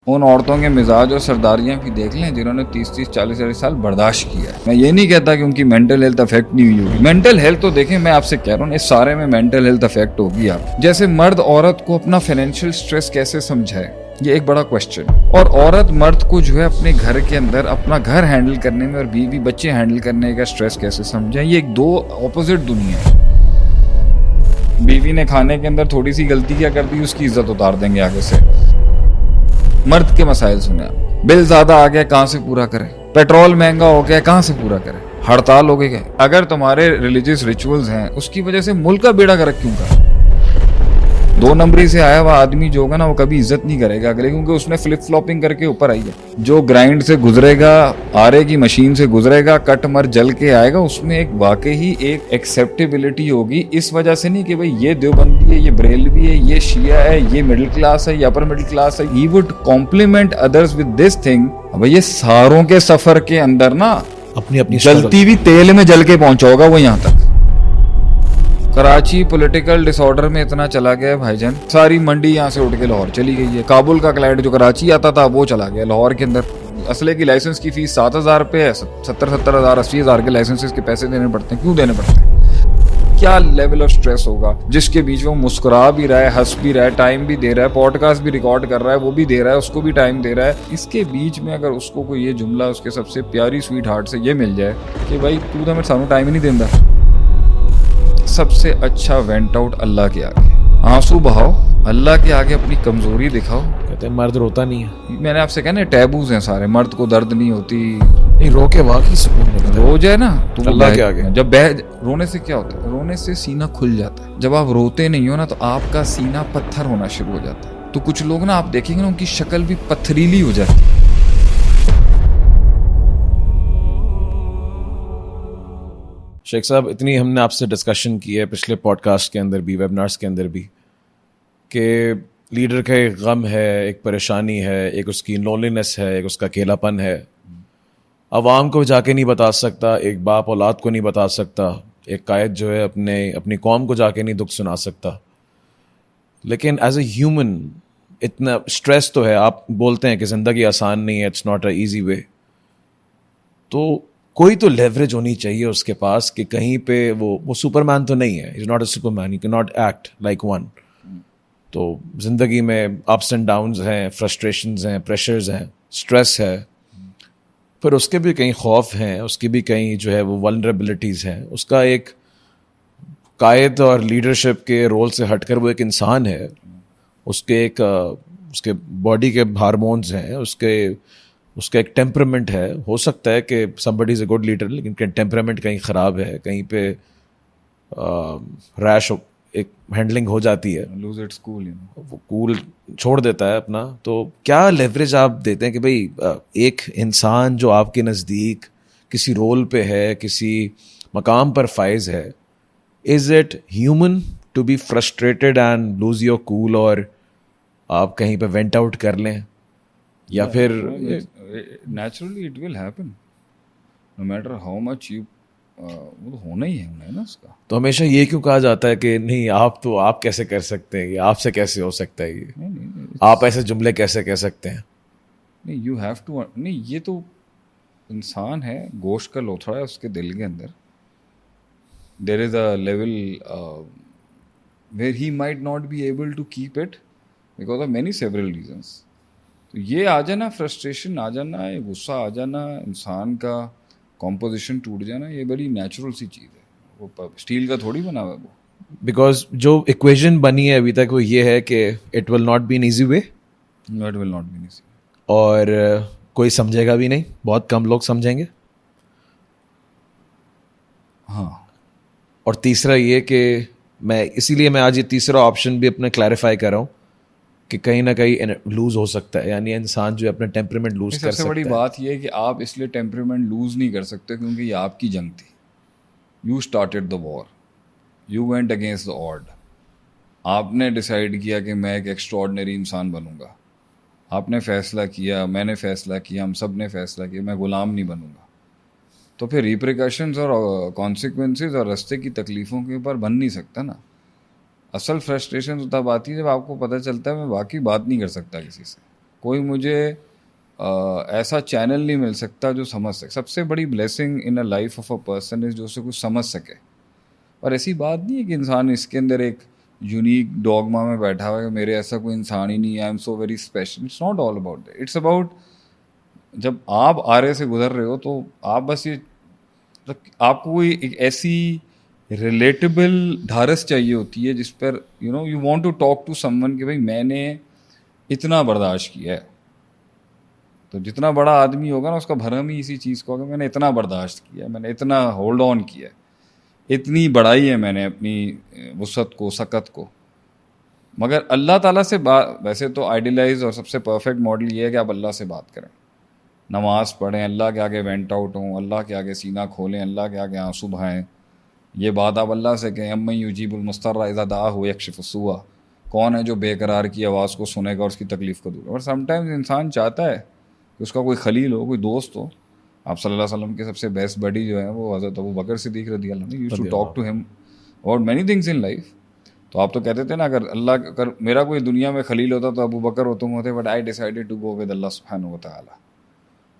ان عورتوں کے مزاج اور سرداریاں بھی دیکھ لیں جنہوں نے 30-40 سال برداشت کیا ہے. میں یہ نہیں کہتا کہ ان کی مینٹل ہیلتھ افیکٹ نہیں ہوئی ہوگی. مینٹل ہیلتھ تو دیکھیں, میں آپ سے کہہ رہا ہوں اس سارے میں مینٹل ہیلتھ افیکٹ ہوگی. آپ جیسے مرد عورت کو اپنا فائنینشیل سٹریس کیسے سمجھائے, یہ ایک بڑا کوشچن. اور عورت مرد کو جو ہے اپنے گھر کے اندر اپنا گھر ہینڈل کرنے میں اور بیوی بچے ہینڈل کرنے کا سٹریس کیسے سمجھائے. یہ ایک دو اپوزٹ دنیا ہے. بیوی نے کھانے کے اندر تھوڑی سی غلطی کیا کر دی, اس کی عزت اتار دیں گے آگے سے. مرد کے مسائل سنیں آپ, بل زیادہ آ گیا کہاں سے پورا کریں, پیٹرول مہنگا ہو گیا کہاں سے پورا کریں, ہڑتال ہو گئی. اگر تمہارے ریلیجیس ریچولز ہیں اس کی وجہ سے ملک کا بیڑا گرک کیوں کر. 2 نمبری سے آیا ہوا آدمی جو ہوگا نا وہ کبھی عزت نہیں کرے گا اگلے, کیونکہ اس نے فلپ فلاپنگ کر کے اوپر آئی ہے. جو گرائنڈ سے گزرے گا, آرے کی مشین سے گزرے گا, کٹ مر جل کے آئے گا, اس میں ایک واقعی ایک ایکسیپٹیبلٹی ہوگی. اس وجہ سے نہیں کہ بھئی یہ دیوبندی ہے, یہ بریلوی ہے, یہ شیعہ ہے, یہ مڈل کلاس ہے, یہ اپر مڈل کلاس ہے. He would complement others with this thing. بھئی یہ ساروں کے سفر کے اندر نا اپنی جلتی ہوئی تیل میں جل کے پہنچا ہوگا وہ یہاں تک. کراچی پولیٹیکل ڈس آرڈر میں اتنا چلا گیا بھائی جان, ساری منڈی یہاں سے اٹھ کے لاہور چلی گئی ہے. کابل کا کلائنٹ جو کراچی آتا تھا وہ چلا گیا لاہور کے اندر. اسلحے کی لائسنس کی فیس 7,000 روپے ہے, 70,000 80,000 کے لائسنس کے پیسے دینے پڑتے ہیں. کیوں دینے پڑتے ہیں؟ کیا لیول آف سٹریس ہوگا جس کے بیچ میں وہ مسکرا بھی رہا ہے, ہنس بھی رہا ہے, ٹائم بھی دے رہا ہے, پوڈ کاسٹ بھی ریکارڈ کر رہا ہے, وہ بھی دے رہا ہے, اس کو بھی ٹائم دے رہا ہے. اس کے بیچ میں اگر اس کو کوئی یہ جملہ اس کے سب سے پیاری سویٹ ہارٹ سے یہ مل جائے کہ بھائی تو ہمیں سانو ٹائم ہی نہیں دیندا, سب سے اچھا وینٹ آؤٹ اللہ کے آگے. آنسو بہاؤ, اللہ کے آگے اپنی کمزوری دکھاؤ. کہتے ہیں مرد روتا نہیں ہے. میں نے آپ سے کہا نا ٹیبوز ہیں سارے, مرد کو درد نہیں ہوتی. نہیں, رو کے واقعی سکون ملتا ہے. رو جائے نا تو اللہ کے آگے. جب رونے سے کیا ہوتا ہے, رونے سے سینہ کھل جاتا ہے. جب آپ روتے نہیں ہو نا تو آپ کا سینہ پتھر ہونا شروع ہو جاتا ہے. تو کچھ لوگ نا آپ دیکھیں گے نا ان کی شکل بھی پتھریلی ہو جاتی ہے. شیخ صاحب, اتنی ہم نے آپ سے ڈسکشن کی ہے پچھلے پوڈ کاسٹ کے اندر بھی, ویبنارس کے اندر بھی, کہ لیڈر کا ایک غم ہے, ایک پریشانی ہے, ایک اس کی لونلینس ہے, ایک اس کا اکیلا پن ہے. عوام کو جا کے نہیں بتا سکتا, ایک باپ اولاد کو نہیں بتا سکتا, ایک قائد جو ہے اپنی قوم کو جا کے نہیں دکھ سنا سکتا. لیکن ایز اے ہیومن اتنا اسٹریس تو ہے. آپ بولتے ہیں کہ زندگی آسان نہیں ہے, it's not a easy way. تو کوئی تو لیوریج ہونی چاہیے اس کے پاس کہ کہیں پہ وہ سپر مین تو نہیں ہے, is not a super man, you can not act like one. تو زندگی میں اپس اینڈ ڈاؤنز ہیں, فرسٹریشنز ہیں, پریشرز ہیں, اسٹریس ہے, پھر اس کے بھی کئی خوف ہیں, اس کی بھی کئی جو ہے وہ ولنریبلٹیز ہیں. اس کا ایک قائد اور لیڈرشپ کے رول سے ہٹ کر وہ ایک انسان ہے. اس کے باڈی کے ہارمونز ہیں, اس کا ایک ٹیمپرمنٹ ہے. ہو سکتا ہے کہ somebody is a good leader لیکن ٹیمپرمنٹ کہیں خراب ہے, کہیں پہ ریش ایک ہینڈلنگ ہو جاتی ہے, لوز اٹس کول, وہ کول چھوڑ دیتا ہے اپنا. تو کیا لیوریج آپ دیتے ہیں کہ بھئی ایک انسان جو آپ کے نزدیک کسی رول پہ ہے, کسی مقام پر فائز ہے, is it human to be frustrated and lose your cool, اور آپ کہیں پہ وینٹ آؤٹ کر لیں, یا پھر naturally it will happen no matter how much you, وہ ہونا ہی ہے نا اس کا. تو ہمیشہ یہ کیوں کہا جاتا ہے کہ نہیں آپ کیسے کر سکتے ہیں, یہ آپ سے کیسے ہو سکتا ہے, یہ آپ ایسے جملے کیسے کہہ سکتے ہیں. نہیں, یو ہیو ٹو, نہیں یہ تو انسان ہے, گوشت کا لوتھڑا ہے اس کے دل کے اندر. There is a level where he might not be able to keep it because of many several reasons. تو یہ آ جانا, فرسٹریشن آ جانا, غصہ آ جانا, انسان کا کمپوزیشن ٹوٹ جانا, یہ بڑی نیچرل سی چیز ہے. وہ اسٹیل کا تھوڑی بنا ہوا ہے وہ. بیکاز جو ایکویژن بنی ہے ابھی تک وہ یہ ہے کہ it will not be an easy way, it will not be an easy, اور کوئی سمجھے گا بھی نہیں, بہت کم لوگ سمجھیں گے. ہاں, اور تیسرا یہ کہ اسی لیے میں آج یہ تیسرا آپشن بھی اپنا کلیریفائی کر رہا ہوں کہ کہیں نہ کہیں لوز ہو سکتا ہے, یعنی انسان جو ہے اپنا ٹیمپرمنٹ لوز کر سکتا ہے. سب سے بڑی بات یہ ہے کہ آپ اس لیے ٹیمپرمنٹ لوز نہیں کر سکتے کیونکہ یہ آپ کی جنگ تھی. You started the war, you went against the odd. آپ نے ڈیسائیڈ کیا کہ میں ایک ایکسٹراڈنری انسان بنوں گا. آپ نے فیصلہ کیا, میں نے فیصلہ کیا, ہم سب نے فیصلہ کیا میں غلام نہیں بنوں گا. تو پھر ریپریکاشنز اور کانسیکوینسز اور رستے کی تکلیفوں کے اوپر بن نہیں سکتا نا. اصل فرسٹریشن تب آتی ہے جب آپ کو پتہ چلتا ہے میں واقعی بات نہیں کر سکتا کسی سے. کوئی مجھے ایسا چینل نہیں مل سکتا جو سمجھ سکے. سب سے بڑی blessing in a life of a person is جو اسے کچھ سمجھ سکے. اور ایسی بات نہیں ہے کہ انسان اس کے اندر ایک یونیک ڈوگما میں بیٹھا ہوا ہے کہ میرے ایسا کوئی انسان ہی نہیں ہے, I am so very special. It's not all about that. It's about جب آپ آرے سے گزر رہے ہو تو آپ بس یہ آپ کو کوئی ایک ایسی ریلیٹیبل ڈھارس چاہیے ہوتی ہے جس پر you want to talk to someone کہ بھائی میں نے اتنا برداشت کیا ہے. تو جتنا بڑا آدمی ہوگا نا اس کا بھرم ہی اسی چیز کو ہوگا, میں نے اتنا برداشت کیا ہے, میں نے اتنا ہولڈ آن کیا ہے, اتنی بڑھائی ہے میں نے اپنی وسعت کو, سکت کو. مگر اللہ تعالیٰ سے ویسے تو آئیڈیلائز اور سب سے پرفیکٹ ماڈل یہ ہے کہ آپ اللہ سے بات کریں, نماز پڑھیں, اللہ کے آگے وینٹ آؤٹ ہوں, اللہ کے آگے سینہ کھولیں, اللہ کے آگے آنسو بہائیں. یہ بات آپ اللہ سے کہیں, امن یجیب المضطر اذا دعاہ یکشف السوء, کون ہے جو بے قرار کی آواز کو سنے گا اور اس کی تکلیف کو دور. اور سم ٹائمز انسان چاہتا ہے کہ اس کا کوئی خلیل ہو, کوئی دوست ہو. آپ صلی اللہ علیہ وسلم کے سب سے بیسٹ بڈی جو ہے وہ حضرت ابو بکر صدیق رضی اللہ عنہ, یوزڈ ٹو ٹاک ٹو ہم about many things in life. تو آپ تو کہتے تھے نا اگر میرا کوئی دنیا میں خلیل ہوتا تو ابو بکر ہو, تم ہوتے, but I decided to go with Allah سبحانہ و تعالیٰ.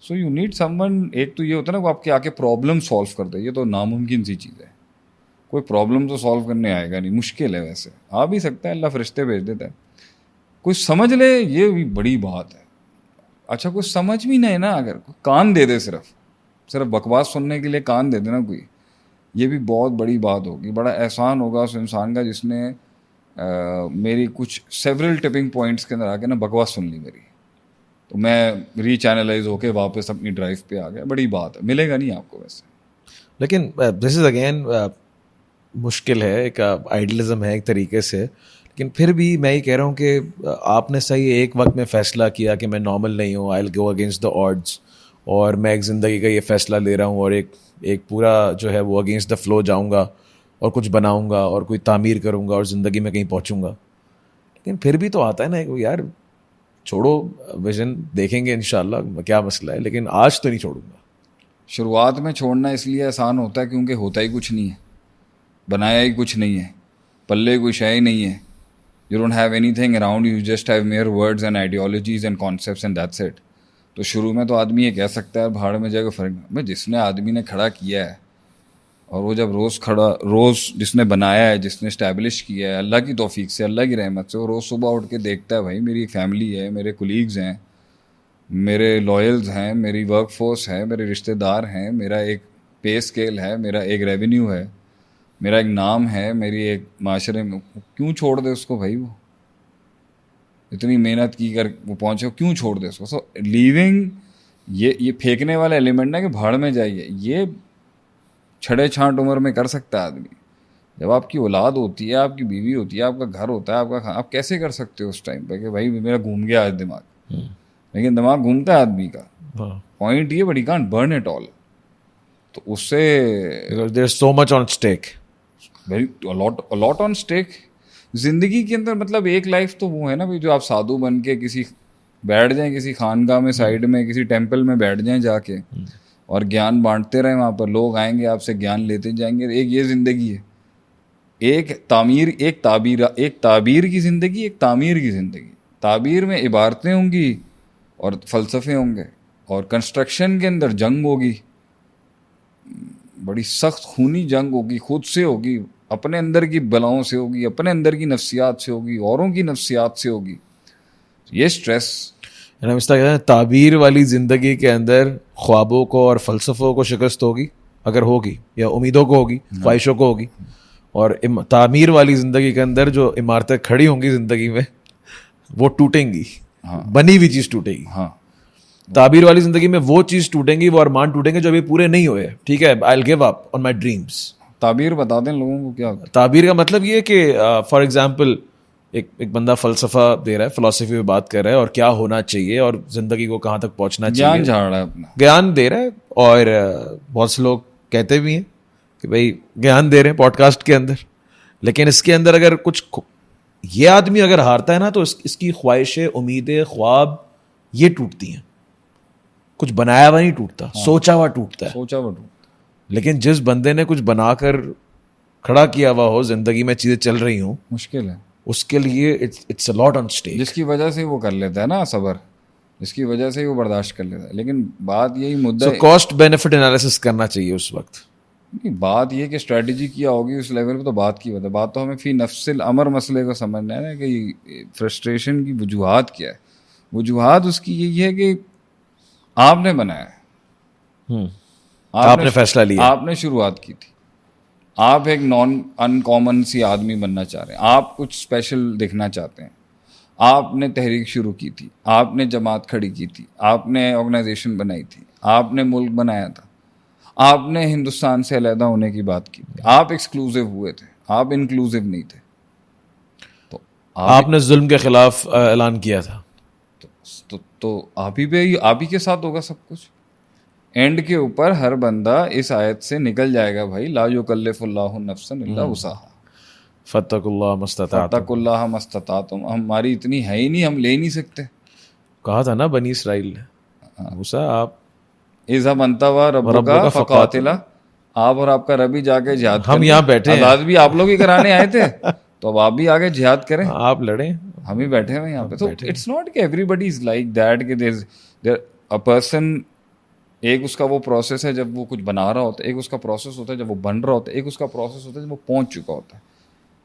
So you need someone. ایک تو یہ ہوتا ہے نا وہ آپ کے آ کے پرابلم سالو کر دے, یہ تو ناممکن سی چیز ہے. کوئی پرابلم تو سالو کرنے آئے گا نہیں, مشکل ہے. ویسے آ بھی سکتا ہے, اللہ فرشتے بھیج دیتا ہے. کوئی سمجھ لے, یہ بھی بڑی بات ہے. اچھا کوئی سمجھ بھی نہیں نا, اگر کان دے دے, صرف بکواس سننے کے لیے کان دے دینا کوئی, یہ بھی بہت بڑی بات ہوگی. بڑا احسان ہوگا اس انسان کا جس نے میری کچھ سیورل ٹپنگ پوائنٹس کے اندر آ کے نا بکواس سن لی میری, تو میں ری چینلائز ہو کے واپس اپنی ڈرائیو پہ آ گیا. بڑی بات ہے, ملے گا نہیں آپ کو ویسے. لیکن دس از اگین مشکل ہے, ایک آئیڈیلزم ہے ایک طریقے سے. لیکن پھر بھی میں یہ کہہ رہا ہوں کہ آپ نے صحیح ایک وقت میں فیصلہ کیا کہ میں نارمل نہیں ہوں, آئی ول گو اگینسٹ دا آڈز, اور میں ایک زندگی کا یہ فیصلہ لے رہا ہوں اور ایک پورا جو ہے وہ اگینسٹ دا فلو جاؤں گا اور کچھ بناؤں گا اور کوئی تعمیر کروں گا اور زندگی میں کہیں پہنچوں گا. لیکن پھر بھی تو آتا ہے نا یار چھوڑو, ویژن دیکھیں گے انشاءاللہ کیا مسئلہ ہے, لیکن آج تو نہیں چھوڑوں گا. شروعات میں چھوڑنا اس لیے آسان ہوتا ہے کیونکہ ہوتا ہی کچھ نہیں ہے, بنایا ہی کچھ نہیں ہے, پلے کوئی شے ہی نہیں ہے. You don't have anything around you, you just have mere words and ideologies and concepts and that's it. تو شروع میں تو آدمی یہ کہہ سکتا ہے بھاڑ میں جائے گا فرق میں, جس نے آدمی نے کھڑا کیا ہے اور وہ جب روز جس نے بنایا ہے, جس نے اسٹیبلش کیا ہے اللہ کی توفیق سے, اللہ کی رحمت سے, وہ روز صبح اٹھ کے دیکھتا ہے بھائی میری فیملی ہے, میرے کولیگز ہیں, میرے لائلز ہیں, میری ورک فورس ہے, میرے رشتہ دار ہیں, میرا ایک پے اسکیل ہے, میرا ایک ریونیو ہے, میرا ایک نام ہے, میری ایک معاشرے میں. کیوں چھوڑ دے اس کو بھائی, وہ اتنی محنت کی کر وہ پہنچے, کیوں چھوڑ دے اس کو. سو لیونگ یہ پھینکنے والا ایلیمنٹ ہے کہ بھاڑ میں جائیے, یہ چھڑے چھانٹ عمر میں کر سکتا ہے آدمی. جب آپ کی اولاد ہوتی ہے, آپ کی بیوی ہوتی ہے, آپ کا گھر ہوتا ہے, آپ کا آپ کیسے کر سکتے ہو اس ٹائم پہ کہ بھائی میرا گھوم گیا آج دماغ. لیکن دماغ گھومتا ہے آدمی کا, پوائنٹ یہ, but he can't burn it all. تو اس سے دیر از سو مچ آن اسٹیک, لاٹ آن اسٹیک زندگی کے اندر. مطلب ایک لائف تو وہ ہے نا جو آپ سادھو بن کے کسی بیٹھ جائیں کسی خانقاہ میں سائڈ میں کسی ٹیمپل میں بیٹھ جائیں جا کے اور گیان بانٹتے رہیں, وہاں پر لوگ آئیں گے آپ سے گیان لیتے جائیں گے. ایک یہ زندگی ہے, ایک تعبیر کی زندگی, ایک تعمیر کی زندگی. تعبیر میں عبارتیں ہوں گی اور فلسفے ہوں گے, اور کنسٹرکشن کے اندر جنگ ہوگی, بڑی سخت خونی جنگ ہوگی, خود سے ہوگی, اپنے اندر کی بلاؤں سے ہوگی, اپنے اندر کی نفسیات سے ہوگی, اوروں کی نفسیات سے ہوگی. یہ سٹریس تعبیر والی زندگی کے اندر خوابوں کو اور فلسفوں کو شکست ہوگی اگر ہوگی, یا امیدوں کو ہوگی, خواہشوں کو ہوگی. اور تعمیر والی زندگی کے اندر جو عمارتیں کھڑی ہوں گی زندگی میں وہ ٹوٹیں گی, بنی ہوئی چیز ٹوٹے گی. تعبیر والی زندگی میں وہ چیز ٹوٹیں گی, وہ ارمان ٹوٹیں گے جو ابھی پورے نہیں ہوئے. ٹھیک ہے, آئی will give up on my dreams. تعبیر بتا دیں لوگوں کو کیا تعبیر کا مطلب یہ کہ فار ایگزامپل ایک بندہ فلسفہ دے رہا ہے, فلسفی میں بات کر رہا ہے اور کیا ہونا چاہیے اور زندگی کو کہاں تک پہنچنا چاہیے, گیان جھاڑ رہا ہے, اپنا گیان دے رہا ہے. اور بہت سے لوگ کہتے بھی ہیں کہ بھائی گیان دے رہے ہیں پوڈ کاسٹ کے اندر, لیکن اس کے اندر اگر کچھ یہ آدمی اگر ہارتا ہے نا تو اس کی خواہشیں, امیدیں, خواب یہ ٹوٹتی ہیں. کچھ بنایا ہوا نہیں ٹوٹتا, سوچا ہوا ٹوٹتا ہے. لیکن جس بندے نے کچھ بنا کر کھڑا کیا ہوا ہو, زندگی میں چیزیں چل رہی ہوں, مشکل ہے اس کے لیے it's a lot on stack. جس کی وجہ سے وہ کر لیتا ہے نا صبر, اس کی وجہ سے ہی وہ برداشت کر لیتا ہے. لیکن بات یہی مدعا کاسٹ بینیفٹ انالیسس کرنا چاہیے اس وقت. بات یہ کہ اسٹریٹجی کیا ہوگی اس لیول پہ تو بات کی بات تو ہمیں فی نفس الامر مسئلے کو سمجھنا ہے نا کہ فرسٹریشن کی وجوہات کیا ہے. وجوہات اس کی یہی ہے کہ آپ نے بنایا ہے, آپ نے فیصلہ لیا, آپ نے شروعات کی تھی, آپ ایک نان ان کامن سی آدمی بننا چاہ رہے ہیں, آپ کچھ اسپیشل دکھنا چاہتے ہیں, آپ نے تحریک شروع کی تھی, آپ نے جماعت کھڑی کی تھی, آپ نے آرگنائزیشن بنائی تھی, آپ نے ملک بنایا تھا, آپ نے ہندوستان سے علیحدہ ہونے کی بات کی تھی, آپ ایکسکلوسیو ہوئے تھے, آپ انکلوسیو نہیں تھے, تو آپ نے ظلم کے خلاف اعلان کیا تھا, تو آپ ہی کے ساتھ ہوگا سب کچھ. اینڈ کے اوپر ہر بندہ اس آیت سے نکل جائے گا, بھائی لا یکلف اللہ نفسا الا وسعها فاتقوا اللہ ما استطعتم, فاتقوا اللہ ما استطعتم. ہماری اتنی ہے ہی نہیں, ہم لے نہیں سکتے. کہا تھا نا بنی اسرائیل نے, موسیٰ آپ اذهب انت وربک فقاتلا, آپ اور آپ کا رب ہی جا کے جہاد کریں. ہم یہاں بیٹھے ہیں, آزاد بھی آپ لوگ ہی کرانے آئے تھے, تو اب آپ بھی آگے جہاد کریں, آپ لڑیں, ہم ہی بیٹھے ہوئے یہاں پہ. تو اٹس ناٹ کہ everybody is like that کہ دیر اے پرسن, ایک اس کا وہ پروسیس ہے جب وہ کچھ بنا رہا ہوتا ہے, ایک اس کا پروسیس ہوتا ہے جب وہ بن رہا ہوتا ہے, ایک اس کا پروسیس ہوتا ہے جب وہ پہنچ چکا ہوتا ہے.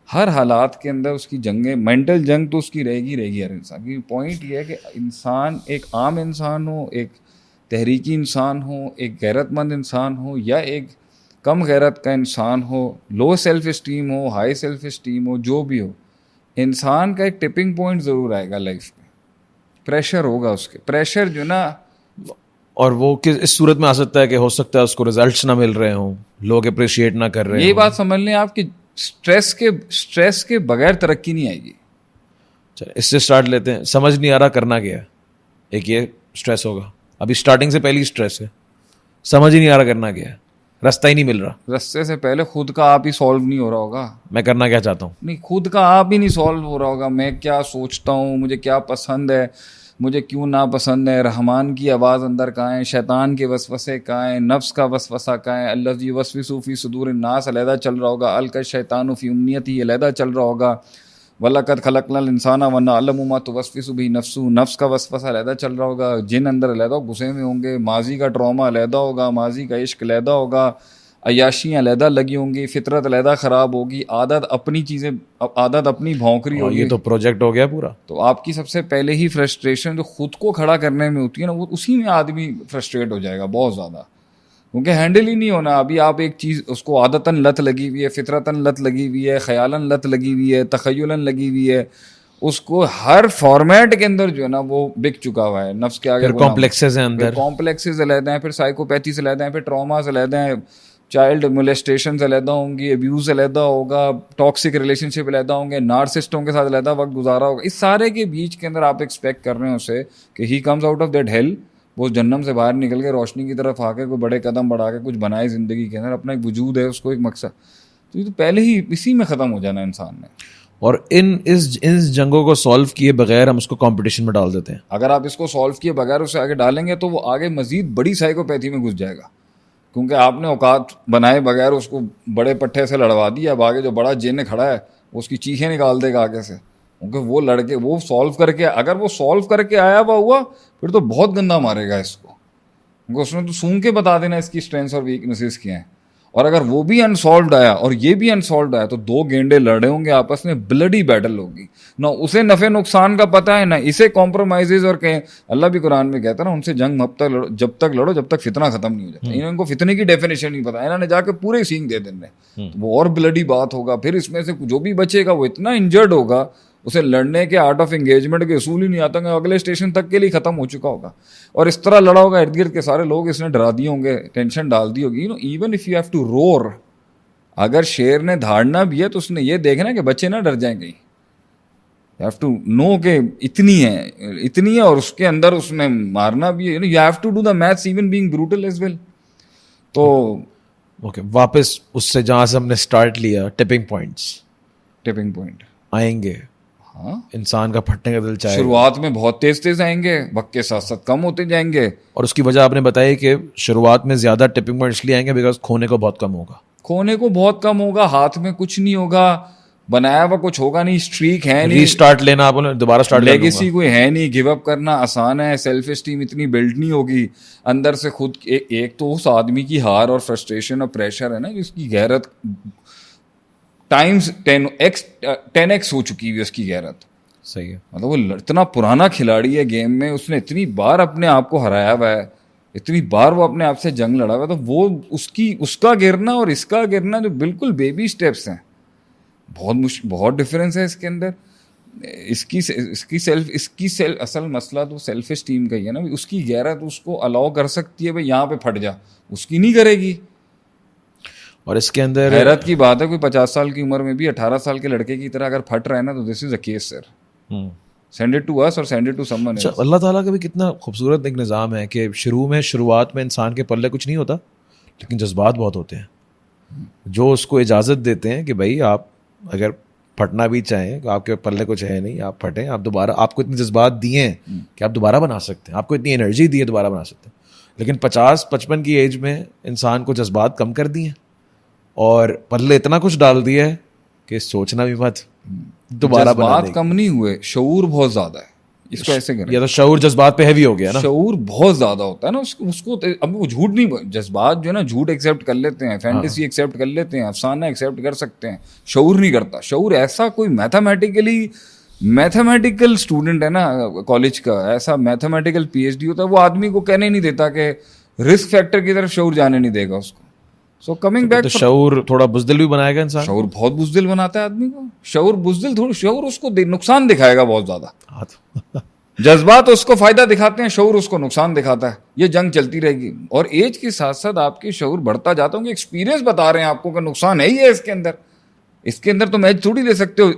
ہر حالات کے اندر اس کی جنگیں, مینٹل جنگ تو اس کی رہے گی ہر انسان کی. پوائنٹ یہ ہے کہ انسان ایک عام انسان ہو, ایک تحریکی انسان ہو, ایک غیرت مند انسان ہو, یا ایک کم غیرت کا انسان ہو, لو سیلف اسٹیم ہو, ہائی سیلف اسٹیم ہو, جو بھی ہو, انسان کا ایک ٹپنگ پوائنٹ ضرور آئے گا لائف میں. پریشر ہوگا اس کے, پریشر جو نا, اور وہ اس صورت میں آ سکتا ہے کہ ہو سکتا ہے اس کو ریزلٹس نہ مل رہے ہوں, لوگ اپریشیٹ نہ کر رہے ہوں. یہ بات سمجھ لیں آپ کی اسٹریس کے بغیر ترقی نہیں آئے گی. چلیں اس سے سٹارٹ لیتے ہیں. سمجھ نہیں آ رہا کرنا کیا ہے, ایک یہ اسٹریس ہوگا, ابھی سٹارٹنگ سے پہلی اسٹریس ہے, سمجھ ہی نہیں آ رہا کرنا کیا ہے, رستہ ہی نہیں مل رہا. رستے سے پہلے خود کا آپ ہی سالو نہیں ہو رہا ہوگا. میں کرنا کیا چاہتا ہوں, نہیں, خود کا آپ ہی نہیں سالو ہو رہا ہوگا. میں کیا سوچتا ہوں, مجھے کیا پسند ہے, مجھے کیوں ناپسند ہے, رحمان کی آواز اندر کہاں ہے, شیطان کے وسوسے کہاں ہیں, نفس کا وسوسہ کہاں ہے, الذی یوسوس فی صدور الناس علیحدہ چل رہا ہوگا, القی الشیطان فی امنیتہ علیحدہ چل رہا ہوگا, وَلَقَدْ خَلَقْنَا الْإِنسَانَ وَنَعْلَمُ مَا تُوَسْوِسُ بِهِ نَفْسُهُ, نفس کا وسوسہ علیحدہ چل رہا ہوگا, جن اندر علیحدہ غصے میں ہوں گے, ماضی کا ٹراما علیحدہ ہوگا, ماضی کا عشق علیحدہ ہوگا, عیاشیاں علیحدہ لگی ہوں گی, فطرت علیحدہ خراب ہوگی, عادت اپنی چیزیں, عادت اپنی بھونکری ہوگی. یہ تو پروجیکٹ ہو گیا پورا. تو آپ کی سب سے پہلے ہی فرسٹریشن جو خود کو کھڑا کرنے میں ہوتی ہے نا, وہ اسی میں آدمی فرسٹریٹ ہو جائے گا بہت زیادہ, کیونکہ ہینڈل ہی نہیں ہونا. ابھی آپ ایک چیز, اس کو عادتاً لت لگی ہوئی ہے, فطرتاً لت لگی ہوئی ہے, خیالاً لت لگی ہوئی ہے, تخیلاً لگی ہوئی ہے, اس کو ہر فارمیٹ کے اندر جو ہے نا وہ بک چکا ہوا ہے. نفس کے آگے کمپلیکسز ہیں اندر, کمپلیکسز علیحدہ ہیں, پھر سائیکوپیتھیز علیحدہ ہیں, پھر ٹراماز علیحدہ ہیں, چائلڈ مولیسٹیشنز علیحدہ ہوں گی, ابیوز علیحدہ ہوگا, ٹاکسک ریلیشن شپ علیحدہ ہوں گے, نارسسٹوں کے ساتھ علیحدہ وقت گزارا ہوگا. اس سارے کے بیچ کے اندر آپ ایکسپیکٹ کر رہے ہیں اسے کہ he comes out of that hell, وہ جہنم سے باہر نکل کے روشنی کی طرف آ کے کوئی بڑے قدم بڑھا کے کچھ بنائے زندگی کے اندر, اپنا ایک وجود ہے, اس کو ایک مقصد. تو یہ تو پہلے ہی اسی میں ختم ہو جانا انسان نے. اور اس جنگوں کو سالو کیے بغیر ہم اس کو کمپٹیشن میں ڈال دیتے ہیں. اگر آپ اس کو سالو کیے بغیر اسے آگے ڈالیں گے تو وہ آگے مزید بڑی سائیکوپیتھی میں گھس جائے گا, کیونکہ آپ نے اوقات بنائے بغیر اس کو بڑے پٹھے سے لڑوا دیا. اب آگے جو بڑا جن کھڑا ہے اس کی چیخیں نکال دے گا آگے سے, کیونکہ وہ لڑکے وہ سالو کر کے, اگر وہ سالو کر کے آیا ہوا پھر تو بہت گندا مارے گا اس کو, کیونکہ اس نے تو سونگ کے بتا دینا اس کی اسٹرینتھس اور ویکنیسز کیا ہیں. اور اگر وہ بھی انسالوڈ آیا اور یہ بھی انسالوڈ آیا تو دو گینڈے لڑے ہوں گے آپس میں, بلڈی بیٹل ہوگی. نہ اسے نفع نقصان کا پتہ ہے, نہ اسے کمپرومائزز, اور کہیں اللہ بھی قرآن میں کہتا ہے نا, ان سے جنگ جب تک لڑو جب تک فتنہ ختم نہیں ہو جاتا. ان کو فتنے کی ڈیفینیشن نہیں پتا, انہوں نے جا کے پورے سینگ دے دینے, وہ اور بلڈی بات ہوگا. پھر اس میں سے جو بھی بچے گا وہ اتنا انجرڈ ہوگا, اسے لڑنے کے آرٹ آف انگیجمنٹ کے اصول ہی نہیں آتا, کہ اگلے اسٹیشن تک کے لیے ختم ہو چکا ہوگا. اور اس طرح لڑا ہوگا, ارد گرد کے سارے لوگ اس نے ڈرا دیے ہوں گے, ٹینشن ڈال دی ہوگی. Even if you have to roar, اگر شیر نے دھاڑنا بھی ہے تو اس نے یہ دیکھنا کہ بچے نہ ڈر جائیں گے. یو ہیو ٹو نو کہ اتنی ہے, اور اس کے اندر اس نے مارنا بھی ہے. You have to do the maths even being brutal as well. تو اوکے, واپس اس سے جہاں سے ہم نے اسٹارٹ لیا, ٹپنگ پوائنٹ آئیں گے. ہاں, انسان کا پھٹنے کا دل چاہے, شروعات میں بہت تیز آئیں گے, وقت کے ساتھ ساتھ کم ہوتے جائیں گے. اور اس کی وجہ آپ نے بتائی کہ شروعات میں زیادہ ٹپنگ پوائنٹ اس لیے آئیں گے بیکاز کھونے کو بہت کم ہوگا. ہاتھ میں کچھ نہیں ہوگا, بنایا ہوا کچھ ہوگا نہیں, اسٹریک ہے نہیں, ریسٹارٹ لینا آپ نے دوبارہ اسٹارٹ کرنا, لیگیسی کوئی ہے نہیں, گیو اپ کرنا آسان ہے, سیلف اسٹیم اتنی بلڈ نہیں ہوگی اندر سے خود. ایک تو اس آدمی کی ہار اور فرسٹریشن اور پریشر ہے نا, جس کی غیرت ٹائمز 10x ہو چکی ہوئی, اس کی غیرت. صحیح ہے, مطلب وہ اتنا پرانا کھلاڑی ہے گیم میں, اس نے اتنی بار اپنے آپ کو ہرایا ہوا ہے, اتنی بار وہ اپنے آپ سے جنگ لڑا ہوا ہے, تو وہ اس کا گرنا اور اس کا گرنا جو بالکل بیبی اسٹیپس ہیں, بہت ڈفرینس ہے اس کے اندر. اس کی اصل مسئلہ تو سیلف اسٹیم کا ہی ہے نا. اس کی غیرت اس کو الاؤ کر سکتی ہے بھائی یہاں پہ پھٹ جا, اس کی نہیں کرے گی. اور اس کے اندر حیرت کی بات ہے کوئی 50 سال کی عمر میں بھی 18 سال کے لڑکے کی طرح اگر پھٹ رہا ہے نا, تو this is a case sir. Send it to us or send it to someone else. Allah تعالیٰ کا بھی کتنا خوبصورت ایک نظام ہے کہ شروعات میں انسان کے پلے کچھ نہیں ہوتا, لیکن جذبات بہت ہوتے ہیں جو اس کو اجازت دیتے ہیں کہ بھائی آپ اگر پھٹنا بھی چاہیں, آپ کے پلے کچھ ہے نہیں, آپ پھٹیں, آپ دوبارہ, آپ کو اتنے جذبات دیے ہیں کہ آپ دوبارہ بنا سکتے ہیں, آپ کو اتنی انرجی دی ہے دوبارہ بنا سکتے ہیں. لیکن 50-55 کی ایج میں انسان کو جذبات کم کر دیے اور پلے اتنا کچھ ڈال دیا ہے کہ سوچنا بھی مت دوبارہ بنا دے. جذبات کم نہیں ہوئے, شعور بہت زیادہ ہے. اس کو ایسے کریں, یا تو شعور جذبات پہ ہیوی ہو گیا نا, شعور بہت زیادہ ہوتا ہے نا اس کو. اب وہ جھوٹ نہیں, جذبات جو ہے نا جھوٹ ایکسیپٹ کر لیتے ہیں, فینٹیسی ایکسیپٹ کر لیتے ہیں, افسانہ ایکسیپٹ کر سکتے ہیں, شعور نہیں کرتا. شعور ایسا کوئی میتھمیٹیکل اسٹوڈنٹ ہے نا کالج کا, ایسا میتھمیٹیکل پی ایچ ڈی ہوتا ہے, وہ آدمی کو کہنے نہیں دیتا کہ رسک فیکٹر کی طرف شعور جانے نہیں دے گا اس کو. سو کمنگ بیک, شعور تھوڑا بزدل بھی بنائے گا انسان. شعور بہت بزدل بناتا ہے آدمی کو. شعور بزدل تھوڑا, شعور اس کو نقصان دکھائے گا بہت زیادہ. جذبات اس کو فائدہ دکھاتے ہیں, شعور اس کو نقصان دکھاتا ہے. یہ جنگ چلتی رہے گی, اور ایج کے ساتھ ساتھ آپ کے شعور بڑھتا جاتا ہوں. ایکسپیرینس بتا رہے ہیں آپ کو کہ نقصان ہے ہی ہے اس کے اندر. اس کے اندر تو میچ تھوڑی دے سکتے ہو.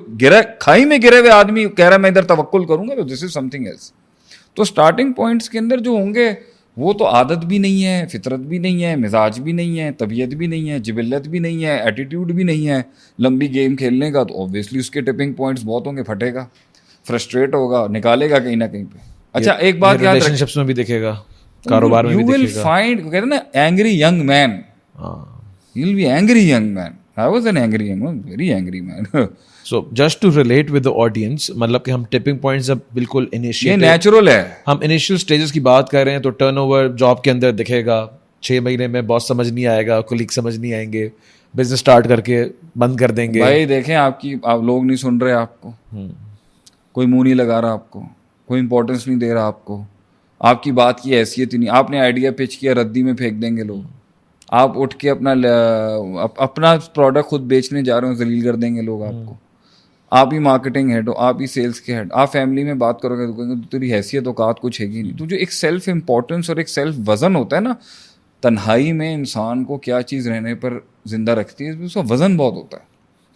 کھائی میں گرے ہوئے آدمی کہہ رہا میں ادھر توکل کروں گا, تو this is some thing else. تو اسٹارٹنگ پوائنٹس کے اندر جو ہوں گے وہ تو عادت بھی نہیں ہے, فطرت بھی نہیں ہے, مزاج بھی نہیں ہے, طبیعت بھی نہیں ہے, جبلت بھی نہیں ہے, ایٹیٹیوڈ بھی نہیں ہے لمبی گیم کھیلنے کا. تو اوبویسلی اس کے ٹپنگ پوائنٹس بہت ہوں گے, پھٹے گا, فرسٹریٹ ہوگا, نکالے گا کہیں نہ کہیں پہ. اچھا ایک بات یاد ریلیشن شپس میں بھی دیکھے گا, کاروبار میں بھی دیکھے گا. You will find, کہتے ہیں نا angry young man, you will be angry young man. I was an angry young man, very angry man. So just to relate with the audience, مطلب کہ ہم ٹپنگ پوائنٹس اب بالکل یہ نیچرل ہے. ہم انیشیل سٹیجز کی بات کر رہے ہیں, تو ٹرن اوور جاب کے اندر دکھے گا 6 مہینے میں, باس سمجھ نہیں آئے گا, کولیگ سمجھ نہیں آئیں گے, بزنس اسٹارٹ کر کے بند کر دیں گے. بھائی دیکھیں آپ لوگ نہیں سن رہے آپ کو, کوئی منہ نہیں لگا رہا آپ کو, کوئی امپورٹنس نہیں دے رہا آپ کو, آپ کی بات کی حیثیت ہی نہیں. آپ نے آئیڈیا پچ کیا, ردی میں پھینک دیں گے لوگ. آپ اٹھ کے اپنا پروڈکٹ خود بیچنے جا رہے ہو, ذلیل کر دیں گے لوگ آپ کو. آپ ہی مارکیٹنگ ہیڈ ہو, آپ ہی سیلس کے ہیڈ, آپ فیملی میں بات کرو گے تو کہیں گے تیری حیثیت اوقات کچھ ہے گی نہیں. تو جو ایک سیلف امپورٹنس اور ایک سیلف وزن ہوتا ہے نا, تنہائی میں انسان کو کیا چیز رہنے پر زندہ رکھتی ہے, اس کا وزن بہت ہوتا ہے.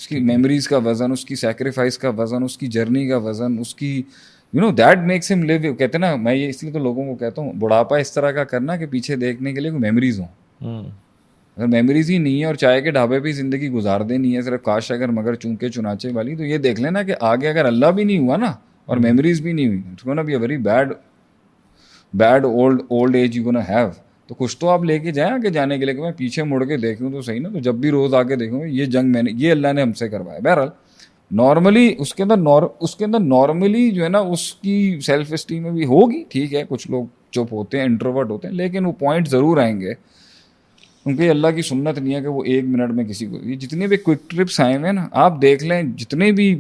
اس کی میموریز کا وزن, اس کی سیکریفائس کا وزن, اس کی جرنی کا وزن, اس کی دیٹ میکس ہم لیو. کہتے ہیں نا, میں یہ اس لیے تو لوگوں کو کہتا ہوں بڑھاپا اس طرح کا کرنا کہ پیچھے دیکھنے کے لیے کوئی میموریز ہوں. اگر میموریز ہی نہیں ہے اور چائے کے ڈھابے پہ زندگی گزار دینی ہے صرف کاش اگر مگر چونکے چنانچے والی, تو یہ دیکھ لینا کہ آگے اگر اللہ بھی نہیں ہوا نا اور میموریز بھی نہیں ہوئی, it's gonna be a very bad old age you gonna have. تو کچھ تو آپ لے کے جائیں آگے جانے کے لیے کہ میں پیچھے مڑ کے دیکھوں تو صحیح نا. تو جب بھی روز آ کے دیکھوں یہ جنگ یہ اللہ نے ہم سے کروایا. بہرحال نارملی اس کے اندر نارملی جو ہے نا اس کی سیلف اسٹیم میں بھی ہوگی, ٹھیک ہے, کچھ لوگ چپ ہوتے ہیں, انٹروورٹ ہوتے ہیں, لیکن وہ پوائنٹ ضرور آئیں گے, کیونکہ اللہ کی سنت نہیں ہے کہ وہ 1 منٹ میں کسی کو. یہ جتنے بھی کوئک ٹرپس آئے ہوئے ہیں نا, آپ دیکھ لیں, جتنے بھی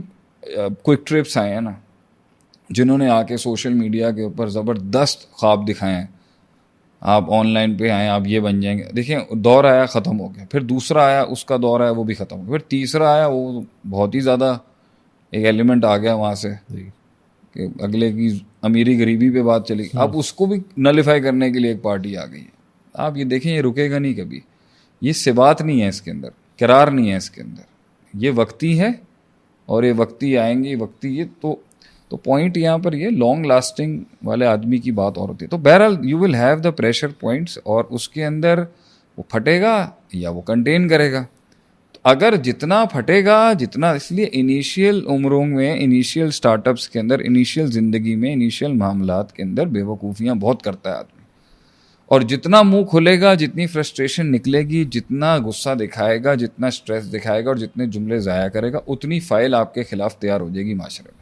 کوئک ٹرپس آئے ہیں نا, جنہوں نے آ کے سوشل میڈیا کے اوپر زبردست خواب دکھائے ہیں, آپ آن لائن پہ آئیں, آپ یہ بن جائیں گے. دیکھیں دور آیا ختم ہو گیا, پھر دوسرا آیا اس کا دور آیا وہ بھی ختم ہو گیا, پھر تیسرا آیا وہ بہت ہی زیادہ ایک ایلیمنٹ آ گیا وہاں سے کہ اگلے کی امیری غریبی پہ بات چلی. اب اس کو بھی نلیفائی کرنے کے لیے ایک پارٹی آ گئی ہے. آپ یہ دیکھیں یہ رکے گا نہیں کبھی, یہ ثبات نہیں ہے اس کے اندر, قرار نہیں ہے اس کے اندر, یہ وقتی ہے اور یہ وقتی آئیں گے, وقتی یہ تو پوائنٹ یہاں پر یہ لانگ لاسٹنگ والے آدمی کی بات اور ہوتی ہے. تو بہرحال you will have the pressure points, اور اس کے اندر وہ پھٹے گا یا وہ کنٹین کرے گا. تو اگر جتنا پھٹے گا جتنا, اس لیے انیشیل عمروں میں, انیشیل اسٹارٹ اپس کے اندر, انیشیل زندگی میں, انیشیل معاملات کے اندر بے وقوفیاں بہت کرتا ہے آدمی, اور جتنا منہ کھلے گا، جتنی فرسٹریشن نکلے گی، جتنا غصہ دکھائے گا، جتنا اسٹریس دکھائے گا اور جتنے جملے ضائع کرے گا، اتنی فائل آپ کے خلاف تیار ہو جائے گی معاشرے میں،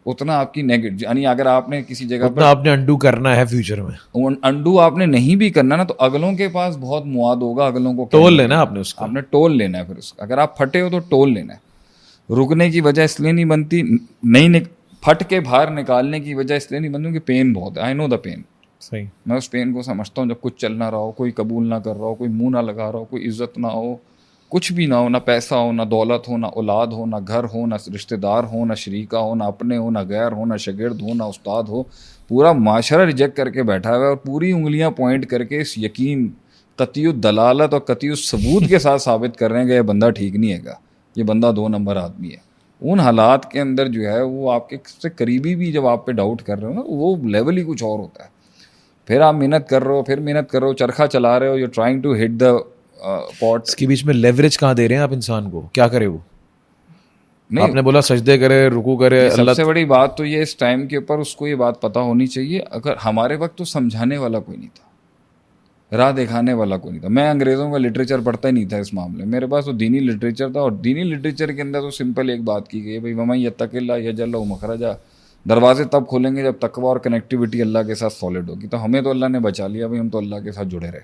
اتنا آپ کی نیگیٹو، یعنی اگر آپ نے کسی جگہ پر آپ نے انڈو کرنا ہے فیوچر میں، انڈو آپ نے نہیں بھی کرنا نا، تو اگلوں کے پاس بہت مواد ہوگا، اگلوں کو ٹول لینا آپ نے اس کا، آپ نے ٹول لینا ہے پھر اس کا. اگر آپ پھٹے ہو تو ٹول لینا ہے. رکنے کی وجہ اس لیے نہیں بنتی، نہیں پھٹ کے باہر نکالنے کی وجہ اس لیے نہیں بنتی کہ پین بہت ہے. آئی نو دا پین. صحیح، میں اس پین کو سمجھتا ہوں. جب کچھ چل نہ رہا ہو، کوئی قبول نہ کر رہا ہو، کوئی منہ نہ لگا رہا ہو، کوئی عزت نہ ہو، کچھ بھی نہ ہو، نہ پیسہ ہو، نہ دولت ہو، نہ اولاد ہو، نہ گھر ہو، نہ رشتہ دار ہو، نہ شریکہ ہو، نہ اپنے ہو، نہ غیر ہو، نہ شاگرد ہو، نہ استاد ہو، پورا معاشرہ ریجیکٹ کر کے بیٹھا ہوا ہے اور پوری انگلیاں پوائنٹ کر کے اس یقین، قطعی الدلالت اور قطعی الثبوت کے ساتھ ثابت کر رہے ہیں کہ یہ بندہ ٹھیک نہیں ہے گا، یہ بندہ 2 نمبر آدمی ہے. ان حالات کے اندر جو ہے وہ آپ کے سے قریبی بھی جب آپ پہ ڈاؤٹ کر رہے ہو نا، وہ لیول ہی کچھ اور ہوتا ہے. پھر آپ محنت کر رہے ہو، پھر محنت کر رہے ہو، چرخہ چلا رہے ہو، یو ٹرائنگ ٹو ہٹ دا پاٹ. اس کے بیچ میں لیوریج کہاں دے رہے ہیں آپ انسان کو؟ کیا کرے وہ؟ نہیں، آپ نے بولا سجدے کرے، رکوع کرے. سب سے بڑی بات تو یہ اس ٹائم کے اوپر اس کو یہ بات پتہ ہونی چاہیے. اگر ہمارے وقت تو سمجھانے والا کوئی نہیں تھا، راہ دکھانے والا کوئی نہیں تھا. میں انگریزوں کا لٹریچر پڑھتا ہی نہیں تھا اس معاملے میں. میرے پاس تو دینی لٹریچر تھا، اور دینی لٹریچر کے اندر تو سمپل ایک بات کی گئی ہے، بھائی وَمَن یتق اللہ یجعل لہ مخرجا. دروازے تب کھولیں گے جب تقویٰ اور کنیکٹیوٹی اللہ کے ساتھ سالڈ ہوگی. تو ہمیں تو اللہ نے بچا لیا بھائی، ہم تو اللہ کے ساتھ جڑے رہے.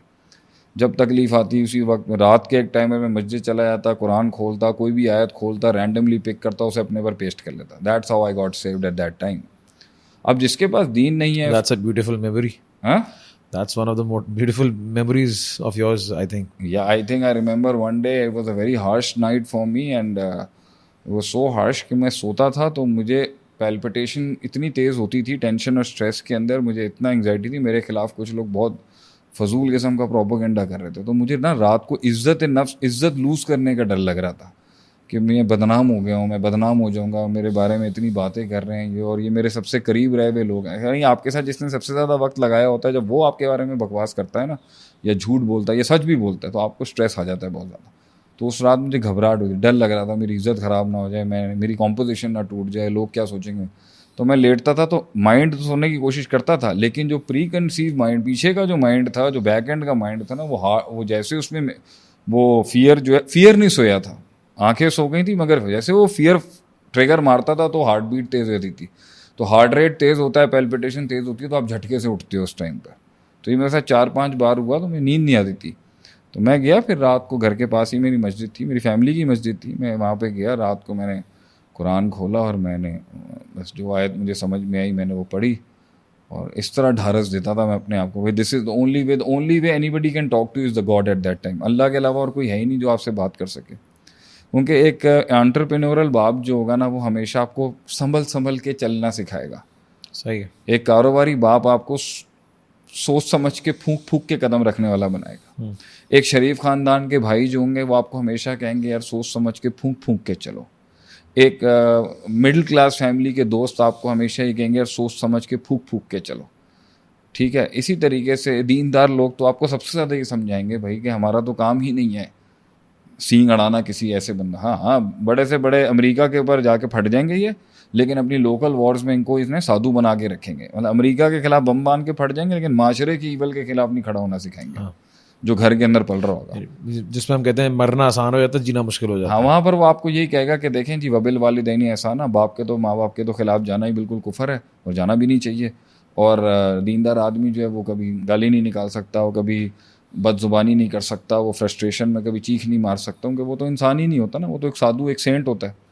جب تکلیف آتی اسی وقت رات کے ایک ٹائم میں مسجد چلا جاتا، قرآن کھولتا، کوئی بھی آیت کھولتا، رینڈملی پک کرتا، اسے اپنے پر پیسٹ کر لیتا. That's how I got saved at that time. اب جس کے پاس دین نہیں ہے، That's a beautiful memory. ہاں That's one of the more beautiful memories of yours, I think. Yeah, I think I remember one day it was a very harsh night for me and it was so harsh کہ میں سوتا تھا تو مجھے palpitation اتنی تیز ہوتی تھی، ٹینشن اور اسٹریس کے اندر مجھے اتنا انگزائٹی تھی. میرے خلاف کچھ لوگ بہت فضول قسم کا پروپیگنڈا کر رہے تھے، تو مجھے نا رات کو عزت نفس، عزت لوز کرنے کا ڈر لگ رہا تھا کہ میں بدنام ہو گیا ہوں، میں بدنام ہو جاؤں گا، میرے بارے میں اتنی باتیں کر رہے ہیں یہ، اور یہ میرے سب سے قریب رہے ہوئے لوگ ہیں. یعنی آپ کے ساتھ جس نے سب سے زیادہ وقت لگایا ہوتا ہے، جب وہ آپ کے بارے میں بکواس کرتا ہے نا، یا جھوٹ بولتا ہے یا سچ بھی بولتا ہے، تو آپ کو اسٹریس آ جاتا ہے بہت زیادہ. تو اس رات مجھے گھبراہٹ ہوتی، ڈر لگ رہا تھا میری عزت خراب نہ ہو جائے، میری کمپوزیشن نہ ٹوٹ جائے، لوگ کیا سوچیں گے. تو میں لیٹتا تھا تو مائنڈ تو سونے کی کوشش کرتا تھا، لیکن جو پری کنسیو مائنڈ، پیچھے کا جو مائنڈ تھا، جو بیک اینڈ کا مائنڈ تھا نا، وہ جیسے اس میں وہ فیئر جو ہے، فیئر نہیں سویا تھا، آنکھیں سو گئی تھی، مگر جیسے وہ فیئر ٹریگر مارتا تھا تو ہارٹ بیٹ تیز ہوتی تھی. تو ہارٹ ریٹ تیز ہوتا ہے، پیلپٹیشن تیز ہوتی ہے، تو آپ جھٹکے سے اٹھتے ہو اس ٹائم پہ. تو یہ میرے ساتھ 4-5 بار ہوا، تو مجھے نیند نہیں آتی تھی. تو میں گیا پھر رات کو، گھر کے پاس ہی میری مسجد تھی، میری فیملی کی مسجد تھی، میں وہاں پہ گیا. رات کو میں نے قرآن کھولا اور میں نے بس جو آیت مجھے سمجھ میں آئی میں نے وہ پڑھی، اور اس طرح ڈھارس دیتا تھا میں اپنے آپ کو، دس از the only way anybody can talk to you is the God at that time. اللہ کے علاوہ اور کوئی ہے ہی نہیں جو آپ سے بات کر سکے. کیونکہ ایک انٹرپرینورل باپ جو ہوگا نا، وہ ہمیشہ آپ کو سنبھل کے چلنا سکھائے گا. صحیح ہے. ایک کاروباری باپ آپ کو سوچ سمجھ کے پھونک کے قدم رکھنے والا بنائے گا. ایک شریف خاندان کے بھائی جو ہوں گے وہ آپ کو ہمیشہ کہیں گے یار سوچ سمجھ کے پھونک کے چلو. ایک مڈل کلاس فیملی کے دوست آپ کو ہمیشہ یہ کہیں گے یار سوچ سمجھ کے پھونک کے چلو. ٹھیک ہے. اسی طریقے سے دیندار لوگ تو آپ کو سب سے زیادہ یہ سمجھائیں گے بھائی کہ ہمارا تو کام ہی نہیں ہے سینگ اڑانا کسی ایسے بندہ. ہاں بڑے سے بڑے امریکہ کے اوپر جا کے پھٹ جائیں گے یہ، لیکن اپنی لوکل وارز میں ان کو اس نے سادھو بنا کے رکھیں گے. مطلب امریکہ کے خلاف بم باندھ کے پھٹ جائیں گے، لیکن معاشرے کی ایول کے خلاف نہیں کھڑا ہونا سکھائیں گے جو گھر کے اندر پل رہا ہوگا. جس میں ہم کہتے ہیں مرنا آسان ہو جاتا ہے، جینا مشکل ہو جاتا ہے. ہاں، وہاں پر وہ آپ کو یہی کہے گا کہ دیکھیں جی وبالوالدین احسانا، باپ کے تو ماں باپ کے تو خلاف جانا ہی بالکل کفر ہے اور جانا بھی نہیں چاہیے. اور دیندار آدمی جو ہے وہ کبھی گالی نہیں نکال سکتا، وہ کبھی بد زبانی نہیں کر سکتا، وہ فرسٹریشن میں کبھی چیخ نہیں مار سکتا، کیونکہ وہ تو انسان ہی نہیں ہوتا نا، وہ تو ایک سادھو، ایک سینٹ ہوتا ہے.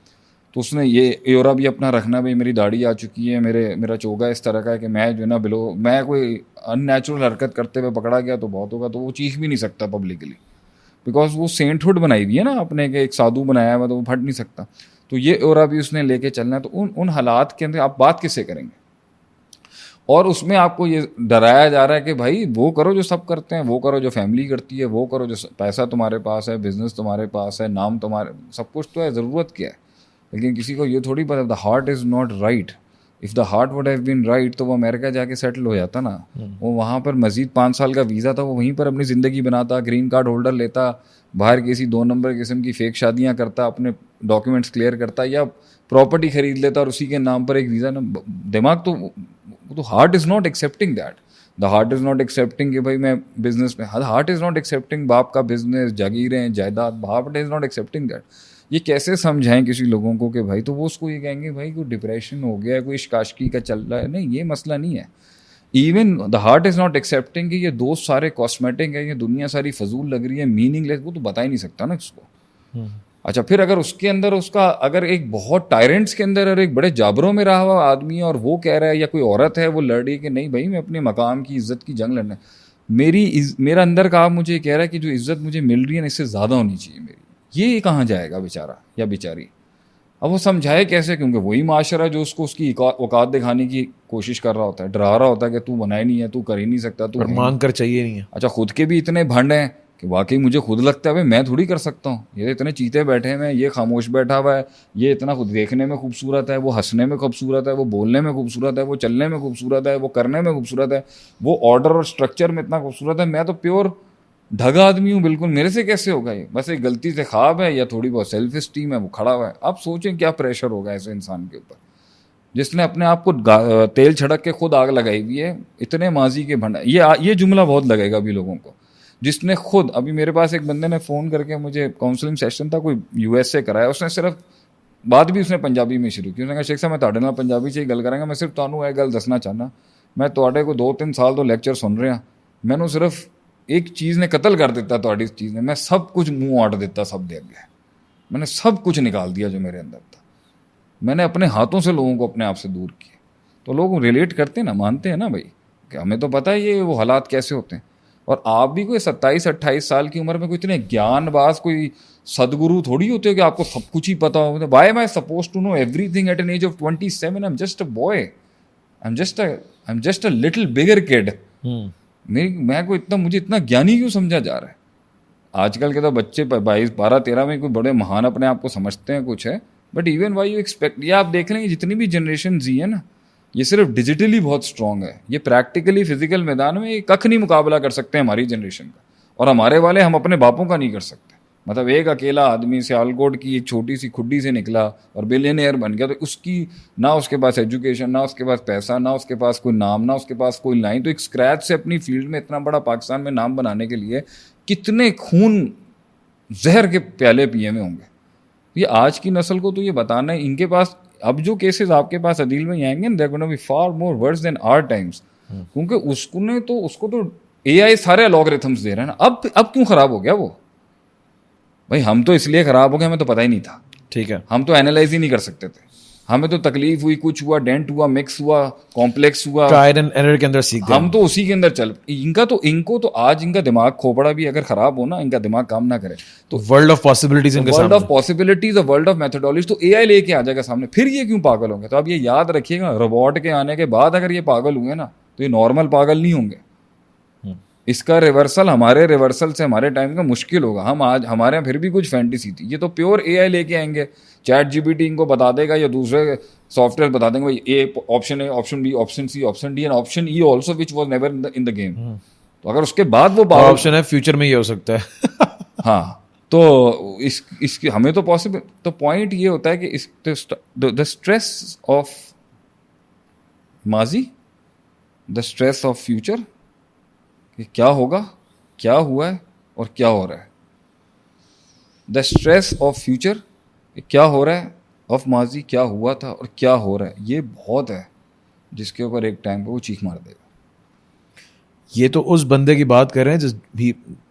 تو اس نے یہ ایورا بھی اپنا رکھنا، بھائی میری داڑھی آ چکی ہے، میرا چوگا اس طرح کا ہے کہ میں جو ہے نا میں کوئی ان نیچرل حرکت کرتے ہوئے پکڑا گیا تو بہت ہوگا، تو وہ چیخ بھی نہیں سکتا پبلکلی، بیکاز وہ سینٹ ہوڈ بنائی ہوئی ہے نا اپنے کے، ایک سادھو بنایا ہوا، تو وہ پھٹ نہیں سکتا. تو یہ ایورا بھی اس نے لے کے چلنا ہے. تو ان حالات کے اندر آپ بات کس سے کریں گے؟ اور اس میں آپ کو یہ ڈرایا جا رہا ہے کہ بھائی وہ کرو جو سب کرتے ہیں، وہ کرو جو فیملی کرتی ہے، وہ کرو جو پیسہ تمہارے پاس ہے، بزنس تمہارے پاس ہے، نام تمہارے، سب کچھ تو ہے، ضرورت کیا ہے. لیکن کسی کو یہ تھوڑی پتا، the heart is not right. If the heart would have been right تو وہ امریکہ جا کے سیٹل ہو جاتا نا. وہ وہاں پر مزید 5 سال کا ویزا تھا، وہ وہیں پر اپنی زندگی بناتا، گرین کارڈ ہولڈر لیتا، باہر کسی 2 نمبر قسم کی فیک شادیاں کرتا، اپنے ڈاکیومنٹس کلیئر کرتا، یا پراپرٹی خرید لیتا اور اسی کے نام پر ایک ویزا. دماغ تو heart is not accepting that. The heart is not accepting کہ بھائی میں بزنس میں, ہارٹ از ناٹ ایکسیپٹنگ باپ کا بزنس, جاگیریں, جائیداد, heart is not accepting that. یہ کیسے سمجھائیں کسی لوگوں کو کہ بھائی, تو وہ اس کو یہ کہیں گے بھائی کوئی ڈپریشن ہو گیا ہے, کوئی اشکاشکی کا چل رہا ہے. نہیں, یہ مسئلہ نہیں ہے. Even the heart is not accepting کہ یہ دوست سارے کاسمیٹک ہے, یہ دنیا ساری فضول لگ رہی ہے, میننگ لیس, وہ تو بتا ہی نہیں سکتا نا اس کو. اچھا, پھر اگر اس کے اندر اس کا اگر ایک بہت ٹائرنٹس کے اندر اور ایک بڑے جابروں میں رہا ہوا آدمی ہے اور وہ کہہ رہا ہے, یا کوئی عورت ہے وہ لڑ رہی ہے کہ نہیں بھائی میں اپنے مقام کی عزت کی جنگ لڑنا ہے, میرا اندر کا آپ مجھے کہہ رہا ہے کہ جو عزت مجھے مل رہی ہے نا اس سے زیادہ ہونی چاہیے میری, یہ کہاں جائے گا بیچارہ یا بیچاری. اب وہ سمجھائے کیسے, کیونکہ وہی معاشرہ جو اس کو اس کی اوقات دکھانے کی کوشش کر رہا ہوتا ہے, ڈرا رہا ہوتا ہے کہ تو بنا ہی نہیں ہے, تو کر ہی نہیں سکتا, تو مانگ کر چاہیے نہیں ہے. اچھا, خود کے بھی اتنے بھنڈ ہیں کہ واقعی مجھے خود لگتا ہے بھائی میں تھوڑی کر سکتا ہوں, یہ اتنے چیتے بیٹھے ہیں, یہ خاموش بیٹھا ہوا ہے, یہ اتنا خود دیکھنے میں خوبصورت ہے, وہ ہنسنے میں خوبصورت ہے, وہ بولنے میں خوبصورت ہے, وہ چلنے میں خوبصورت ہے, وہ کرنے میں خوبصورت ہے, وہ آرڈر اور اسٹرکچر میں اتنا خوبصورت ہے, میں تو پیور ڈھگا آدمی ہوں بالکل, میرے سے کیسے ہوگا یہ, بس ایک غلطی سے خواب ہے یا تھوڑی بہت سیلف اسٹیم ہے, وہ کھڑا ہوا ہے. اب سوچیں کیا پریشر ہوگا ایسے انسان کے اوپر جس نے اپنے آپ کو تیل چھڑک کے خود آگ لگائی ہوئی ہے, اتنے ماضی کے بھنڈا. یہ جملہ بہت لگے گا ابھی لوگوں کو, جس نے خود, ابھی میرے پاس ایک بندے نے فون کر کے مجھے کاؤنسلنگ سیشن تھا, کوئی US سے کرایا, اس نے صرف بات بھی اس نے پنجابی میں شروع کی. اس نے کہا شیخ صاحب میں تہاڈے نال پنجابی سے ہی گل کراں گا, میں صرف تانوں یہ گل دسنا چاہنا, میں تہاڈے کو 2-3 سال تو لیکچر سن رہا, مینوں صرف ایک چیز نے قتل کر دیتا, تہاڈی اس چیز نے, میں سب کچھ منہ آٹ دیتا سب دے اگے, میں نے سب کچھ نکال دیا جو میرے اندر تھا, میں نے اپنے ہاتھوں سے لوگوں کو اپنے آپ سے دور کیا. تو لوگ ریلیٹ کرتے ہیں نا, مانتے ہیں نا بھائی, کہ ہمیں تو پتہ ہے یہ وہ حالات کیسے ہوتے ہیں. اور آپ بھی کوئی 27-28 سال کی عمر میں کوئی اتنے گیان باز کوئی صدگرو تھوڑی ہوتے ہو کہ آپ کو سب کچھ ہی پتا ہو. Why am I suppose to know everything at an age of 27؟ I am just a boy, I am just a little bigger kid. میں کوئی اتنا, مجھے اتنا گیانی کیوں سمجھا جا رہا ہے؟ آج کل کے تو بچے 22-12-13 میں کوئی بڑے مہان اپنے آپ کو سمجھتے ہیں کچھ ہے, but even why you expect. یہ آپ دیکھ لیں گے جتنی بھی جنریشن زی ہے نا, یہ صرف ڈیجیٹلی بہت اسٹرانگ ہے, یہ پریکٹیکلی فزیکل میدان میں ککھ نہیں مقابلہ کر سکتے ہماری جنریشن کا, اور ہمارے والے ہم اپنے باپوں کا نہیں کر سکتے. مطلب ایک اکیلا آدمی سیالکوٹ کی ایک چھوٹی سی کھڈی سے نکلا اور بلینئر بن گیا, تو اس کی نہ اس کے پاس ایجوکیشن, نہ اس کے پاس پیسہ, نہ اس کے پاس کوئی نام, نہ اس کے پاس کوئی لائن. تو ایک اسکریچ سے اپنی فیلڈ میں اتنا بڑا پاکستان میں نام بنانے کے لیے کتنے خون زہر کے پیالے پیے ہوئے ہوں گے. یہ آج کی نسل کو تو یہ بتانا ہے, ان کے پاس اب جو کیسز آپ کے پاس عدیل میں آئیں گے, they're going to be far more worse than our times. کیونکہ اس کو تو AI سارے الگورتھمس دے رہے ہیں نا. اب کیوں خراب ہو گیا وہ بھائی؟ ہم تو اس لیے خراب ہو گئے, ہمیں تو پتہ ہی نہیں تھا. ٹھیک ہے, ہم تو اینالائز ہی نہیں کر سکتے تھے, ہمیں تو تکلیف ہوئی, کچھ ہوا, ڈینٹ ہوا, مکس ہوا, کمپلیکس ہوا, ٹرائل اینڈ ایرر کے اندر سیکھ گئے, ہم تو اسی کے اندر چل. ان کو تو آج ان کا دماغ کھوپڑا بھی اگر خراب ہو نا, ان کا دماغ کام نہ کرے تو ورلڈ آف پاسبلٹیز اور ورلڈ آف میتھڈالوجی تو AI لے کے آ جائے گا سامنے. پھر یہ کیوں پاگل ہوں گے؟ تو اب یہ یاد رکھیے گا, روبوٹ کے آنے کے بعد اگر یہ پاگل ہوئے نا تو یہ نارمل پاگل نہیں ہوں گے. اس کا ریورسل ہمارے ریورسل سے ہمارے ٹائم کا مشکل ہوگا. ہم آج ہمارے یہاں پھر بھی کچھ فینٹیسی تھی, یہ تو پیور AI لے کے آئیں گے. ChatGPT ان کو بتا دے گا یا دوسرے سافٹ ویئر بتا دیں گے اے آپشن ہے, option B, option C, option D, and option E also which was never in the game. تو اگر اس کے بعد وہ آپشن ہے فیوچر میں یہ ہو سکتا ہے ہاں, تو اس کی ہمیں تو پاسبل. تو پوائنٹ یہ ہوتا ہے کہ دا اسٹریس آف ماضی, دا اسٹریس آف فیوچر, کہ کیا ہوگا, کیا ہوا ہے اور کیا ہو رہا ہے. دا اسٹریس آف فیوچر, کیا ہو رہا ہے, آف ماضی, کیا ہوا تھا اور کیا ہو رہا ہے. یہ بہت ہے جس کے اوپر ایک ٹائم پہ وہ چیخ مار دے گا. یہ تو اس بندے کی بات کر رہے ہیں جس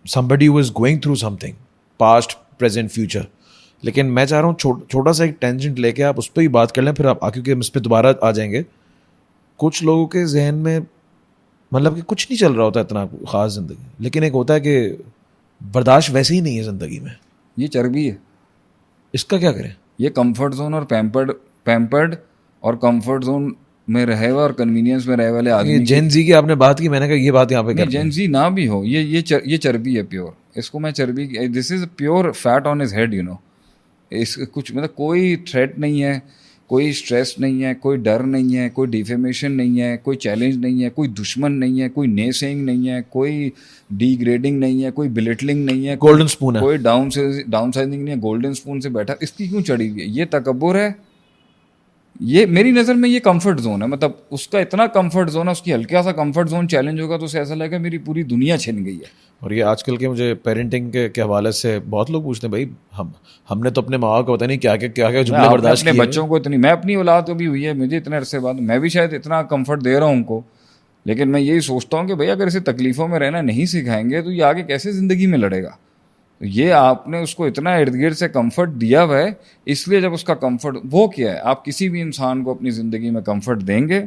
somebody who is going through something past present future. لیکن میں چاہ رہا ہوں چھوٹا سا ایک ٹینجنٹ لے کے آپ اس پہ ہی بات کر لیں, پھر آپ کیونکہ ہم اس پہ دوبارہ آ جائیں گے. کچھ لوگوں کے ذہن میں مطلب کہ کچھ نہیں چل رہا ہوتا اتنا خاص زندگی, لیکن ایک ہوتا ہے کہ برداشت ویسے ہی نہیں ہے زندگی میں, یہ چربی ہے. اس کا کیا کریں؟ یہ کمفرٹ زون اور پیمپرڈ اور کمفرٹ زون میں رہے ہوئے اور کنوینئنس میں رہے والے آدمی. جین زی کی آپ نے بات کی, میں نے کہا یہ بات یہاں پہ کریں. جین زی نہ بھی ہو, یہ چربی ہے پیور. اس کو میں چربی, this is pure fat on his head, you know. اس کچھ مطلب کوئی تھریٹ نہیں ہے, کوئی اسٹریس نہیں ہے, کوئی ڈر نہیں ہے, کوئی ڈیفیمیشن نہیں ہے, کوئی چیلنج نہیں ہے, کوئی دشمن نہیں ہے, کوئی نیسینگ نہیں ہے, کوئی ڈی گریڈنگ نہیں ہے, کوئی بلٹلنگ نہیں ہے, گولڈن اسپون ہے, کوئی ڈاؤن سائزنگ نہیں ہے, گولڈن اسپون سے بیٹھا. اس کی کیوں چڑھی ہوئی ہے؟ یہ تکبر ہے, یہ میری نظر میں یہ کمفرٹ زون ہے, مطلب اس کا اتنا کمفرٹ زون ہے, اس کی ہلکا سا کمفرٹ زون چیلنج ہوگا تو اسے ایسا لگے گا میری پوری دنیا چھن گئی ہے. اور یہ آج کل کے مجھے پیرنٹنگ کے حوالے سے بہت لوگ پوچھتے ہیں بھائی ہم نے تو اپنے ماں باپ کو پتہ نہیں کیا جملے برداشت کیے. اپنے بچوں کو اتنی, میں اپنی اولاد کو بھی ہوئی ہے مجھے اتنے عرصے بعد, میں بھی شاید اتنا کمفرٹ دے رہا ہوں ان کو, لیکن میں یہی سوچتا ہوں کہ بھائی اگر اسے تکلیفوں میں رہنا نہیں سکھائیں گے تو یہ آگے کیسے زندگی میں لڑے گا. یہ آپ نے اس کو اتنا ارد گرد سے کمفرٹ دیا ہوا ہے, اس لیے جب اس کا کمفرٹ, وہ کیا ہے, آپ کسی بھی انسان کو اپنی زندگی میں کمفرٹ دیں گے,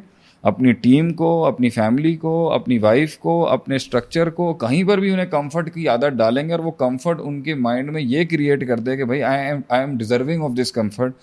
اپنی ٹیم کو, اپنی فیملی کو, اپنی وائف کو, اپنے اسٹرکچر کو, کہیں پر بھی انہیں کمفرٹ کی عادت ڈالیں گے اور وہ کمفرٹ ان کے مائنڈ میں یہ کریٹ کر دے کہ بھائی I am deserving of this comfort.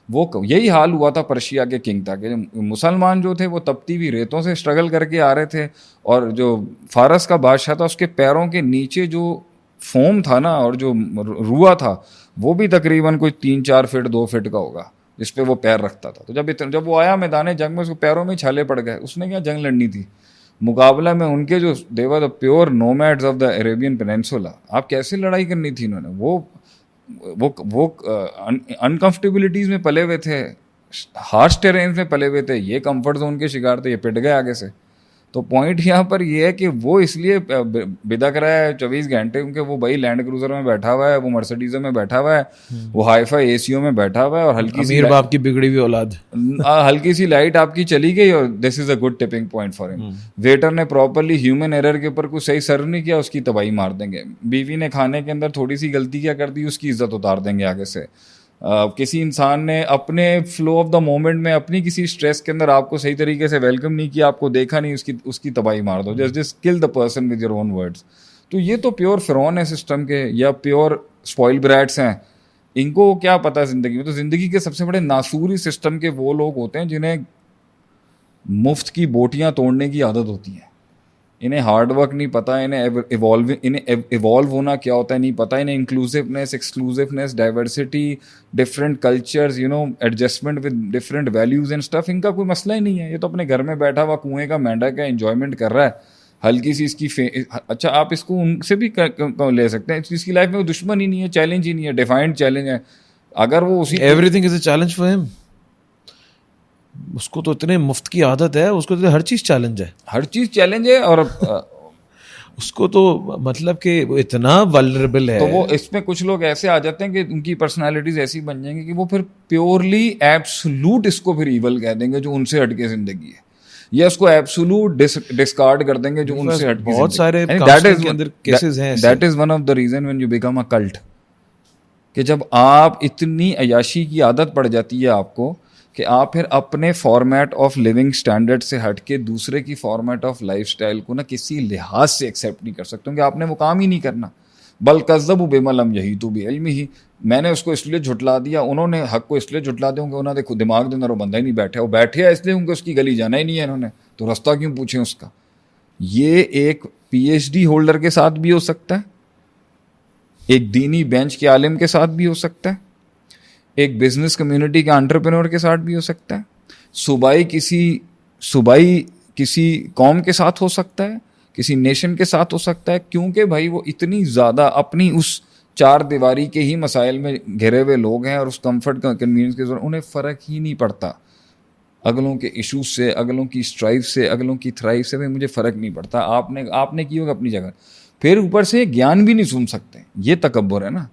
وہ یہی حال ہوا تھا پرشیا کے کنگ تھا کہ مسلمان جو تھے وہ تپتی ہوئی ریتوں سے اسٹرگل کر کے آ رہے تھے, اور جو فارس کا بادشاہ تھا اس کے پیروں کے نیچے جو فوم تھا نا اور جو روا تھا وہ بھی تقریباً کوئی 3-4 فٹ 2 فٹ کا ہوگا جس پہ وہ پیر رکھتا تھا. تو جب وہ آیا میدان جنگ میں اس کو پیروں میں چھالے پڑ گئے, اس نے کیا جنگ لڑنی تھی, مقابلہ میں ان کے جو they were the pure nomads of the Arabian peninsula, آپ کیسے لڑائی کرنی تھی انہوں نے, وہ انکمفرٹیبلٹیز میں پلے ہوئے تھے, ہارش ٹیرینز میں پلے ہوئے تھے, یہ کمفرٹ زون کے شکار تھے, یہ پٹ گئے آگے سے. تو پوائنٹ یہاں پر یہ ہے کہ وہ اس لیے بدک رہا ہے 24 گھنٹے کیونکہ وہ بھائی لینڈ کروزر میں بیٹھا ہوا ہے, وہ مرسڈیزوں میں بیٹھا ہوا ہے, وہ ہائی فائی اے سیوں میں بیٹھا ہوا ہے, اور ہلکی سی امیر باپ کی بگڑی ہوئی اولاد, ہلکی سی لائٹ آپ کی چلی گئی اور this is a good tipping point for him. Waiter نے پراپرلی ہیومن ایرر کے اوپر کوئی صحیح سرو نہیں کیا, اس کی تباہی مار دیں گے. بیوی نے کھانے کے اندر تھوڑی سی غلطی کیا کر دی, اس کی عزت اتار دیں گے آگے سے. کسی انسان نے اپنے فلو آف دا مومنٹ میں اپنی کسی اسٹریس کے اندر آپ کو صحیح طریقے سے ویلکم نہیں کیا, آپ کو دیکھا نہیں, اس کی تباہی مار دو, جسٹ کل the person with your own words. تو یہ تو پیور فرعون ہے سسٹم کے, یا پیور اسپوائل برائٹس ہیں, ان کو کیا پتہ ہے زندگی میں. تو زندگی کے سب سے بڑے ناسوری سسٹم کے وہ لوگ ہوتے ہیں جنہیں مفت کی بوٹیاں توڑنے کی عادت ہوتی ہے. انہیں ہارڈ ورک نہیں پتہ, انہیں ایوالو ہونا کیا ہوتا ہے نہیں پتہ, انہیں inclusiveness, exclusiveness, diversity, different cultures, adjustment with different values and stuff, ان کا کوئی مسئلہ ہی نہیں ہے. یہ تو اپنے گھر میں بیٹھا ہوا کنویں کا مینڈک ہے, انجوائمنٹ کر رہا ہے, ہلکی سی اس کی اچھا آپ اس کو ان سے بھی لے سکتے ہیں, اس کی لائف میں وہ دشمن ہی نہیں ہے, چیلنج ہی نہیں ہے, ڈیفائنڈ چیلنج ہے. اگر وہ اسی every thing is a challenge for ہم, اس کو تو اتنے مفت کی عادت ہے, اس کو تو ہر چیز چیلنج ہے, ہر چیز چیلنج ہے, اور اس کو تو مطلب کہ وہ اتنا ولنریبل ہے. تو وہ اس میں کچھ لوگ ایسے آ جاتے ہیں کہ ان کی پرسنالٹیز ایسی بن جائیں گی کہ وہ پھر پیورلی ایبسولوٹ اس کو پھر ایول کہہ دیں گے جو ان سے ہٹ کے زندگی ہے, یا اس کو ایبسولوٹ ڈسکارڈ کر دیں گے جو ان سے ہٹ کے. بہت سارے کے اندر کیسز ہیں. That is one of the reason when you become a cult, کہ جب آپ اتنی عیاشی کی عادت پڑ جاتی ہے آپ کو کہ آپ پھر اپنے فارمیٹ آف لیونگ اسٹینڈرڈ سے ہٹ کے دوسرے کی فارمیٹ آف لائف اسٹائل کو نا کسی لحاظ سے ایکسیپٹ نہیں کر سکتے, کیونکہ آپ نے وہ کام ہی نہیں کرنا. بل کذبوا بما لم یحیطوا بعلمہ, میں نے اس کو اس لیے جھٹلا دیا, انہوں نے حق کو اس لیے جھٹلا دیا کہ انہوں نے دماغ کے اندر وہ بندہ ہی نہیں بیٹھا, وہ بیٹھے اس لیے ان کو اس کی گلی جانا ہی نہیں ہے, انہوں نے تو رستہ کیوں پوچھیں اس کا. یہ ایک PhD ہولڈر کے ساتھ بھی ہو سکتا ہے, ایک دینی بینچ کے عالم کے ساتھ بھی ہو سکتا ہے, ایک بزنس کمیونٹی کے انٹرپرینور کے ساتھ بھی ہو سکتا ہے, صوبائی کسی قوم کے ساتھ ہو سکتا ہے, کسی نیشن کے ساتھ ہو سکتا ہے, کیونکہ بھائی وہ اتنی زیادہ اپنی اس 4 دیواری کے ہی مسائل میں گھرے ہوئے لوگ ہیں, اور اس کمفرٹ کنوینئنس کے ذریعے انہیں فرق ہی نہیں پڑتا اگلوں کے ایشوز سے, اگلوں کی اسٹرائف سے, اگلوں کی تھرائف سے. بھائی مجھے فرق نہیں پڑتا, آپ نے کی ہوگا اپنی جگہ, پھر اوپر سے گیان بھی نہیں سن سکتے. یہ تکبر ہے نا,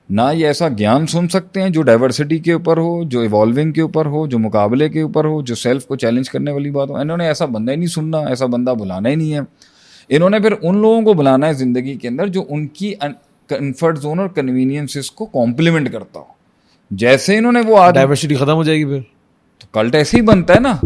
نہ یہ ایسا گیان سن سکتے ہیں جو ڈائیورسٹی کے اوپر ہو, جو ایوالونگ کے اوپر ہو, جو مقابلے کے اوپر ہو, جو سیلف کو چیلنج کرنے والی بات ہو. انہوں نے ایسا بندہ ہی نہیں سننا, ایسا بندہ بلانا ہی نہیں ہے. انہوں نے پھر ان لوگوں کو بلانا ہے زندگی کے اندر جو ان کی کمفرٹ زون اور کنوینئنسز کو کمپلیمنٹ کرتا ہو. جیسے انہوں نے وہ ڈائیورسٹی ختم ہو جائے گی پھر تو کلٹ ایسے ہی بنتا ہے نا.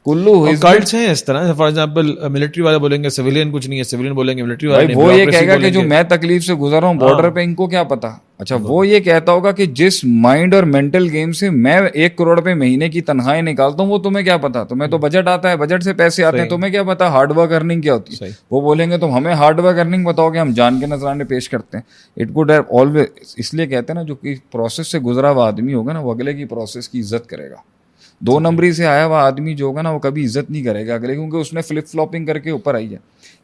کلو کلٹس ہیں اس طرح, فار ایگزامپل ملٹری والے بولیں گے سویلین کچھ نہیں ہے, سویلین بولیں گے ملٹری والے, وہ یہ کہے گا کہ جو میں تکلیف سے گزر رہا ہوں بارڈر پہ, ان کو کیا پتا. اچھا وہ یہ کہتا ہوگا کہ جس مائنڈ اور مینٹل گیم سے میں 1 کروڑ روپے مہینے کی تنخواہیں نکالتا ہوں وہ تمہیں کیا پتا, تمہیں تو بجٹ آتا ہے, بجٹ سے پیسے آتے ہیں, تمہیں کیا پتا ہارڈ ورک ارننگ کیا ہوتی ہے. وہ بولیں گے تم ہمیں ہارڈ ورک ارننگ بتاؤ گے, ہم جان کے نذرانے پیش کرتے ہیں. اٹ کوڈ ہیو آلویز, اس لیے کہتے ہیں نا جو کہ پروسیس سے گزرا ہوا آدمی ہوگا نا وہ اگلے کی پروسیس کی عزت کرے گا. 2 نمبری سے آیا ہوا آدمی جو ہوگا نا وہ کبھی عزت نہیں کرے گا اگلے, کیونکہ اس نے فلپ فلاپنگ کر کے اوپر آئی ہے.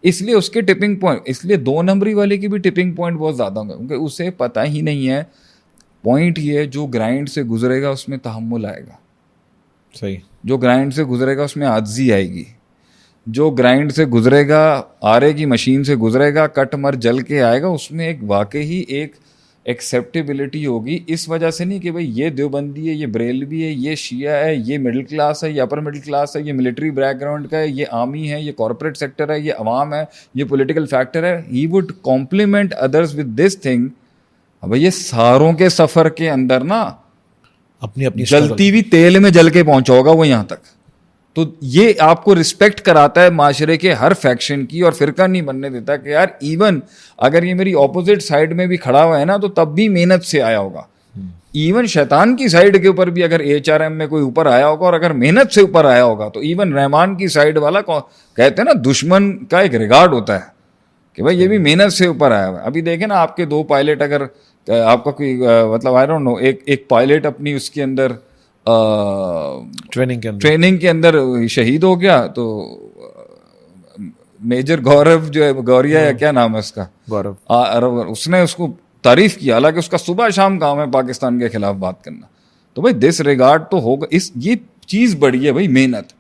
اس لیے اس کے ٹپنگ پوائنٹ, اس لیے 2 نمبری والے کی بھی ٹپنگ پوائنٹ بہت زیادہ ہوں گے, کیونکہ اسے پتہ ہی نہیں ہے. پوائنٹ یہ ہے جو گرائنڈ سے گزرے گا اس میں تحمل آئے گا. صحیح. جو گرائنڈ سے گزرے گا اس میں عاجزی آئے گی. جو گرائنڈ سے گزرے گا, آرے کی مشین سے گزرے گا, کٹ مر جل کے آئے گا, اس میں ایک واقعی ایک ایکسیپٹیبلٹی ہوگی. اس وجہ سے نہیں کہ بھائی یہ دیوبندی ہے, یہ بریلوی ہے, یہ شیعہ ہے, یہ مڈل کلاس ہے, یہ اپر مڈل کلاس ہے, یہ ملٹری بیک گراؤنڈ کا ہے, یہ آرمی ہے, یہ کارپوریٹ سیکٹر ہے, یہ عوام ہے, یہ پولیٹیکل فیکٹر ہے. He would complement others with this thing. اب یہ ساروں کے سفر کے اندر نا اپنی جلتی ہوئی تیل میں جل کے پہنچا ہوگا وہ یہاں تک. تو یہ آپ کو رسپیکٹ کراتا ہے معاشرے کے ہر فیکشن کی, اور فرقہ نہیں بننے دیتا کہ یار ایون اگر یہ میری اپوزٹ سائڈ میں بھی کھڑا ہوا ہے نا تو تب بھی محنت سے آیا ہوگا. ایون شیطان کی سائڈ کے اوپر بھی اگر HRM میں کوئی اوپر آیا ہوگا اور اگر محنت سے اوپر آیا ہوگا تو ایون رحمان کی سائڈ والا کہتے ہیں نا دشمن کا ایک ریگارڈ ہوتا ہے کہ بھائی یہ بھی محنت سے اوپر آیا ہوا ہے. ابھی دیکھیں نا آپ کے 2 پائلٹ, اگر آپ کا کوئی مطلب آئی ڈونٹ نو ایک پائلٹ اپنی اس کے اندر ٹریننگ کے اندر شہید ہو گیا تو میجر گورو جو ہے, گوریا یا کیا نام ہے اس کا, اس نے اس کو تعریف کیا, حالانکہ اس کا صبح شام کام ہے پاکستان کے خلاف بات کرنا. تو بھائی دس ریگارڈ تو ہوگا. یہ چیز بڑی ہے بھائی محنت.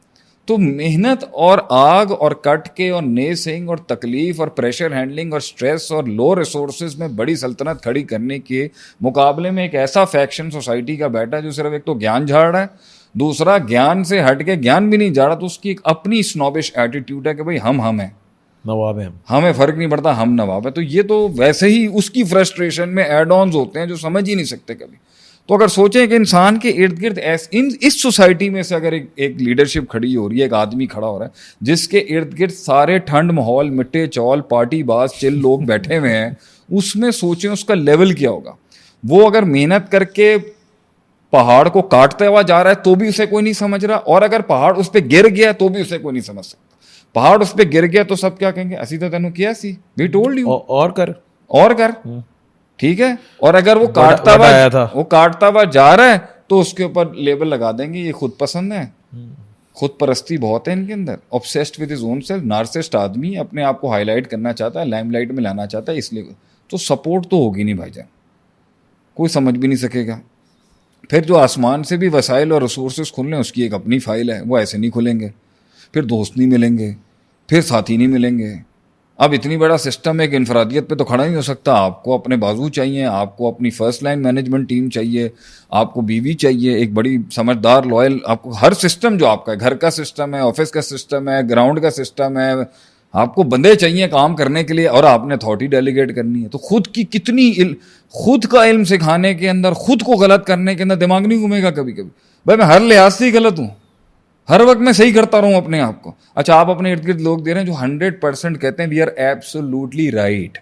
تو محنت اور آگ اور کٹ کے اور نیسنگ اور تکلیف اور پریشر ہینڈلنگ اور سٹریس اور لو ریسورسز میں بڑی سلطنت کھڑی کرنے کے مقابلے میں ایک ایسا فیکشن سوسائٹی کا بیٹا جو صرف ایک تو گیان جھاڑ رہا ہے, دوسرا گیان سے ہٹ کے گیان بھی نہیں جھاڑا, تو اس کی ایک اپنی اسنوبش ایٹیٹیوڈ ہے کہ بھائی ہم ہیں, نواب ہیں, ہمیں فرق نہیں پڑتا, ہم نواب ہیں. تو یہ تو ویسے ہی اس کی فرسٹریشن میں ایڈ آنز ہوتے ہیں جو سمجھ ہی نہیں سکتے کبھی. تو اگر سوچیں کہ انسان کے ارد گرد اس سوسائٹی میں سے اگر ایک لیڈرشپ کھڑی ہو رہی ہے, ایک آدمی کھڑا ہو رہا ہے جس کے ارد گرد سارے ٹھنڈ ماحول, مٹے چول, پارٹی باز, چل لوگ بیٹھے ہوئے ہیں, اس میں سوچیں اس کا لیول کیا ہوگا. وہ اگر محنت کر کے پہاڑ کو کاٹتا ہوا جا رہا ہے تو بھی اسے کوئی نہیں سمجھ رہا, اور اگر پہاڑ اس پہ گر گیا تو بھی اسے کوئی نہیں سمجھ سکتا. پہاڑ اس پہ گر گیا تو سب کیا کہیں گے, اسی تو تینوں کیا سی, وی ٹولڈ یو, اور کر ٹھیک ہے. اور اگر وہ کاٹتا ہوا جا رہا ہے تو اس کے اوپر لیبل لگا دیں گے یہ خود پسند ہے, خود پرستی بہت ہے ان کے اندر, obsessed with his own self, narcissist آدمی, اپنے آپ کو ہائی لائٹ کرنا چاہتا ہے, لائم لائٹ میں لانا چاہتا ہے, اس لیے تو سپورٹ تو ہوگی نہیں بھائی جان, کوئی سمجھ بھی نہیں سکے گا. پھر جو آسمان سے بھی وسائل اور ریسورسز کھل رہے ہیں اس کی ایک اپنی فائل ہے, وہ ایسے نہیں کھلیں گے. پھر دوست نہیں ملیں گے, پھر ساتھی نہیں ملیں گے. اب اتنی بڑا سسٹم ایک انفرادیت پہ تو کھڑا نہیں ہو سکتا. آپ کو اپنے بازو چاہیے, آپ کو اپنی فرسٹ لائن مینجمنٹ ٹیم چاہیے, آپ کو بیوی چاہیے ایک بڑی سمجھدار لوئل, آپ کو ہر سسٹم جو آپ کا ہے, گھر کا سسٹم ہے, آفس کا سسٹم ہے, گراؤنڈ کا سسٹم ہے, آپ کو بندے چاہیے کام کرنے کے لیے, اور آپ نے اتھارٹی ڈیلیگیٹ کرنی ہے. تو خود کی کتنی خود کا علم سکھانے کے اندر, خود کو غلط کرنے کے اندر دماغ نہیں گھومے گا کبھی کبھی. بھائی میں ہر لحاظ سے ہی غلط ہوں, ہر وقت میں صحیح کرتا رہوں اپنے آپ کو. اچھا آپ اپنے ارد گرد لوگ دے رہے ہیں جو 100% کہتے ہیں وی آر ایبسولوٹلی رائٹ,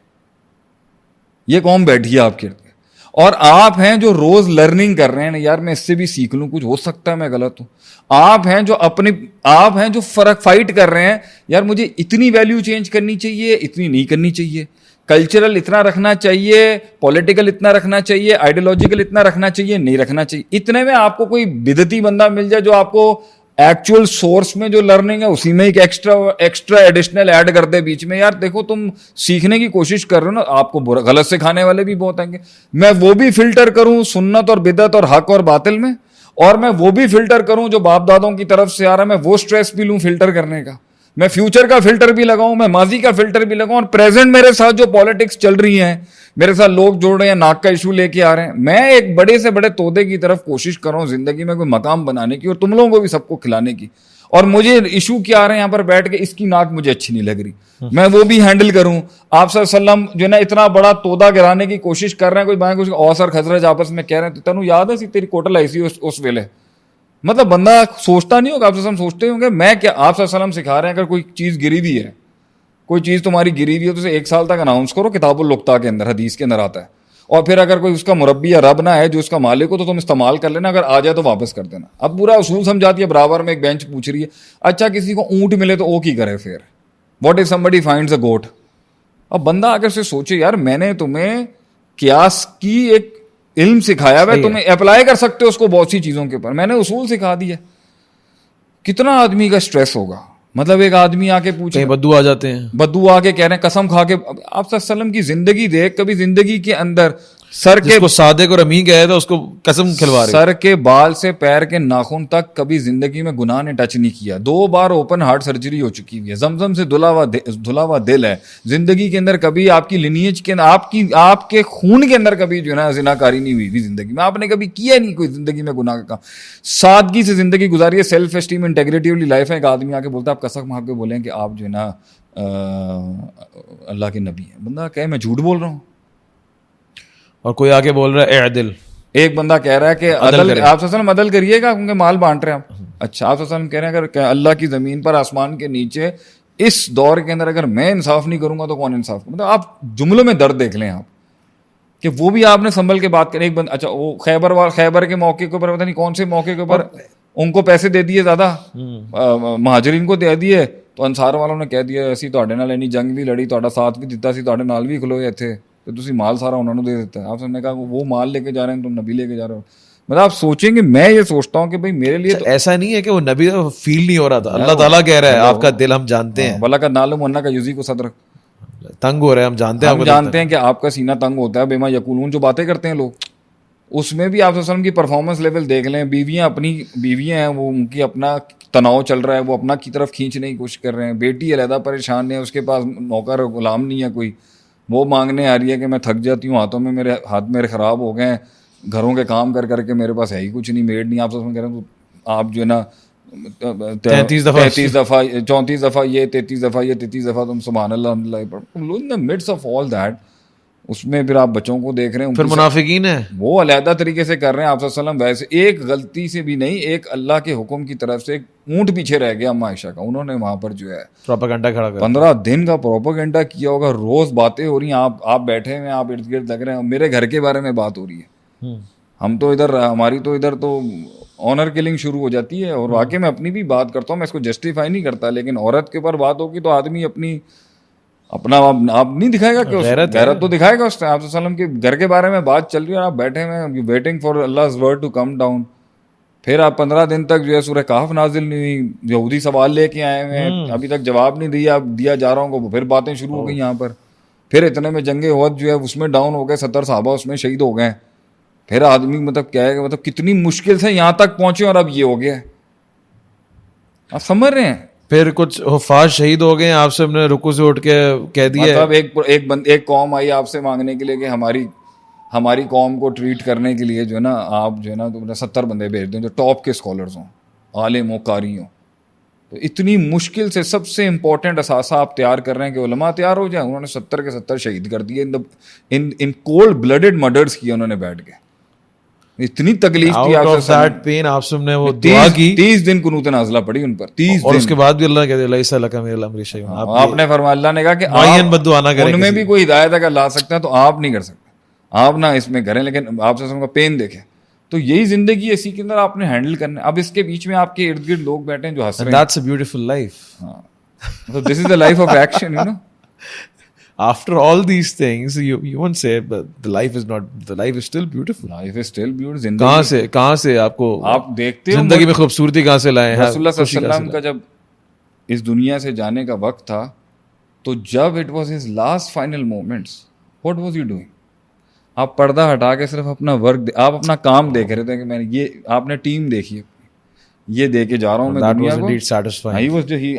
یہ قوم بیٹھی ہے آپ کے ارد گرد, اور آپ ہیں جو روز لرننگ کر رہے ہیں, یار میں اس سے بھی سیکھ لوں, کچھ ہو سکتا ہے میں غلط ہوں. آپ ہیں جو فرق فائٹ کر رہے ہیں, یار مجھے اتنی ویلیو چینج کرنی چاہیے, اتنی نہیں کرنی چاہیے, کلچرل اتنا رکھنا چاہیے, پولیٹیکل اتنا رکھنا چاہیے, آئیڈیالوجیکل اتنا رکھنا چاہیے, نہیں رکھنا چاہیے. اتنے میں آپ کو کوئی بدعتی بندہ مل جائے جو آپ کو ایکچوئل سورس میں جو لرننگ ہے اسی میں ایک ایکسٹرا ایڈیشنل ایڈ کر دے بیچ میں, یار دیکھو تم سیکھنے کی کوشش کر رہے ہو نا, آپ کو غلط سکھانے والے بھی بہت آئیں گے. میں وہ بھی فلٹر کروں سنت اور بدعت اور حق اور باطل میں, اور میں وہ بھی فلٹر کروں جو باپ دادوں کی طرف سے آ رہا ہے, میں وہ سٹریس بھی لوں فلٹر کرنے کا, میں فیوچر کا فلٹر بھی لگاؤں, میں ماضی کا فلٹر بھی لگاؤں, اور پریزنٹ میرے ساتھ جو پالیٹکس چل رہی ہیں, میرے ساتھ لوگ جوڑ رہے ہیں, ناک کا ایشو لے کے آ رہے ہیں, میں ایک بڑے سے بڑے تودے کی طرف کوشش کر رہا ہوں زندگی میں کوئی مقام بنانے کی, اور تم لوگوں کو بھی سب کو کھلانے کی. اور مجھے ایشو کیا آ رہے ہیں یہاں پر بیٹھ کے, اس کی ناک مجھے اچھی نہیں لگ رہی, میں وہ بھی ہینڈل کروں. آپ صلی اللہ علیہ وسلم جو ہے نا اتنا بڑا تودا گرانے کی کوشش کر رہے ہیں, کوئی بائیں کچھ اوس اور خزرج آپس میں کہہ رہے ہیں, تینوں یاد ہے تیری کوٹل آئی سی اس ویلے, مطلب بندہ سوچتا نہیں ہوگا, آپ صلی اللہ علیہ وسلم سوچتے ہوں گے میں کیا, آپ صلی اللہ علیہ وسلم سکھا رہے ہیں اگر کوئی چیز گری ہوئی ہے, کوئی چیز تمہاری گری ہوئی ہے تو اسے 1 سال تک اناؤنس کرو, کتاب اللقطہ کے اندر حدیث کے اندر آتا ہے, اور پھر اگر کوئی اس کا مربی یا رب نہ ہے جو اس کا مالک ہو تو تم استعمال کر لینا, اگر آ جائے تو واپس کر دینا. اب پورا اصول سمجھاتی ہے, برابر میں ایک بینچ پوچھ رہی ہے, اچھا کسی کو اونٹ ملے تو وہ کی کرے پھر, what if somebody finds a goat. اب بندہ اگر سے سوچے یار میں نے تمہیں قیاس کی ایک علم سکھایا ہے, تمہیں اپلائی کر سکتے ہو اس کو بہت سی چیزوں کے اوپر, میں نے اصول سکھا دیا, کتنا آدمی کا سٹریس ہوگا. مطلب ایک آدمی آ کے پوچھے, بدو آ جاتے ہیں, بدو آ کے کہہ رہے ہیں قسم کھا کے, آپ صلی اللہ علیہ وسلم کی زندگی دیکھ, کبھی زندگی کے اندر سر کے جس کو صادق اور امین کہا تھا اس کو قسم کھلوا رہے. سر کے بال سے پیر کے ناخن تک کبھی زندگی میں گناہ نے ٹچ نہیں کیا. 2 بار اوپن ہارٹ سرجری ہو چکی ہوئی ہے. زمزم سے دھلا ہوا دل ہے. زندگی کے اندر کبھی آپ کی لینیج کے آپ کے خون کے اندر کبھی جو ہے نا زناکاری نہیں ہوئی زندگی میں. آپ نے کبھی کیا نہیں کوئی زندگی میں گناہ کا. سادگی سے زندگی گزاری ہے. سیلف اسٹیم انٹیگریٹی والی لائف ہے. ایک آدمی آ کے بولتا ہے آپ قسم کھا کے بولیں کہ آپ جو ہے نا اللہ کے نبی ہیں. بندہ کہے میں جھوٹ بول رہا ہوں. اور کوئی آگے بول رہا ہے عدل. ایک بندہ کہہ رہا ہے کہ عدل آپ وسلم عدل کریے گا کیونکہ مال بانٹ رہے ہیں آپ. اچھا آپ وسلم کہہ رہے ہیں اگر اللہ کی زمین پر آسمان کے نیچے اس دور کے اندر اگر میں انصاف نہیں کروں گا تو کون انصاف کرے. مطلب آپ جملوں میں درد دیکھ لیں آپ کہ وہ بھی آپ نے سنبھل کے بات کریں. ایک بندہ اچھا وہ خیبر کے موقع کے اوپر پتہ نہیں کون سے موقع کے اوپر ان کو پیسے دے دیے زیادہ مہاجرین کو دے دیے تو انصار والوں نے کہہ دیا اسی تواڈے نال اینی جنگ بھی لڑی تہاڈا ساتھ بھی دتا سی تواڈے نال بھی کھلوئے تھے تو تسی مال سارا انہوں نے دے دیتا ہے. آپ نے کہا وہ مال لے کے جا رہے ہیں تم نبی لے کے جا رہے ہو. مطلب آپ سوچیں گے میں یہ سوچتا ہوں کہ بھائی میرے لیے تو ایسا نہیں ہے کہ وہ نبی فیل نہیں ہو رہا تھا. اللہ تعالیٰ کہہ رہا ہے آپ کا دل ہم جانتے ہیں. بلا کا نالم ہونا کا یوزی کو صدر تنگ ہو رہا ہے. ہم جانتے ہیں کہ آپ کا سینہ تنگ ہوتا ہے. بیما یقولون جو باتیں کرتے ہیں لوگ اس میں بھی آپ صلی اللہ علیہ وسلم کی پرفارمنس لیول دیکھ لیں. اپنی بیویاں ہیں وہ ان کی اپنا تناؤ چل رہا ہے وہ اپنا کی طرف کھینچنے کی کوشش کر رہے ہیں. بیٹی علیحدہ پریشان ہے اس کے پاس نوکر غلام نہیں ہے کوئی. وہ مانگنے آ رہی ہے کہ میں تھک جاتی ہوں ہاتھوں میں میرے ہاتھ میرے خراب ہو گئے ہیں گھروں کے کام کر کے میرے پاس ہے ہی کچھ نہیں میڈ نہیں. آپ سب کہہ رہے ہیں آپ جو ہے نا 33 دفعہ 34 دفعہ یہ 33 دفعہ یہ 33 دفعہ تم سبحان اللہ ان دا مڈس آف آل دیٹ. اس میں پھر آپ بچوں کو دیکھ رہے ہیں پھر منافقین ہیں وہ علیحدہ طریقے سے کر رہے ہیں. آپ صلی اللہ علیہ وسلم ویسے ایک غلطی سے بھی نہیں ایک اللہ کے حکم کی طرف سے ایک اونٹ پیچھے رہ گیا اما عائشہ کا. انہوں نے وہاں پر جو ہے پروپیگنڈا کھڑا کر 15 دن کا پروپیگنڈا کیا ہوگا. روز باتیں ہو رہی ہیں آپ بیٹھے ہوئے آپ ارد گرد لگ رہے ہیں. میرے گھر کے بارے میں بات ہو رہی ہے. ہم تو ادھر ہماری تو ادھر تو آنر کلنگ شروع ہو جاتی ہے. اور واقعی میں اپنی بھی بات کرتا ہوں میں اس کو جسٹیفائی نہیں کرتا لیکن عورت کے اوپر بات ہوگی تو آدمی اپنا آپ نہیں دکھائے گا کہ غیرت تو دکھائے گا. اس ٹائم آپ صلی اللہ علیہ وسلم کے گھر کے بارے میں بات چل رہی ہے اور آپ بیٹھے ہوئے waiting for Allah's word to come down. پھر آپ 15 دن تک جو ہے سورہ کہف نازل نہیں ہوئی. یہودی سوال لے کے آئے ہوئے ہیں ابھی تک جواب نہیں دیا جا رہا ہوں. پھر باتیں شروع ہو گئی یہاں پر. پھر اتنے میں جنگ احد جو ہے اس میں ڈاؤن ہو گئے 70 صحابہ اس میں شہید ہو گئے. پھر آدمی مطلب کیا ہے مطلب کتنی مشکل سے یہاں تک پہنچے اور اب یہ ہو گیا. آپ سمجھ رہے ہیں. پھر کچھ حفاظ شہید ہو گئے آپ سے نے رکوع سے اٹھ کے کہہ دیا مطلب ایک قوم آئی آپ سے مانگنے کے لیے کہ ہماری قوم کو ٹریٹ کرنے کے لیے جو ہے نا آپ جو ہے نا 70 بندے بھیج دیں جو ٹاپ کے اسکالرز ہوں عالم و قاری ہوں. تو اتنی مشکل سے سب سے امپورٹنٹ اثاثہ آپ تیار کر رہے ہیں کہ علماء تیار ہو جائیں. انہوں نے 70 کے 70 شہید کر دیے. ان کولڈ بلڈڈ مرڈرز کیے انہوں نے بیٹھ کے. اتنی تکلیف تھی آپ سب نے وہ دعا کی 30 دن قنوت نازلہ پڑی ان پر 30 دن. اور اس کے بعد بھی اللہ نے کہہ دیا لیس لک من الامر شیء. آپ نے فرمایا اللہ نے کہا کہ معین بددعا نہ کریں. ان میں بھی کوئی ہدایت اگر لا سکتے ہیں تو آپ نہیں کر سکتے. آپ نہ اس میں کریں لیکن آپ سے کا پین دیکھیں. تو یہی زندگی اسی کے اندر آپ نے ہینڈل کرنا ہے. اب اس کے بیچ میں آپ کے ارد گرد لوگ بیٹھے ہیں جو ہنس رہے ہیں. That's a beautiful life. This is the life of action, you know. After all these things, you won't say, but the life is still beautiful. Life is still beautiful. کہاں سے آپ کو آپ دیکھتے ہو زندگی میں خوبصورتی کہاں سے لائے ہیں. رسول اللہ صلی اللہ علیہ وسلم کا جب اس دنیا سے جانے کا وقت تھا تو جب it was his last final moments, what was he doing? آپ پردہ ہٹا کے صرف اپنا ورک آپ اپنا کام دیکھ رہے تھے کہ میں یہ آپ نے ٹیم دیکھی یہ دے کے جا رہا ہوں میں دنیا کو.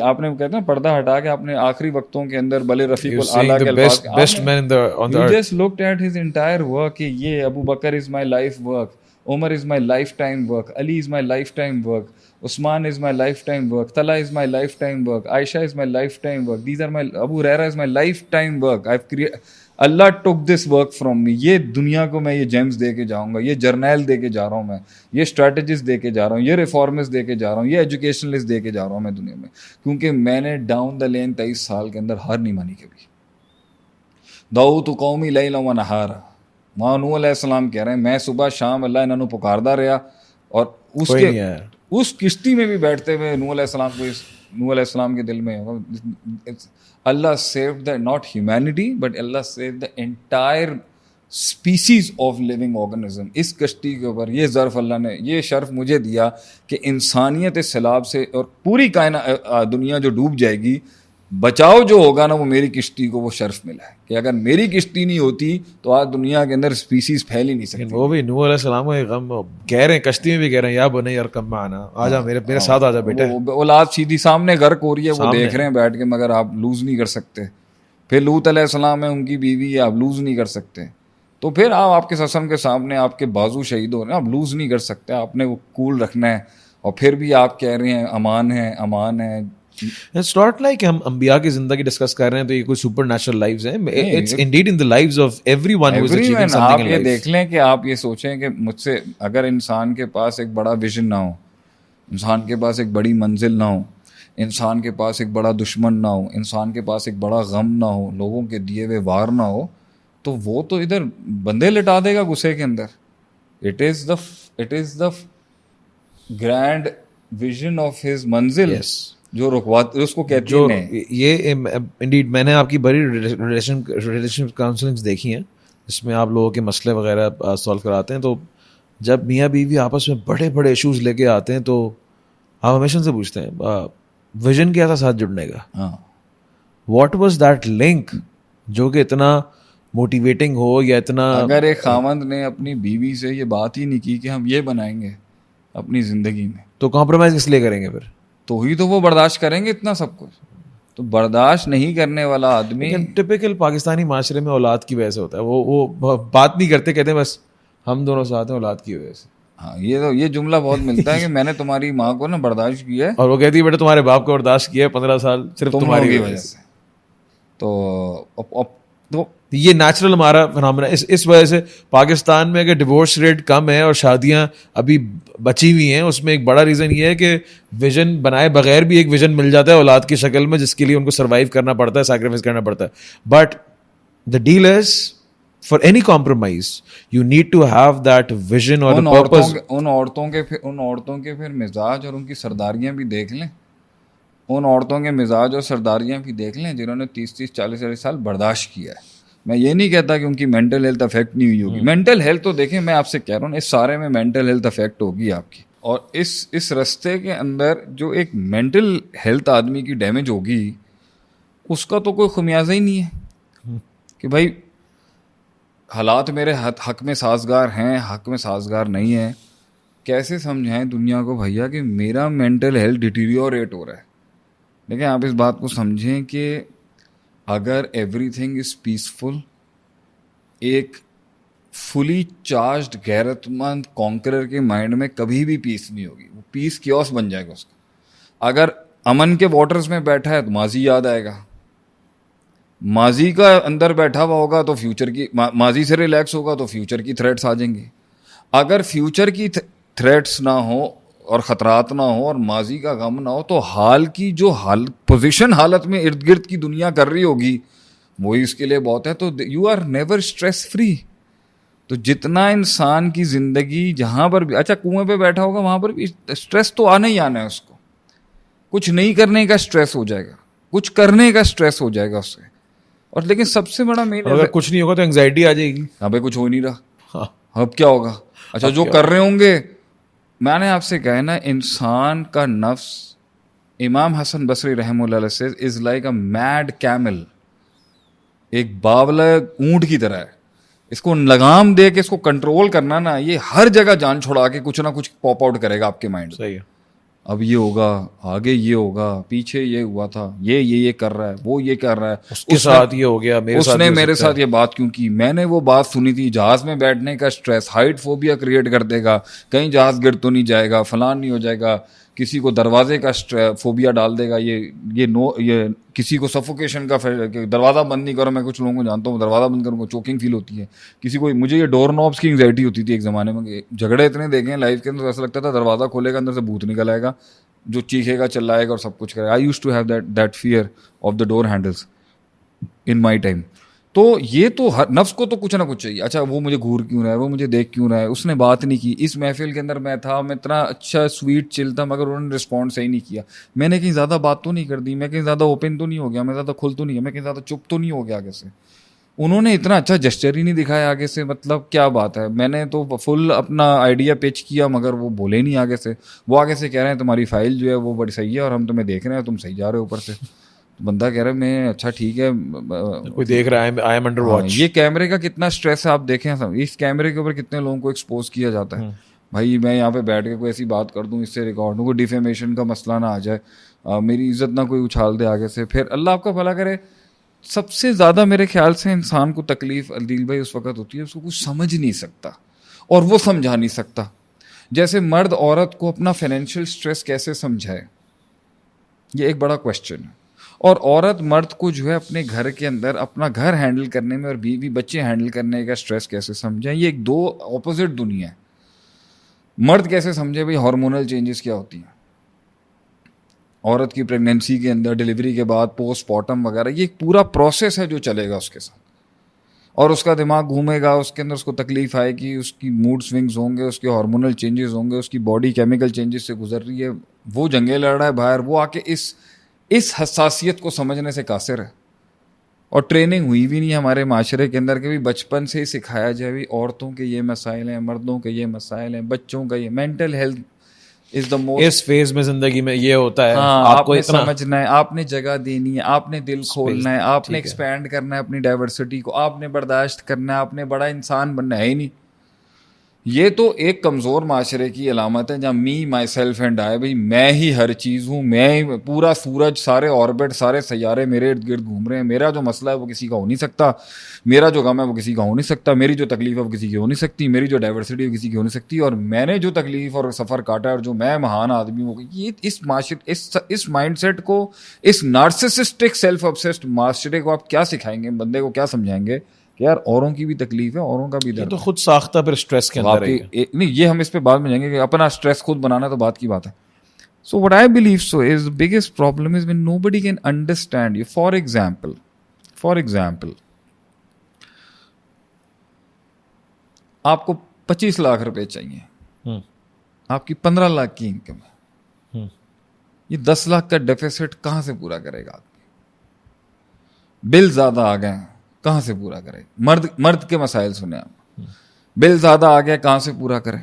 آپ نے کہتے ہیں پردہ ہٹا کے اپنے آخری وقتوں کے اندر بلے رفیق الاعلیٰ کے الفاظ you just looked at his entire work کہ یہ ابو بکر is my life work, Umar is my lifetime work, Ali is my lifetime work, Usman is my lifetime work, Talha is my lifetime work, Aisha is my lifetime work, these are my Abu Huraira is my lifetime work. I've created Allah took this work from me. یہ دنیا کو میں یہ James دے کے جاؤں گا, یہ جرنیل دے کے جا رہا ہوں میں, یہ اسٹریٹجسٹ دے کے جا رہا ہوں, یہ ریفارمسٹ دے کے جا رہا ہوں, یہ ایجوکیشنلسٹ دے کے جا رہا ہوں میں دنیا میں. کیونکہ میں نے ڈاؤن دا لین 23 سال کے اندر ہار نہیں مانی کبھی. دعوت قومی لیلا و نہارا. وہاں نوح علیہ السلام کہہ رہے ہیں میں صبح شام اللہ انہوں پکاردا رہا. اور اس کشتی میں بھی بیٹھتے ہوئے نوح علیہ السلام کے دل میں Allah saved the not humanity but Allah saved the entire species of living organism. اس کشتی کے اوپر یہ ظرف اللہ نے یہ شرف مجھے دیا کہ انسانیت اس سیلاب سے اور پوری کائنات دنیا جو ڈوب جائے گی بچاؤ جو ہوگا نا وہ میری کشتی کو وہ شرف ملا ہے کہ اگر میری کشتی نہیں ہوتی تو آج دنیا کے اندر اسپیسیز پھیل ہی نہیں سکتی. وہ بھی نوح علیہ السلام کا غم کہہ رہے ہیں, کشتی میں بھی کہہ رہے ہیں یا بنی یار کم آنا, آ جا میرے ساتھ آ جا بیٹے. اولاد سیدھی سامنے غرق ہو رہی ہے, وہ دیکھ رہے ہیں بیٹھ کے, مگر آپ لوز نہیں کر سکتے. پھر لوط علیہ السلام ہے, ان کی بیوی ہے, آپ لوز نہیں کر سکتے. تو پھر آپ کے سسم کے سامنے آپ کے بازو شہید ہو رہے ہیں, آپ لوز نہیں کر سکتے, آپ نے وہ کول رکھنا ہے. اور پھر بھی آپ کہہ رہے ہیں امان ہے امان ہے. It's not like ہم انبیاء کی زندگی ڈسکس کر رہے ہیں تو یہ کوئی سپر نیچرل لائفز ہیں. It's indeed in the lives of everyone who is achieving something آپ in یہ life. دیکھ لیں کہ آپ یہ سوچیں کہ مجھ سے اگر انسان کے پاس ایک بڑا ویژن نہ ہو, انسان کے پاس ایک بڑی منزل نہ ہو, انسان کے پاس ایک بڑا دشمن نہ ہو, انسان کے پاس ایک بڑا غم نہ ہو, لوگوں کے دیے ہوئے وار نہ ہو, تو وہ تو ادھر بندے لٹا دے گا غصے کے اندر. It is the grand vision of his منزل جو رکواتے اس کو کہتے ہیں. یہ انڈیڈ میں نے آپ کی بڑی ریلیشن کاؤنسلنگس دیکھی ہیں جس میں آپ لوگوں کے مسئلے وغیرہ سالو کراتے ہیں. تو جب میاں بیوی آپس میں بڑے بڑے ایشوز لے کے آتے ہیں تو آپ ہمیشہ سے پوچھتے ہیں ویژن کیا تھا ساتھ جڑنے کا, واٹ واز دیٹ لنک جو کہ اتنا موٹیویٹنگ ہو یا اتنا. اگر ایک خاوند نے اپنی بیوی سے یہ بات ہی نہیں کی کہ ہم یہ بنائیں گے اپنی زندگی میں, تو کمپرومائز کس لیے کریں گے پھر؟ تو ہی تو وہ برداشت کریں گے اتنا سب کچھ. تو برداشت نہیں کرنے والا آدمی ٹپیکل پاکستانی معاشرے میں اولاد کی وجہ سے ہوتا ہے. وہ بات نہیں کرتے, کہتے ہیں بس ہم دونوں ساتھ ہیں اولاد کی وجہ سے. ہاں یہ جملہ بہت ملتا ہے کہ میں نے تمہاری ماں کو نا برداشت کیا ہے, اور وہ کہتی ہے بیٹا تمہارے باپ کو برداشت کیا ہے 15 سال صرف تمہاری وجہ سے. تو یہ نیچرل ہمارا فنامنا. اس وجہ سے پاکستان میں اگر ڈیورس ریٹ کم ہے اور شادیاں ابھی بچی ہوئی ہیں, اس میں ایک بڑا ریزن یہ ہے کہ ویژن بنائے بغیر بھی ایک ویژن مل جاتا ہے اولاد کی شکل میں, جس کے لیے ان کو سروائیو کرنا پڑتا ہے, سیکریفائس کرنا پڑتا ہے. But the deal is for any compromise you need to have that vision اور پرپز. ان عورتوں کے پھر مزاج اور ان کی سرداریاں بھی دیکھ لیں. ان عورتوں کے مزاج اور سرداریاں بھی دیکھ لیں جنہوں نے 30-40 سال برداشت کیا ہے. میں یہ نہیں کہتا کہ ان کی مینٹل ہیلتھ افیکٹ نہیں ہوئی ہوگی. مینٹل ہیلتھ تو دیکھیں, میں آپ سے کہہ رہا ہوں اس سارے میں مینٹل ہیلتھ افیکٹ ہوگی آپ کی. اور اس رستے کے اندر جو ایک مینٹل ہیلتھ آدمی کی ڈیمیج ہوگی اس کا تو کوئی خمیازہ ہی نہیں ہے کہ بھائی حالات میرے حق میں سازگار ہیں, حق میں سازگار نہیں ہیں. کیسے سمجھائیں دنیا کو بھیا کہ میرا مینٹل ہیلتھ ڈیٹیریوریٹ ہو رہا ہے. لیکن آپ اس بات کو سمجھیں کہ اگر ایوری تھنگ از پیسفل, ایک فلی چارجڈ غیرت مند کانکرر کے مائنڈ میں کبھی بھی پیس نہیں ہوگی. وہ پیس کیوس بن جائے گا اس کا. اگر امن کے واٹرز میں بیٹھا ہے تو ماضی یاد آئے گا, ماضی کا اندر بیٹھا ہوا ہوگا تو فیوچر کی, ماضی سے ریلیکس ہوگا تو فیوچر کی تھریٹس آ جائیں گے. اگر فیوچر کی تھریٹس نہ ہو اور خطرات نہ ہو اور ماضی کا غم نہ ہو تو حال کی جو پوزیشن حالت میں ارد گرد کی دنیا کر رہی ہوگی وہی اس کے لیے بہت ہے. تو you are never stress free. تو جتنا انسان کی زندگی جہاں پر بھی, اچھا کنویں پہ بیٹھا ہوگا وہاں پر بھی اسٹریس تو آنا ہی آنا ہے اس کو. کچھ نہیں کرنے کا اسٹریس ہو جائے گا, کچھ کرنے کا اسٹریس ہو جائے گا اس سے. اور لیکن سب سے بڑا مین, اگر کچھ نہیں ہوگا تو انگزائٹی آ جائے گی. ہاں بھائی کچھ ہو نہیں رہا, اب کیا ہوگا. اچھا جو کر رہے ہوں گے, میں نے آپ سے کہا نا انسان کا نفس, امام حسن بصری رحمہ اللہ علیہ سے is like a made camel, ایک باولا اونٹ کی طرح ہے. اس کو لگام دے کے اس کو کنٹرول کرنا نا, یہ ہر جگہ جان چھوڑا کے کچھ نہ کچھ پاپ آؤٹ کرے گا آپ کے مائنڈ. صحیح ہے. اب یہ ہوگا, آگے یہ ہوگا, پیچھے یہ ہوا تھا, یہ کر رہا ہے, وہ یہ کر رہا ہے, اس کے ساتھ یہ ہو گیا, اس نے میرے ساتھ یہ بات کیوں کی, میں نے وہ بات سنی تھی. جہاز میں بیٹھنے کا اسٹریس ہائٹ فوبیا کریٹ کر دے گا, کہیں جہاز گر تو نہیں جائے گا, فلان نہیں ہو جائے گا. کسی کو دروازے کا فوبیا ڈال دے گا, یہ کسی کو سفوکیشن کا, دروازہ بند نہیں کرو. میں کچھ لوگوں کو جانتا ہوں دروازہ بند کروں کو چوکنگ فیل ہوتی ہے. کسی کو, مجھے یہ ڈور نوبس کی انگزائٹی ہوتی تھی ایک زمانے میں. جھگڑے اتنے دیکھے ہیں لائف کے اندر, ایسا لگتا تھا دروازہ کھولے گا اندر سے بھوت نکل آئے گا جو چیخے گا, چلائے گا اور سب کچھ کرے گا. I used to have that fear of the door handles in my time. تو یہ تو ہر نفس کو تو کچھ نہ کچھ چاہیے. اچھا وہ مجھے گھور کیوں رہا ہے, وہ مجھے دیکھ کیوں رہا ہے, اس نے بات نہیں کی. اس محفل کے اندر میں تھا, میں اتنا اچھا سویٹ چل تھا, مگر انہوں نے رسپونڈ صحیح نہیں کیا. میں نے کہیں زیادہ بات تو نہیں کر دی, میں کہیں زیادہ اوپن تو نہیں ہو گیا, میں زیادہ کھل تو نہیں ہے, میں کہیں زیادہ چپ تو نہیں ہو گیا آگے سے. انہوں نے اتنا اچھا جسچر ہی نہیں دکھایا آگے سے. مطلب کیا بات ہے, میں نے تو فل اپنا آئیڈیا پچ کیا مگر وہ بولے نہیں آگے سے. وہ آگے سے کہہ رہے ہیں تمہاری فائل جو ہے وہ بڑی صحیح ہے اور ہم تمہیں دیکھ رہے ہیں, تم صحیح جا رہے ہو اوپر سے. بندہ کہہ رہا ہے میں اچھا ٹھیک ہے, کوئی دیکھ رہا ہے, آئی ایم انڈر واچ. یہ کیمرے کا کتنا اسٹریس ہے آپ دیکھیں, اس کیمرے کے اوپر کتنے لوگوں کو ایکسپوز کیا جاتا ہے. بھائی میں یہاں پہ بیٹھ کے کوئی ایسی بات کر دوں, اس سے ریکارڈ ہوں, کوئی ڈیفیمیشن کا مسئلہ نہ آ جائے, میری عزت نہ کوئی اچھال دے آگے سے. پھر اللہ آپ کا بھلا کرے. سب سے زیادہ میرے خیال سے انسان کو تکلیف عدیل بھائی اس وقت ہوتی ہے اس کو کچھ سمجھ نہیں سکتا اور وہ سمجھا نہیں سکتا. جیسے مرد عورت کو اپنا فائنینشیل اسٹریس کیسے سمجھائے, یہ ایک بڑا کوشچن ہے. اور عورت مرد کو جو ہے اپنے گھر کے اندر اپنا گھر ہینڈل کرنے میں اور بیوی بچے ہینڈل کرنے کا اسٹریس کیسے سمجھائیں. یہ ایک دو اپوزٹ دنیا ہے. مرد کیسے سمجھے بھائی ہارمونل چینجز کیا ہوتی ہیں, عورت کی پریگنینسی کے اندر, ڈیلیوری کے بعد, پوسٹ پارٹم وغیرہ, یہ ایک پورا پروسیس ہے جو چلے گا اس کے ساتھ, اور اس کا دماغ گھومے گا, اس کے اندر اس کو تکلیف آئے گی, اس کی موڈ سوئنگز ہوں گے, اس کے ہارمونل چینجز ہوں گے, اس کی باڈی کیمیکل چینجز سے گزر رہی ہے, وہ جنگیں لڑ رہا ہے باہر, وہ آ کے اس حساسیت کو سمجھنے سے قاصر ہے. اور ٹریننگ ہوئی بھی نہیں ہمارے معاشرے کے اندر کہ بھی بچپن سے ہی سکھایا جائے بھی عورتوں کے یہ مسائل ہیں, مردوں کے یہ مسائل ہیں, بچوں کا یہ mental health is the most. اس فیز میں زندگی میں یہ ہوتا ہے, آپ کو سمجھنا ہے, آپ نے جگہ دینی ہے, آپ نے دل کھولنا ہے, آپ نے ایکسپینڈ کرنا ہے اپنی ڈائیورسٹی کو, آپ نے برداشت کرنا ہے, آپ نے بڑا انسان بننا ہے ہی نہیں. یہ تو ایک کمزور معاشرے کی علامت ہے جہاں می مائی سیلف اینڈ آئی, بھائی میں ہی ہر چیز ہوں, میں ہی پورا سورج, سارے آربٹ, سارے سیارے میرے ارد گرد گھوم رہے ہیں, میرا جو مسئلہ ہے وہ کسی کا ہو نہیں سکتا, میرا جو غم ہے وہ کسی کا ہو نہیں سکتا, میری جو تکلیف ہے وہ کسی کی ہو نہیں سکتی, میری جو ڈائیورسٹی ہے وہ کسی کی ہو نہیں سکتی, اور میں نے جو تکلیف اور سفر کاٹا ہے اور جو میں مہان آدمی ہوں, یہ اس معاشرے اس مائنڈ سیٹ کو, اس نارسسسٹک سیلف obsessed معاشرے کو آپ کیا سکھائیں گے, بندے کو کیا سمجھائیں گے کہ یار اوروں کی بھی تکلیف ہے, اوروں کا بھی درد ہے. تو خود ساختہ پھر اسٹریس کے اندر ہے. نہیں, یہ ہم اس پہ بعد میں جائیں گے کہ اپنا اسٹریس خود بنانا تو بات کی بات ہے. So what I believe so is the biggest problem is when nobody can understand you. For example, آپ کو 25 لاکھ روپے چاہیے, آپ کی 15 لاکھ کی انکم ہے, یہ 10 لاکھ کا ڈیفیسٹ کہاں سے پورا کرے گا آدمی؟ بل زیادہ آ گئے, کہاں سے پورا کرے؟ مرد کے مسائل سنیں آپ, بل زیادہ آ گیا, کہاں سے پورا کرے؟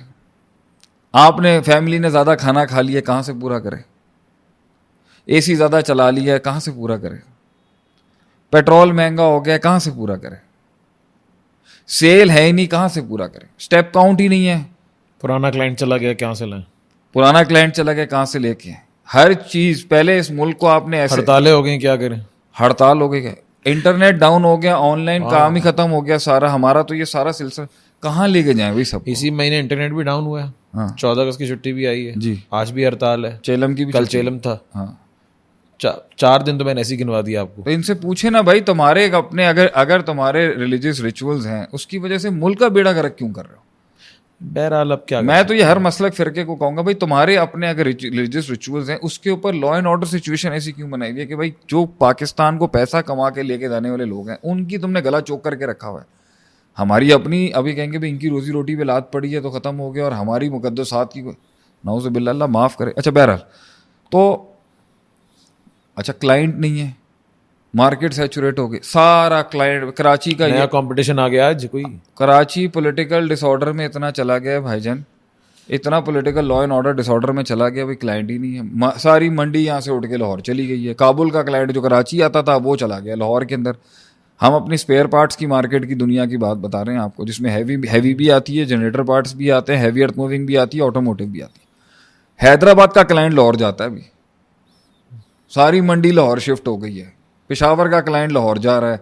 آپ نے فیملی نے زیادہ کھانا کھا لیا, کہاں سے پورا کرے؟ اے سی زیادہ چلا لیا, کہاں سے پورا کرے؟ پیٹرول مہنگا ہو گیا, کہاں سے پورا کرے؟ سیل ہے ہی نہیں, کہاں سے پورا کرے؟ اسٹیپ کاؤنٹ ہی نہیں ہے. پرانا کلائنٹ چلا گیا, کہاں سے لائیں؟ پرانا کلائنٹ چلا گیا, کہاں سے لے کے؟ ہر چیز پہلے اس ملک کو آپ نے ایسے, ہڑتالیں ہو گئی, کیا کریں؟ ہڑتال ہو گئی, انٹرنیٹ ڈاؤن ہو گیا, آن لائن کام ہی ختم ہو گیا سارا. ہمارا تو یہ سارا سلسلہ کہاں لے کے جائیں بھائی سب؟ اسی مہینے انٹرنیٹ بھی ڈاؤن ہوا ہے, 14 اگست کی چھٹی بھی آئی ہے جی, آج بھی ہڑتال ہے, چیلم کی بھی, کل چیلم تھا. ہاں 4 دن تو میں نے ایسے ہی گنوا دیا آپ کو. تو ان سے پوچھے نا بھائی, تمہارے اپنے اگر تمہارے ریلیجیس ریچولز ہیں, اس کی وجہ سے ملک کا بیڑا گرک کیوں کر رہے ہو؟ بہرحال اب کیا, میں تو یہ ہر مسلک فرقے کو کہوں گا بھائی تمہارے اپنے اگر ریلیجیس ریچولز ہیں, اس کے اوپر لا اینڈ آرڈر سچویشن ایسی کیوں بنائی گئی کہ بھائی جو پاکستان کو پیسہ کما کے لے کے جانے والے لوگ ہیں ان کی تم نے گلا چوک کر کے رکھا ہوا ہے. ہماری اپنی ابھی کہیں گے بھائی ان کی روزی روٹی پہ لات پڑی ہے تو ختم ہو گیا, اور ہماری مقدسات کی نعوذ باللہ, اللہ معاف کرے. اچھا بہرحال تو اچھا کلائنٹ نہیں ہے, مارکیٹ سیچوریٹ ہو گئی, سارا کلائنٹ کراچی کا نیا کمپٹیشن آ گیا آج. کوئی کراچی پولیٹیکل ڈس آرڈر میں اتنا چلا گیا بھائی جان, اتنا political law and order disorder میں چلا گیا بھائی, کلائنٹ ہی نہیں ہے. ساری منڈی یہاں سے اٹھ کے لاہور چلی گئی ہے. کابل کا کلائنٹ جو کراچی آتا تھا وہ چلا گیا لاہور کے اندر. ہم اپنی اسپیئر پارٹس کی مارکیٹ کی دنیا کی بات بتا رہے ہیں آپ کو, جس میں ہیوی بھی آتی ہے, جنریٹر پارٹس بھی آتے ہیں, ہیوی ارتھ موونگ بھی آتی ہے, آٹوموٹیو بھی آتی ہے. حیدرآباد کا کلائنٹ لاہور جاتا ہے ابھی, ساری منڈی لاہور شفٹ ہو گئی ہے. پشاور کا کلائنٹ لاہور جا رہا ہے,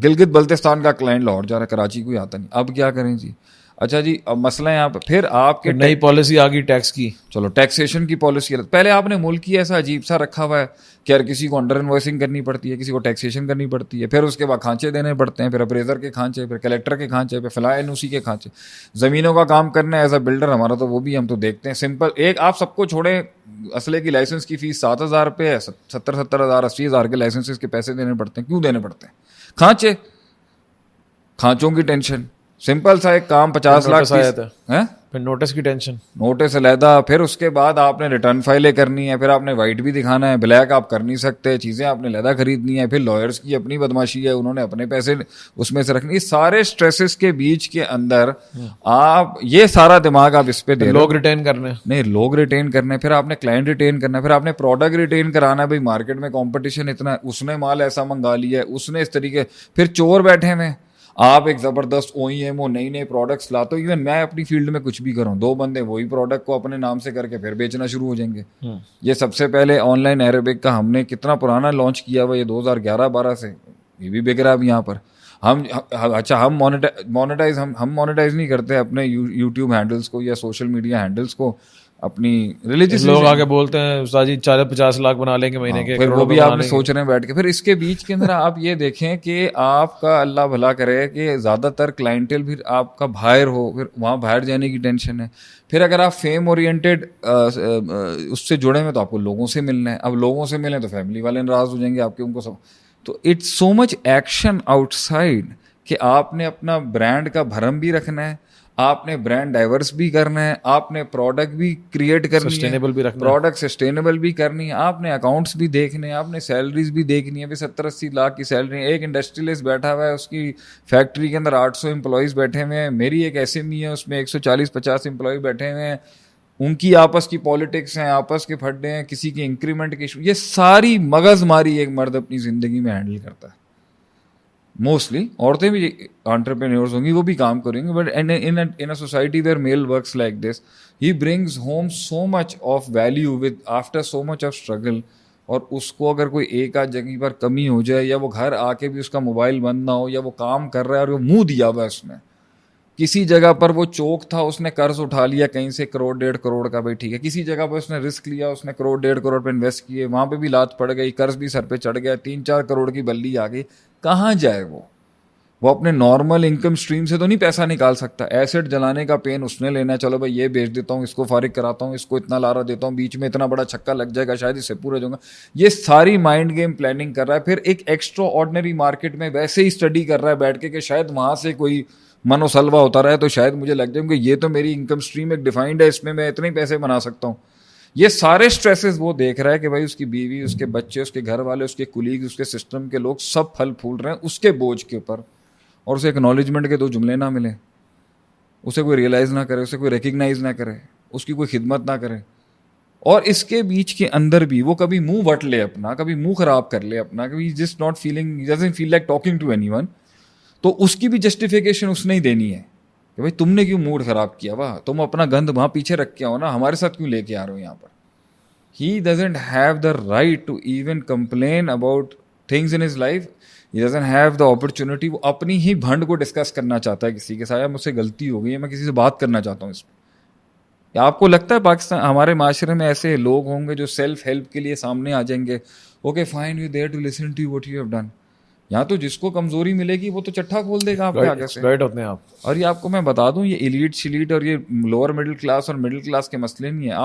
گلگت بلتستان کا کلائنٹ لاہور جا رہا ہے, کراچی کوئی آتا نہیں. اب کیا کریں جی؟ اچھا جی, اب مسئلہ ہے یہاں پہ پھر آپ کے نئی پالیسی آ گئی ٹیکس کی. چلو ٹیکسیشن کی پالیسی, پہلے آپ نے ملک ہی ایسا عجیب سا رکھا ہوا ہے کہ ہر کسی کو انڈر انوائسنگ کرنی پڑتی ہے, کسی کو ٹیکسیشن کرنی پڑتی ہے, پھر اس کے بعد کھانچے دینے پڑتے ہیں, پھر اپریزر کے کھانچے, پھر کلیکٹر کے کھانچے, پھر فلاح NOC کے کھانچے. زمینوں کا کام کرنا ہے ایز اے بلڈر ہمارا تو وہ بھی ہم تو دیکھتے ہیں سمپل. ایک آپ سب کو چھوڑیں, اسلحے کی لائسنس کی فیس 7,000 روپے ہے, 70,000 80,000 کے لائسنس کے پیسے دینے پڑتے ہیں. کیوں دینے پڑتے ہیں؟ کھانچوں کی ٹینشن. سمپل سا ایک کام 50 لاکھ پھر نوٹس کی ٹینشن, نوٹس علیحدہ, پھر اس کے بعد آپ نے ریٹرن فائلیں کرنی ہے, پھر آپ نے وائٹ بھی دکھانا ہے, بلیک آپ کر نہیں سکتے, چیزیں آپ نے علیحدہ خریدنی ہے, پھر لائرس کی اپنی بدماشی ہے, انہوں نے اپنے پیسے اس میں سے رکھنے. اس سارے اسٹریسز کے بیچ کے اندر آپ یہ سارا دماغ آپ اس پہ دے رہے ہو. لوگ ریٹین کرنے, نہیں, لوگ ریٹین کرنے, پھر آپ نے کلائنٹ ریٹین کرنا ہے, پھر آپ نے پروڈکٹ ریٹین کرانا ہے. بھائی مارکیٹ میں کمپٹیشن اتنا ہے, اس نے مال ایسا منگا لیا ہے, اس نے اس طریقے, پھر چور بیٹھے ہوئے. آپ ایک زبردست او ای ایم ہو, نئی نئی پروڈکٹس لاتے ہو. ایون میں اپنی فیلڈ میں کچھ بھی کروں, 2 بندے وہی پروڈکٹ کو اپنے نام سے کر کے پھر بیچنا شروع ہو جائیں گے. یہ سب سے پہلے آن لائن عربک کا ہم نے کتنا پرانا لانچ کیا ہوا, یہ 2011-12 سے, یہ بھی بک رہا ہے اب یہاں پر. ہم اچھا ہم مونیٹائز نہیں کرتے اپنے یوٹیوب ہینڈلس کو یا سوشل میڈیا ہینڈلس کو. اپنی ریلیجیس لوگ آگے بولتے ہیں استاد جی 40-50 لاکھ بنا لیں گے مہینے کے, پھر وہ بھی آپ سوچ رہے ہیں بیٹھ کے. پھر اس کے بیچ کے اندر آپ یہ دیکھیں کہ آپ کا اللہ بھلا کرے کہ زیادہ تر کلائنٹل پھر آپ کا باہر ہو, پھر وہاں باہر جانے کی ٹینشن ہے. پھر اگر آپ فیم اورینٹیڈ اس سے جڑے ہوئے تو آپ کو لوگوں سے ملنا ہے. اب لوگوں سے ملیں تو فیملی والے ناراض ہو جائیں گے آپ کے, ان کو سب. تو it's so much action outside کہ آپ نے اپنا برانڈ کا بھرم بھی رکھنا ہے, آپ نے برانڈ ڈائیورس بھی کرنا ہے, آپ نے پروڈکٹ بھی کریٹ کرنی ہے, سسٹینیبل بھی رکھنا, پروڈکٹ سسٹینیبل بھی کرنی ہے, آپ نے اکاؤنٹس بھی دیکھنے ہیں, آپ نے سیلریز بھی دیکھنی ہے. 70-80 لاکھ کی سیلری, ایک انڈسٹریلسٹ بیٹھا ہوا ہے, اس کی فیکٹری کے اندر 800 امپلائیز بیٹھے ہوئے ہیں. میری ایک ایس ایم ای ہے, اس میں 140-50 امپلائی بیٹھے ہوئے ہیں. ان کی آپس کی پالیٹکس ہیں, آپس کے پھڈے ہیں, کسی کی انکریمنٹ کی ایشو. یہ ساری مغز ماری ایک مرد اپنی زندگی میں ہینڈل کرتا ہے. موسٹلی عورتیں بھی انٹرپرینیورز ہوں گی, وہ بھی کام کریں گے, but in a society where male works like this, he brings home so much of value with after so much of struggle. اور اس کو اگر کوئی ایک آدھ جگہ پر کمی ہو جائے, یا وہ گھر آ کے بھی اس کا موبائل بند نہ ہو, یا وہ کام کر رہا ہے اور وہ منہ دیا ہوا ہے اس نے, کسی جگہ پر وہ چوک تھا, اس نے قرض اٹھا لیا کہیں سے 1-1.5 کروڑ کا, بھائی ٹھیک ہے, کسی جگہ پر اس نے رسک لیا, اس نے 1-1.5 کروڑ پہ انویسٹ کیے, وہاں پہ بھی لات پڑ گئی, قرض بھی سر پہ چڑھ گیا, 3-4 کروڑ کی بلی آ گئی. کہاں جائے وہ اپنے نارمل انکم اسٹریم سے تو نہیں پیسہ نکال سکتا. ایسٹ جلانے کا پین اس نے لینا ہے, چلو بھائی یہ بیچ دیتا ہوں, اس کو فارغ کراتا ہوں, اس کو اتنا لارا دیتا ہوں, بیچ میں اتنا بڑا چھکا لگ جائے گا, شاید اس سے پورا جاؤں گا. یہ ساری مائنڈ گیم پلاننگ کر رہا ہے. پھر ایک ایکسٹرا آرڈنری مارکیٹ میں ویسے ہی اسٹڈی کر رہا ہے بیٹھ کے کہ شاید وہاں سے کوئی منو سلوا ہوتا رہے تو شاید مجھے لگ جائے کہ یہ تو میری انکم اسٹریم ایک ڈیفائنڈ ہے, اس میں اتنے پیسے بنا سکتا ہوں. یہ سارے اسٹریسز وہ دیکھ رہا ہے کہ بھائی اس کی بیوی, اس کے بچے, اس کے گھر والے, اس کے کولیگ, اس کے سسٹم کے لوگ سب پھل پھول رہے ہیں اس کے بوجھ کے اوپر, اور اسے اکنالجمنٹ کے 2 جملے نہ ملیں, اسے کوئی ریئلائز نہ کرے, اسے کوئی ریکگنائز نہ کرے, اس کی کوئی خدمت نہ کرے. اور اس کے بیچ کے اندر بھی وہ کبھی منہ وٹ لے اپنا, کبھی منہ خراب کر لے اپنا, کبھی just not feeling, doesn't feel like talking to anyone, تو اس کی بھی جسٹیفیکیشن اس نے ہی دینی ہے کہ بھائی تم نے کیوں موڈ خراب کیا ہوا, تم اپنا گند وہاں پیچھے رکھ کے آؤ نا, ہمارے ساتھ کیوں لے کے آ رہے ہو یہاں پر. He doesn't have the right to even complain about things in his life. He doesn't have the opportunity. وہ اپنی ہی بھنڈ کو ڈسکس کرنا چاہتا ہے کسی کے ساتھ, مجھ سے غلطی ہو گئی ہے, میں کسی سے بات کرنا چاہتا ہوں اس پہ. آپ کو لگتا ہے پاکستان, ہمارے معاشرے میں ایسے لوگ ہوں گے جو سیلف ہیلپ کے لیے سامنے آ جائیں گے, okay fine, you there to listen to what you have done. یہاں تو جس کو کمزوری ملے گی وہ تو چٹھا کھول دے گا آپ کے آگے سے. ہوتے ہیں آپ. اور یہ آپ کو میں بتا دوں, یہ ایلیٹ شلیٹ اور یہ لوور مڈل کلاس اور مڈل کلاس کے مسئلے نہیں ہیں.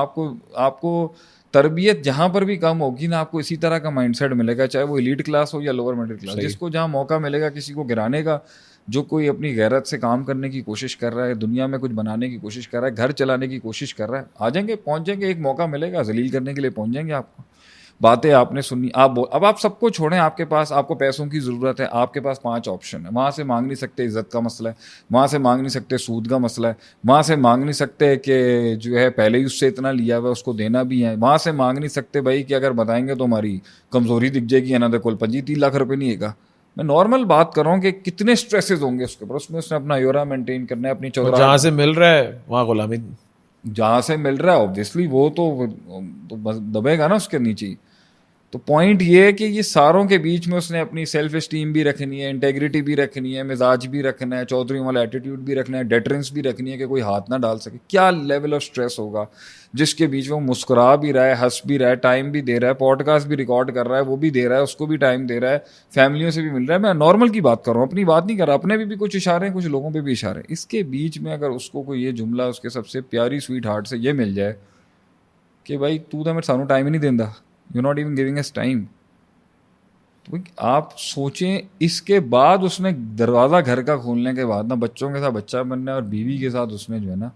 آپ کو تربیت جہاں پر بھی کم ہوگی نا, آپ کو اسی طرح کا مائنڈ سیٹ ملے گا, چاہے وہ ایلیٹ کلاس ہو یا لوور مڈل کلاس. جس کو جہاں موقع ملے گا کسی کو گرانے کا, جو کوئی اپنی غیرت سے کام کرنے کی کوشش کر رہا ہے, دنیا میں کچھ بنانے کی کوشش کر رہا ہے, گھر چلانے کی کوشش کر رہا ہے, آ جائیں گے, پہنچ جائیں گے, ایک موقع ملے گا ذلیل کرنے کے لیے پہنچ جائیں گے آپ کو. باتیں آپ نے سنی, اب آپ سب کو چھوڑیں, آپ کے پاس, آپ کو پیسوں کی ضرورت ہے, آپ کے پاس 5 آپشن ہے. وہاں سے مانگ نہیں سکتے عزت کا مسئلہ ہے, وہاں سے مانگ نہیں سکتے سود کا مسئلہ ہے, وہاں سے مانگ نہیں سکتے کہ جو ہے پہلے ہی اس سے اتنا لیا ہوا ہے اس کو دینا بھی ہے, وہاں سے مانگ نہیں سکتے بھائی کہ اگر بتائیں گے تو ہماری کمزوری دکھ جائے گی, ہے نا, کل 25-30 لاکھ روپے نہیں ہے گا. میں نارمل بات کر رہا ہوں کہ کتنے اسٹریسز ہوں گے اس کے اوپر, اس میں اس نے اپنا یورا مینٹین کرنا ہے, اپنی چودرا, جہاں سے مل رہا ہے وہاں غلامی, جہاں سے مل رہا ہے اوبویسلی وہ تو دبے گا نا اس کے نیچے. تو پوائنٹ یہ ہے کہ یہ ساروں کے بیچ میں اس نے اپنی سیلف اسٹیم بھی رکھنی ہے, انٹیگریٹی بھی رکھنی ہے, مزاج بھی رکھنا ہے, چودھری والا ایٹیٹیوڈ بھی رکھنا ہے, ڈیٹرنس بھی رکھنی ہے کہ کوئی ہاتھ نہ ڈال سکے. کیا لیول آف اسٹریس ہوگا جس کے بیچ میں وہ مسکرا بھی رہا ہے, ہنس بھی رہا ہے, ٹائم بھی دے رہا ہے, پوڈ کاسٹ بھی ریکارڈ کر رہا ہے, وہ بھی دے رہا ہے, اس کو بھی ٹائم دے رہا ہے, فیملیوں سے بھی مل رہا ہے. میں نارمل کی بات کر رہا ہوں, اپنی بات نہیں کر رہا, اپنے بھی کچھ اشارے ہیں, کچھ لوگوں پہ بھی اشارے ہیں. اس کے بیچ میں اگر اس کو کوئی یہ جملہ اس کے سب سے پیاری سویٹ ہارٹ سے یہ مل جائے کہ بھائی تو میرے سانو ٹائم ہی نہیں دیندا, you not even giving us time, آپ سوچیں. اس کے بعد اس نے دروازہ گھر کا کھولنے کے بعد نا بچوں کے ساتھ بچہ بننا ہے, اور بیوی کے ساتھ اس نے جو ہے نا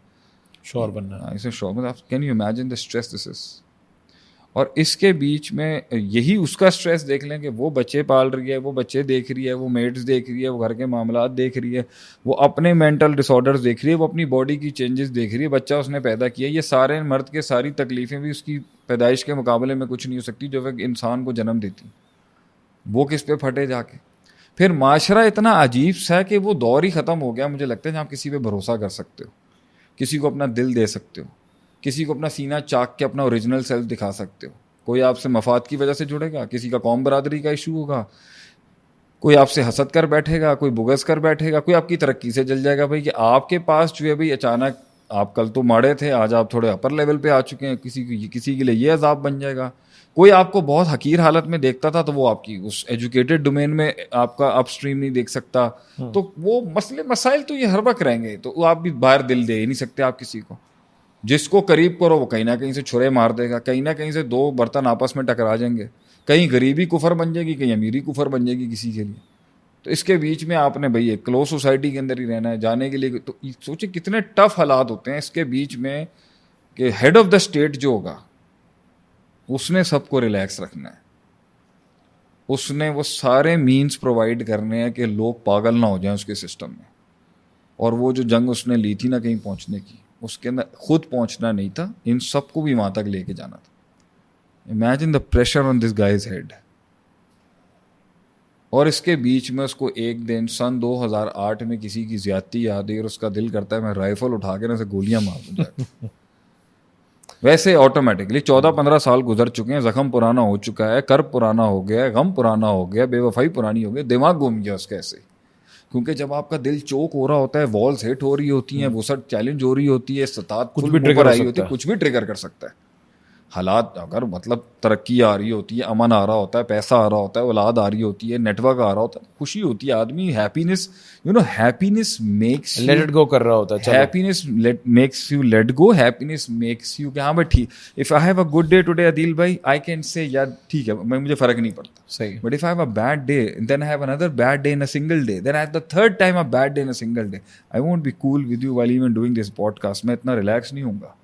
شور بننا ہے. اسے شور میں can you imagine the stress this is. اور اس کے بیچ میں یہی اس کا اسٹریس دیکھ لیں کہ وہ بچے پال رہی ہے, وہ بچے دیکھ رہی ہے, وہ میڈس دیکھ رہی ہے, وہ گھر کے معاملات دیکھ رہی ہے, وہ اپنے مینٹل ڈس آرڈرز دیکھ رہی ہے, وہ اپنی باڈی کی چینجز دیکھ رہی ہے, بچہ اس نے پیدا کیا. یہ سارے مرد کے ساری تکلیفیں بھی اس کی پیدائش کے مقابلے میں کچھ نہیں ہو سکتی جو ایک انسان کو جنم دیتی. وہ کس پہ پھٹے جا کے. پھر معاشرہ اتنا عجیب سا ہے کہ وہ دور ہی ختم ہو گیا مجھے لگتا ہے جہاں آپ کسی پہ بھروسہ کر سکتے ہو, کسی کو اپنا دل دے سکتے ہو, کسی کو اپنا سینہ چاک کے اپنا اوریجنل سیلف دکھا سکتے ہو. کوئی آپ سے مفاد کی وجہ سے جڑے گا, کسی کا قوم برادری کا ایشو ہوگا, کوئی آپ سے حسد کر بیٹھے گا, کوئی بغض کر بیٹھے گا, کوئی آپ کی ترقی سے جل جائے گا بھائی کہ آپ کے پاس جو ہے بھائی اچانک آپ کل تو ماڑے تھے, آج آپ تھوڑے اپر لیول پہ آ چکے ہیں, کسی کے لیے یہ عذاب بن جائے گا. کوئی آپ کو بہت حقیر حالت میں دیکھتا تھا تو وہ آپ کی اس ایجوکیٹڈ ڈومین میں آپ کا اپ اسٹریم نہیں دیکھ سکتا, تو وہ مسائل تو یہ ہر وقت رہیں گے. تو آپ بھی باہر دل دے ہی نہیں سکتے آپ کسی کو. جس کو قریب کرو وہ کہیں نہ کہیں سے چھرے مار دے گا, کہیں نہ کہیں سے دو برتن آپس میں ٹکرا جائیں گے, کہیں غریبی کفر بن جائے گی, کہیں امیری کفر بن جائے گی کسی کے لیے. تو اس کے بیچ میں آپ نے بھائی ایک کلوز سوسائٹی کے اندر ہی رہنا ہے جانے کے لیے. تو سوچیں کتنے ٹف حالات ہوتے ہیں اس کے بیچ میں کہ ہیڈ آف دا اسٹیٹ جو ہوگا اس نے سب کو ریلیکس رکھنا ہے, اس نے وہ سارے مینز پرووائڈ کرنے ہیں کہ لوگ پاگل نہ ہو جائیں اس کے سسٹم میں. اور وہ جو جنگ اس نے لی تھی نا کہیں پہنچنے کی, اس کے اندر خود پہنچنا نہیں تھا, ان سب کو بھی وہاں تک لے کے جانا تھا. Imagine the pressure on this guy's head. اور اس کے بیچ میں اس کو ایک دن سن 2008 میں کسی کی زیادتی یاد ہے اور اس کا دل کرتا ہے میں رائفل اٹھا کے نا اسے گولیاں مار دوں. ویسے آٹومیٹکلی 14-15 سال گزر چکے ہیں, زخم پرانا ہو چکا ہے, کرب پرانا ہو گیا ہے, غم پرانا ہو گیا, بے وفائی پرانی ہو گئی, دماغ گھوم گیا اس کا ایسے. کیونکہ جب آپ کا دل چوک ہو رہا ہوتا ہے, والز ہٹ ہو رہی ہوتی ہیں, وسعت چیلنج ہو رہی ہوتی ہے, ستات کچھ بھی ٹریگر آئی ہوتی ہے, کچھ بھی ٹریگر کر سکتا ہے. حالات اگر مطلب ترقی آ رہی ہوتی ہے, امن آ رہا ہوتا ہے, پیسہ آ رہا ہوتا ہے, اولاد آ رہی ہوتی ہے, نیٹ ورک آ رہا ہوتا ہے, خوشی ہوتی ہے, آدمی happiness happiness makes let it go کر رہا ہوتا ہے, happiness makes you let go, happiness makes you کہ ہاں بھائی ٹھیک, if I have a good day today Adeel بھائی آئی کین سے یار ٹھیک ہے مجھے فرق نہیں پڑتا صحیح. But if I have a bad day then I have another bad day in a single day, then I have the third time a bad day in a single day. I won't be cool with you while even doing this podcast. میں اتنا relax نہیں ہوں گا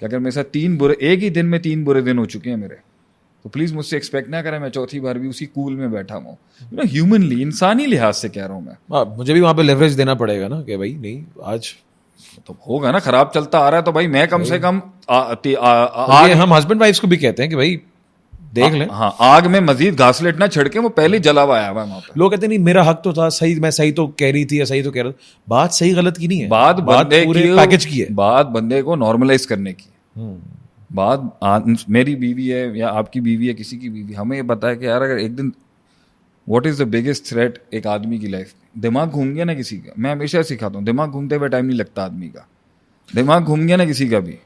کہ اگر میرے ساتھ ایک ہی دن میں 3 برے دن ہو چکے ہیں میرے, تو پلیز مجھ سے ایکسپیکٹ نہ کریں میں چوتھی بار بھی اسی کول میں بیٹھا ہوں. ہیومنلی انسانی لحاظ سے کہہ رہا ہوں میں, مجھے بھی وہاں پہ لیوریج دینا پڑے گا نا کہ بھائی نہیں آج تو ہوگا نا, خراب چلتا آ رہا ہے تو بھائی میں کم سے کم ہم ہسبینڈ وائفس کو بھی کہتے ہیں کہ بھائی دیکھ لیں, ہاں آگ میں مزید گھاسلیٹ نہ چھڑکے, وہ پہلے جلا ہوا آیا ہوا ہے وہاں پہ. لوگ کہتے نہیں میرا حق تو تھا, صحیح میں صحیح تو کہہ رہی تھی یا صحیح تو کہہ رہا, بات صحیح غلط کی نہیں ہے, بات بندے پورے کی پیکج کی ہے, بات بندے کو نارملائز کرنے کی. بات میری بیوی ہے یا آپ کی بیوی ہے, کسی کی بیوی, ہمیں یہ پتا ہے کہ یار اگر ایک دن what is the biggest threat ایک آدمی کی لائف میں, دماغ گھوم گیا نا کسی کا. میں ہمیشہ سکھاتا ہوں دماغ گھومتے ہوئے ٹائم نہیں لگتا آدمی کا, دماغ گھوم گیا نا کسی کا بھی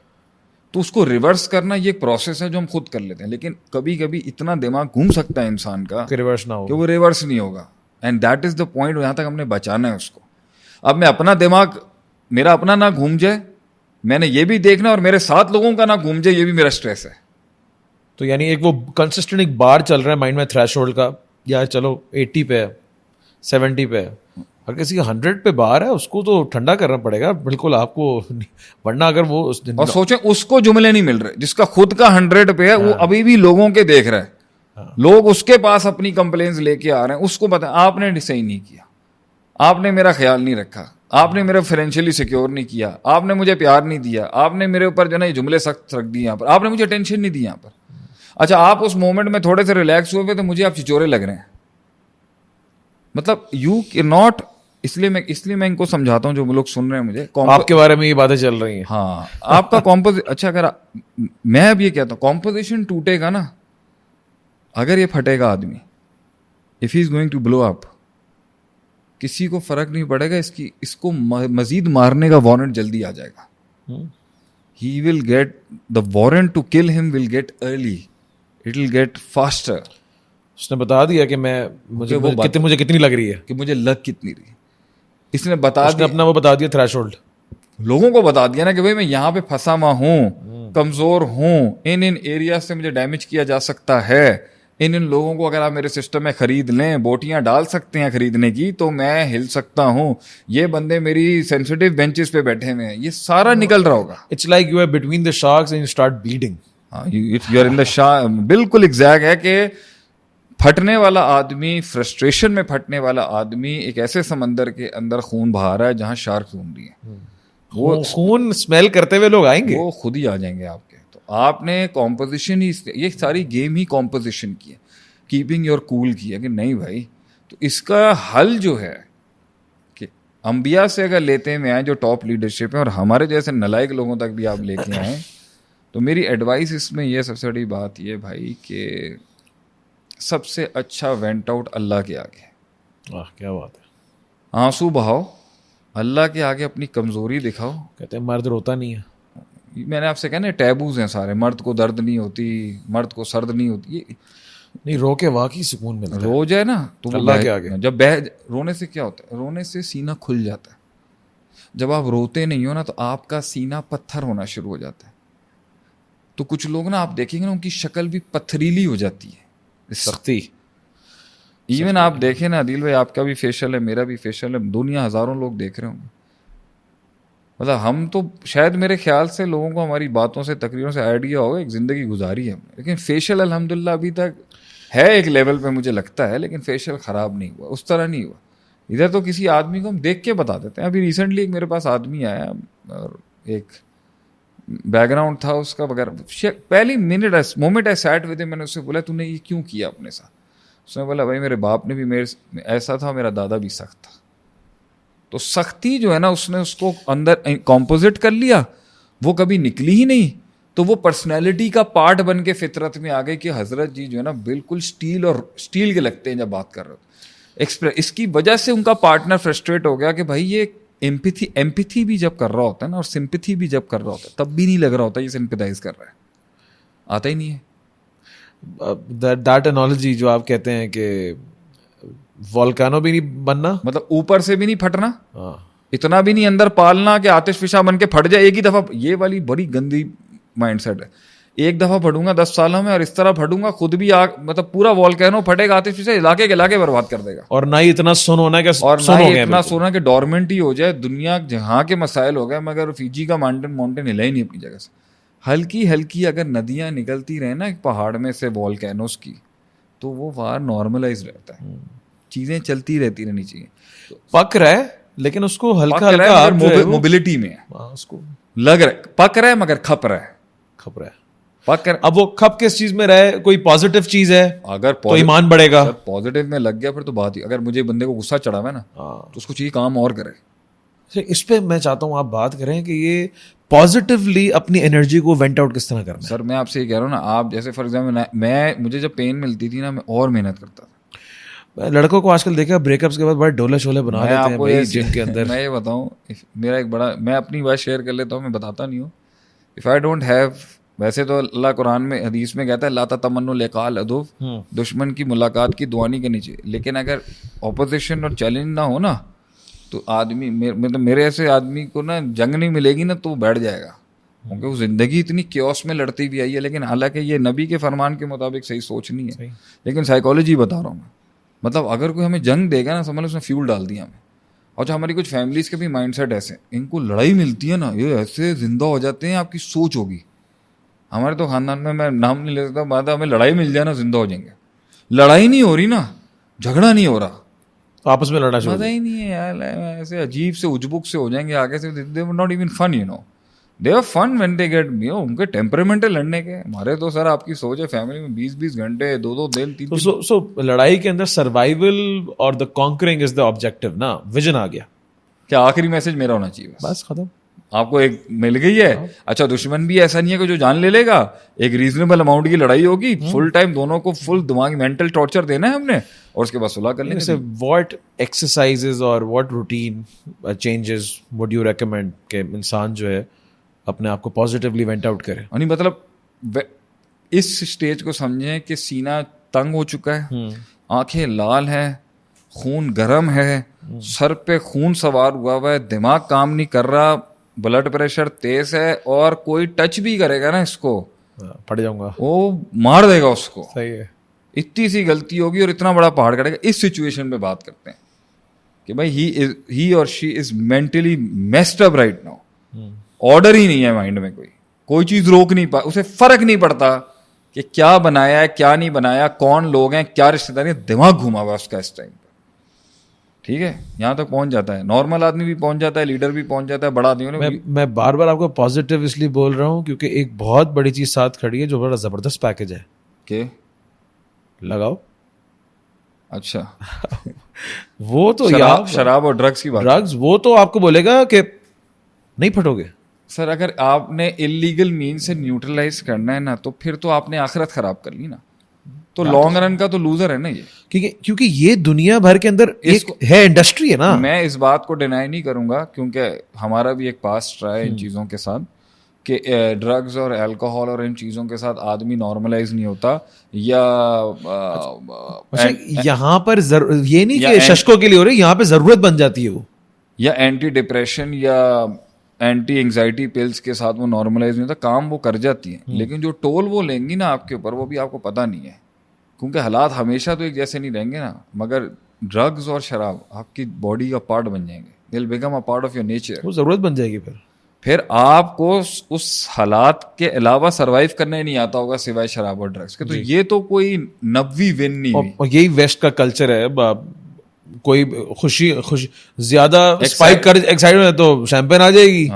تو اس کو ریورس کرنا یہ ایک پروسیس ہے جو ہم خود کر لیتے ہیں, لیکن کبھی کبھی اتنا دماغ گھوم سکتا ہے انسان کا کہ ریورس نہ ہو, کہ وہ ریورس نہیں ہوگا. And that is the point, یہاں تک ہم نے بچانا ہے اس کو. اب میں اپنا دماغ میرا اپنا نہ گھوم جائے, میں نے یہ بھی دیکھنا اور میرے ساتھ لوگوں کا نہ گھوم جائے, یہ بھی میرا اسٹریس ہے. تو یعنی ایک وہ کنسسٹنٹ ایک بار چل رہا ہے مائنڈ میں تھریش ہولڈ کا, یا چلو 80 پہ ہے 70 پہ ہے, اگر کسی کا 100 پہ بار ہے اس کو تو ٹھنڈا کرنا پڑے گا بالکل آپ کو, ورنہ اگر وہ اور سوچیں اس کو جملے نہیں مل رہے, جس کا خود کا 100 پہ ہے وہ ابھی بھی لوگوں کے دیکھ رہا ہے, لوگ اس کے پاس اپنی کمپلینس لے کے آ رہے ہیں, اس کو بتا آپ نے صحیح نہیں کیا, آپ نے میرا خیال نہیں رکھا, آپ نے میرا فائنینشلی سیکیور نہیں کیا, آپ نے مجھے پیار نہیں دیا, آپ نے میرے اوپر جو نا یہ جملے سخت رکھ دیے یہاں پر, آپ نے مجھے ٹینشن نہیں دی یہاں پر. اچھا آپ اس مومنٹ میں تھوڑے سے ریلیکس ہوئے تو مجھے آپ چچورے لگ رہے ہیں. مطلب یو کی ناٹ, اس لیے میں ان کو سمجھاتا ہوں جو لوگ سن رہے ہیں مجھے, آپ کے بارے میں یہ باتیں چل رہی ہیں. ہاں آپ کا اچھا اگر میں اب یہ کہتا ہوں کمپوزیشن ٹوٹے گا نا, اگر یہ پھٹے گا آدمی, if he is going to blow up, کسی کو فرق نہیں پڑے گا, اس کو مزید مارنے کا وارنٹ جلدی آ جائے گا. He will get the warrant to kill him will get early, it will get faster. اس نے بتا دیا کہ مجھے کتنی لگ رہی ہے, کہ مجھے لگ کتنی رہی, اس نے بتا دیا اپنا, وہ بتا دیا تھریش ہولڈ, لوگوں کو بتا دیا نا کہ بھائی میں یہاں پہ پھنسا ہوا ہوں, کمزور ہوں, ان ایریاز سے مجھے ڈیمیج کیا جا سکتا ہے, ان لوگوں کو اگر آپ میرے سسٹم میں خرید لیں, بوٹیاں ڈال سکتے ہیں خریدنے کی, تو میں ہل سکتا ہوں. یہ بندے میری سینسیٹیو بینچز پہ بیٹھے ہوئے ہیں, یہ سارا نکل رہا ہوگا. It's like you are between the sharks and you start bleeding. You are in the بالکل ایگزیکٹ ہے کہ پھٹنے والا آدمی, فرسٹریشن میں پھٹنے والا آدمی ایک ایسے سمندر کے اندر خون بہا رہا ہے جہاں شارک گھوم رہی ہیں. وہ خون اسمیل کرتے ہوئے لوگ آئیں گے, وہ خود ہی آ جائیں گے آپ کے. تو آپ نے کمپوزیشن ہی, یہ ساری گیم ہی کمپوزیشن کی ہے, کیپنگ یور کول کی ہے کہ نہیں بھائی. تو اس کا حل جو ہے کہ انبیاء سے اگر لیتے ہوئے آئیں جو ٹاپ لیڈرشپ ہیں, اور ہمارے جیسے نلائق لوگوں تک بھی آپ لے کے آئیں, تو میری ایڈوائس اس میں یہ سب سے بڑی بات یہ بھائی کہ سب سے اچھا وینٹ آؤٹ اللہ کے آگے. کیا بات ہے. آنسو بہاؤ, اللہ کے آگے اپنی کمزوری دکھاؤ. کہتے ہیں مرد روتا نہیں ہے. میں نے آپ سے کہا نا ٹیبوز ہیں سارے, مرد کو درد نہیں ہوتی, مرد کو سرد نہیں ہوتی. یہ نہیں, رو کے واقعی سکون ملتا ہے. رو جائے نا تو اللہ کے آگے جب رونے سے کیا ہوتا ہے, رونے سے سینہ کھل جاتا ہے. جب آپ روتے نہیں ہو نا تو آپ کا سینہ پتھر ہونا شروع ہو جاتا ہے. تو کچھ لوگ نا آپ دیکھیں گے نا ان کی شکل بھی پتھریلی ہو جاتی ہے, سختی. ایون آپ دیکھیں نا عدیل بھائی, آپ کا بھی فیشل ہے, میرا بھی فیشل ہے, دنیا ہزاروں لوگ دیکھ رہے ہوں گے. مطلب ہم تو شاید میرے خیال سے لوگوں کو ہماری باتوں سے تقریروں سے آئیڈیا ہوگا ایک زندگی گزاری ہے ہم نے, لیکن فیشل الحمدللہ ابھی تک ہے ایک لیول پہ مجھے لگتا ہے, لیکن فیشل خراب نہیں ہوا, اس طرح نہیں ہوا. ادھر تو کسی آدمی کو ہم دیکھ کے بتا دیتے ہیں. ابھی ریسنٹلی ایک میرے پاس آدمی آیا اور ایک بیک گراؤنڈ تھا اس کا وغیرہ, پہلی مومنٹ آئی سیٹ ود ہم, میں نے اس سے بولا تو نے یہ کیوں کیا اپنے ساتھ. اس نے بولا بھائی میرے باپ نے بھی میرے ایسا تھا, میرا دادا بھی سخت تھا. تو سختی جو ہے نا اس نے اس کو اندر کمپوزٹ کر لیا, وہ کبھی نکلی ہی نہیں. تو وہ پرسنالٹی کا پارٹ بن کے فطرت میں آ گئی کہ حضرت جی جو ہے نا بالکل اسٹیل کے لگتے ہیں جب بات کر رہے ہو. اس کی وجہ سے ان کا پارٹنر فرسٹریٹ ہو گیا کہ بھائی یہ ایمپیتھی بھی جب کر رہا ہوتا ہے نا, اور سمپیتھی بھی جب کر رہا ہوتا ہے, تب بھی نہیں لگ رہا ہوتا یہ سمپیتائز کر رہا ہے, آتا ہی نہیں ہے. دیٹ انالوجی جو آپ کہتے ہیں کہ والکانو بھی نہیں بننا, مطلب اوپر سے بھی نہیں پھٹنا, اتنا بھی نہیں اندر پالنا کہ آتش فشاں بن کے پھٹ جائے ایک ہی دفعہ. یہ والی بڑی گندی مائنڈ سیٹ ہے. ایک دفعہ پھٹوں گا 10 سالوں میں, اور اس طرح پھٹوں گا خود بھی مطلب پورا والکانو پھٹے گا, آتش فشاں علاقے کے علاقے برباد کر دے گا. اور نہ ہی اتنا سن ہونا کہ اور نہ ہی اتنا سونا کہ ڈورمنٹ ہی ہو جائے. دنیا جہاں کے مسائل ہو گئے, مگر فیجی کا ماؤنٹین ہلا ہی نہیں اپنی جگہ سے. ہلکی ہلکی اگر ندیاں نکلتی رہے نا ایک پہاڑ میں سے والکینوز کی, تو وہ وہاں نارملائز رہتا ہے, چیزیں چلتی رہتی رہنی چاہیے. پک رہا ہے لیکن اس کو ہلکا ہلکا موبلٹی میں اس کو لگ رہا ہے پک رہا ہے مگر کھپ رہا ہے. اب وہ کھپ کس چیز میں رہے, کوئی پازیٹیو چیز ہے اگر تو ایمان بڑھے گا. پازیٹیو میں لگ گیا پھر تو بات ہی. اگر مجھے بندے کو غصہ چڑھا ہوا ہے نا تو اس کو چاہیے کام اور کرے. اس پہ میں چاہتا ہوں آپ بات کریں کہ یہ پازیٹیولی اپنی انرجی کو وینٹ آؤٹ کس طرح کرنا ہے. سر میں آپ سے یہ کہہ رہا ہوں نا, آپ جیسے فار ایگزامپل مجھے جب پین ملتی تھی نا, میں اور محنت کرتا تھا. لڑکوں کو آج کل دیکھا بریک اپس کے بعد بڑے ڈولے شولے بنا دیتے ہیں بھائی جم کے اندر. میں یہ بتاؤں, میرا ایک بڑا, میں اپنی بات شیئر کر لیتا ہوں, میں بتاتا نہیں ہوں. اف آئی ڈونٹ ہیو, ویسے تو اللہ قرآن میں حدیث میں کہتا ہے لا تمنوا لقاء العدو, دشمن کی ملاقات کی دعا نہیں کرنی چاہیے. لیکن اگر اپوزیشن اور چیلنج نہ ہو نا, تو آدمی مطلب میرے ایسے آدمی کو نا جنگ نہیں ملے گی نا تو وہ بیٹھ جائے گا, کیونکہ وہ زندگی اتنی کیوس میں لڑتی بھی آئی ہے. لیکن حالانکہ یہ نبی کے فرمان کے مطابق صحیح سوچ نہیں ہے, لیکن سائیکالوجی بتا رہا ہوں میں. مطلب اگر کوئی ہمیں جنگ دے گا نا, سمجھ لو اس نے فیول ڈال دیا ہمیں. اور جو ہماری کچھ فیملیز کے بھی مائنڈ سیٹ ایسے, ان کو لڑائی ملتی ہے نا, یہ ایسے زندہ ہو جاتے ہیں, آپ کی سوچ ہوگی. ہمارے تو خاندان میں نام نہیں لے سکتا, بات ہمیں لڑائی مل جائے نا زندہ ہو جائیں گے. لڑائی نہیں ہو رہی نا, جھگڑا نہیں ہو رہا, آپس میں لڑنا مزہ ہی نہیں ہے یار. ایسے عجیب سے اجبک سے ہو جائیں گے آگے سے. They were not even fun, you know, they are fun when they get me. ان کے ٹیمپرامنٹ ہے لڑنے کے. ہمارے تو سر آپ کی سوچ ہے فیملی میں 20 گھنٹے 2 دن 3. سو لڑائی کے اندر سروائیول اور دا کانکرنگ از دا آبجیکٹیو نا, ویژن آ گیا. کیا آخری میسج میرا ہونا چاہیے بس ختم. آپ کو ایک مل گئی ہے. اچھا دشمن بھی ایسا نہیں ہے کہ جو جان لے گا. ایک ریزنیبل اماؤنٹ کی لڑائی ہوگی, فل ٹائم دونوں کو فل دماغی مینٹل ٹارچر دینا ہے ہم نے, اور اس کے بعد صلح کر لیں گے. واٹ ایکسرسائزز اور what routine changes would you recommend کہ انسان جو ہے اپنے آپ کو پازیٹیولی وینٹ آؤٹ کرے. یعنی مطلب اس اسٹیج کو سمجھیں کہ سینہ تنگ ہو چکا ہے, آنکھیں لال ہیں, خون گرم ہے, سر پہ خون سوار ہوا ہے, دماغ کام نہیں کر رہا, بلڈ پریشر تیز ہے, اور کوئی ٹچ بھی کرے گا نا اس کو پڑ جاؤں گا, وہ مار دے گا اس کو. صحیح ہے. اتنی سی غلطی ہوگی اور اتنا بڑا پہاڑ کٹے گا. اس سچویشن پہ بات کرتے ہیں کہ بھائی he or she is mentally messed up right now. Order ہی نہیں ہے مائنڈ میں, کوئی چیز روک نہیں پا, اسے فرق نہیں پڑتا کہ کیا بنایا ہے کیا نہیں بنایا, کون لوگ ہیں کیا رشتے داری, دماغ گھوما ہوا اس کا اس ٹائم پہ. ٹھیک ہے, یہاں تک پہنچ جاتا ہے, نارمل آدمی بھی پہنچ جاتا ہے, لیڈر بھی پہنچ جاتا ہے, بڑا آدمی. میں بار بار آپ کو پازیٹیو اس لیے بول رہا ہوں کیونکہ ایک بہت بڑی چیز ساتھ کھڑی ہے جو بڑا زبردست پیکج ہے. کہ لگاؤ. اچھا وہ تو شراب اور ڈرگس کی بات, ڈرگز وہ تو آپ کو بولے گا کہ نہیں پھٹو گے. سر اگر آپ نے انلیگل مین سے نیوٹرلائز کرنا ہے نا تو پھر تو آپ نے آخرت خراب کر لی نا, تو لانگ رن کا تو لوزر ہے نا یہ. کیونکہ یہ دنیا بھر کے اندر ایک ہے انڈسٹری ہے نا. میں اس بات کو ڈینائی نہیں کروں گا کیونکہ ہمارا بھی ایک پاسٹ رہا ہے ان چیزوں کے ساتھ کہ ڈرگز اور الکوہول اور ان چیزوں کے ساتھ آدمی نارملائز نہیں ہوتا. یا یہاں پر یہ نہیں کہ ششکوں کے لیے ہو رہی, یہاں پہ ضرورت بن جاتی ہے وہ, یا اینٹی ڈپریشن یا اینٹی انگزائٹی پلس کے ساتھ وہ نارملائز نہیں ہوتا, کام وہ کر جاتی ہیں لیکن جو ٹول وہ لیں گی نا آپ کے اوپر وہ بھی آپ کو پتہ نہیں ہے, کیونکہ حالات ہمیشہ تو ایک جیسے نہیں رہیں گے نا. مگر ڈرگز اور شراب آپ کی باڈی کا پارٹ بن جائیں گے, they will become a part of your nature. وہ ضرورت بن جائے گی. پھر آپ کو اس حالات کے علاوہ سروائیو کرنا ہی نہیں آتا ہوگا سوائے شراب اور ڈرگس کے. تو یہ تو کوئی نبوی ون نہیں ہوئی. اور یہی ویسٹ کا کلچر ہے, کوئی خوشی زیادہ اسپائک کر ایکسائٹمنٹ ہے تو شیمپین آ جائے گی,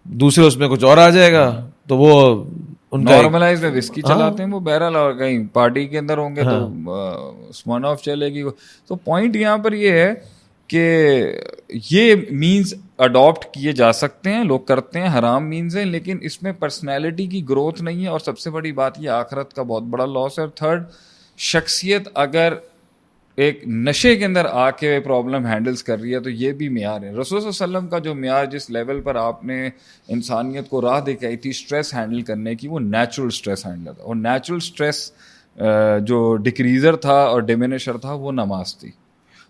دوسرے اس میں کچھ اور آ جائے گا, تو وہ نارملائز میں وسکی چلاتے ہیں وہ بہرحال, اور کہیں پارٹی کے اندر ہوں گے تو اسمن آف چلے گی. تو پوائنٹ یہاں پر یہ ہے کہ یہ مینز اڈاپٹ کیے جا سکتے ہیں, لوگ کرتے ہیں, حرام مینز ہیں, لیکن اس میں پرسنالٹی کی گروتھ نہیں ہے. اور سب سے بڑی بات یہ آخرت کا بہت بڑا لاس ہے. اور تھرڈ, شخصیت اگر ایک نشے کے اندر آ کے پرابلم ہینڈلز کر رہی ہے تو یہ بھی معیار ہے. رسول صلی اللہ علیہ وسلم کا جو معیار جس لیول پر آپ نے انسانیت کو راہ دکھائی تھی اسٹریس ہینڈل کرنے کی, وہ نیچرل اسٹریس ہینڈل تھا. اور نیچرل اسٹریس جو ڈکریزر تھا اور ڈیمینشر تھا وہ نماز تھی.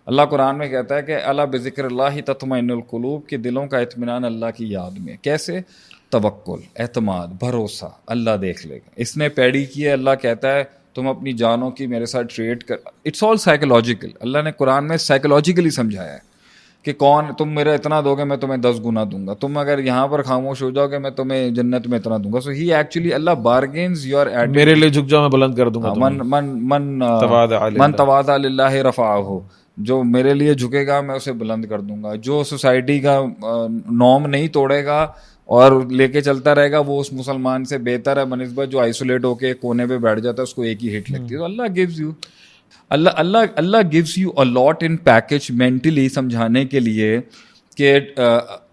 اللہ قرآن میں کہتا ہے کہ الا بذکر اللہ تطمئن القلوب, کہ دلوں کا اطمینان اللہ کی یاد میں. کیسے؟ توکل, اعتماد, بھروسہ, اللہ دیکھ لے گا. اس نے پیڑی کی ہے, اللہ کہتا ہے تم اپنی جانوں کی میرے ساتھ ٹریڈ کر. It's all psychological. اللہ نے قرآن میں سائیکولوجیکلی سمجھایا ہے کہ کون تم میرا اتنا دو گے میں تمہیں 10 گنا دوں گا, تم اگر یہاں پر خاموش ہو جاؤ گے میں تمہیں جنت میں اتنا دوں گا. سو ہی ایکچولی اللہ بارگینز یور ایٹ, میرے لیے جھک جاؤ میں بلند کر دوں گا. من تواضع للہ رفعہ, جو میرے لیے جھکے گا میں اسے بلند کر دوں گا. جو سوسائٹی کا نارم نہیں توڑے گا اور لے کے چلتا رہے گا وہ اس مسلمان سے بہتر ہے بنسبت جو آئسولیٹ ہو کے کونے پہ بیٹھ جاتا ہے, اس کو ایک ہی ہٹ لگتی ہے. تو Allah gives you Allah gives you a lot in package mentally, سمجھانے کے لیے کہ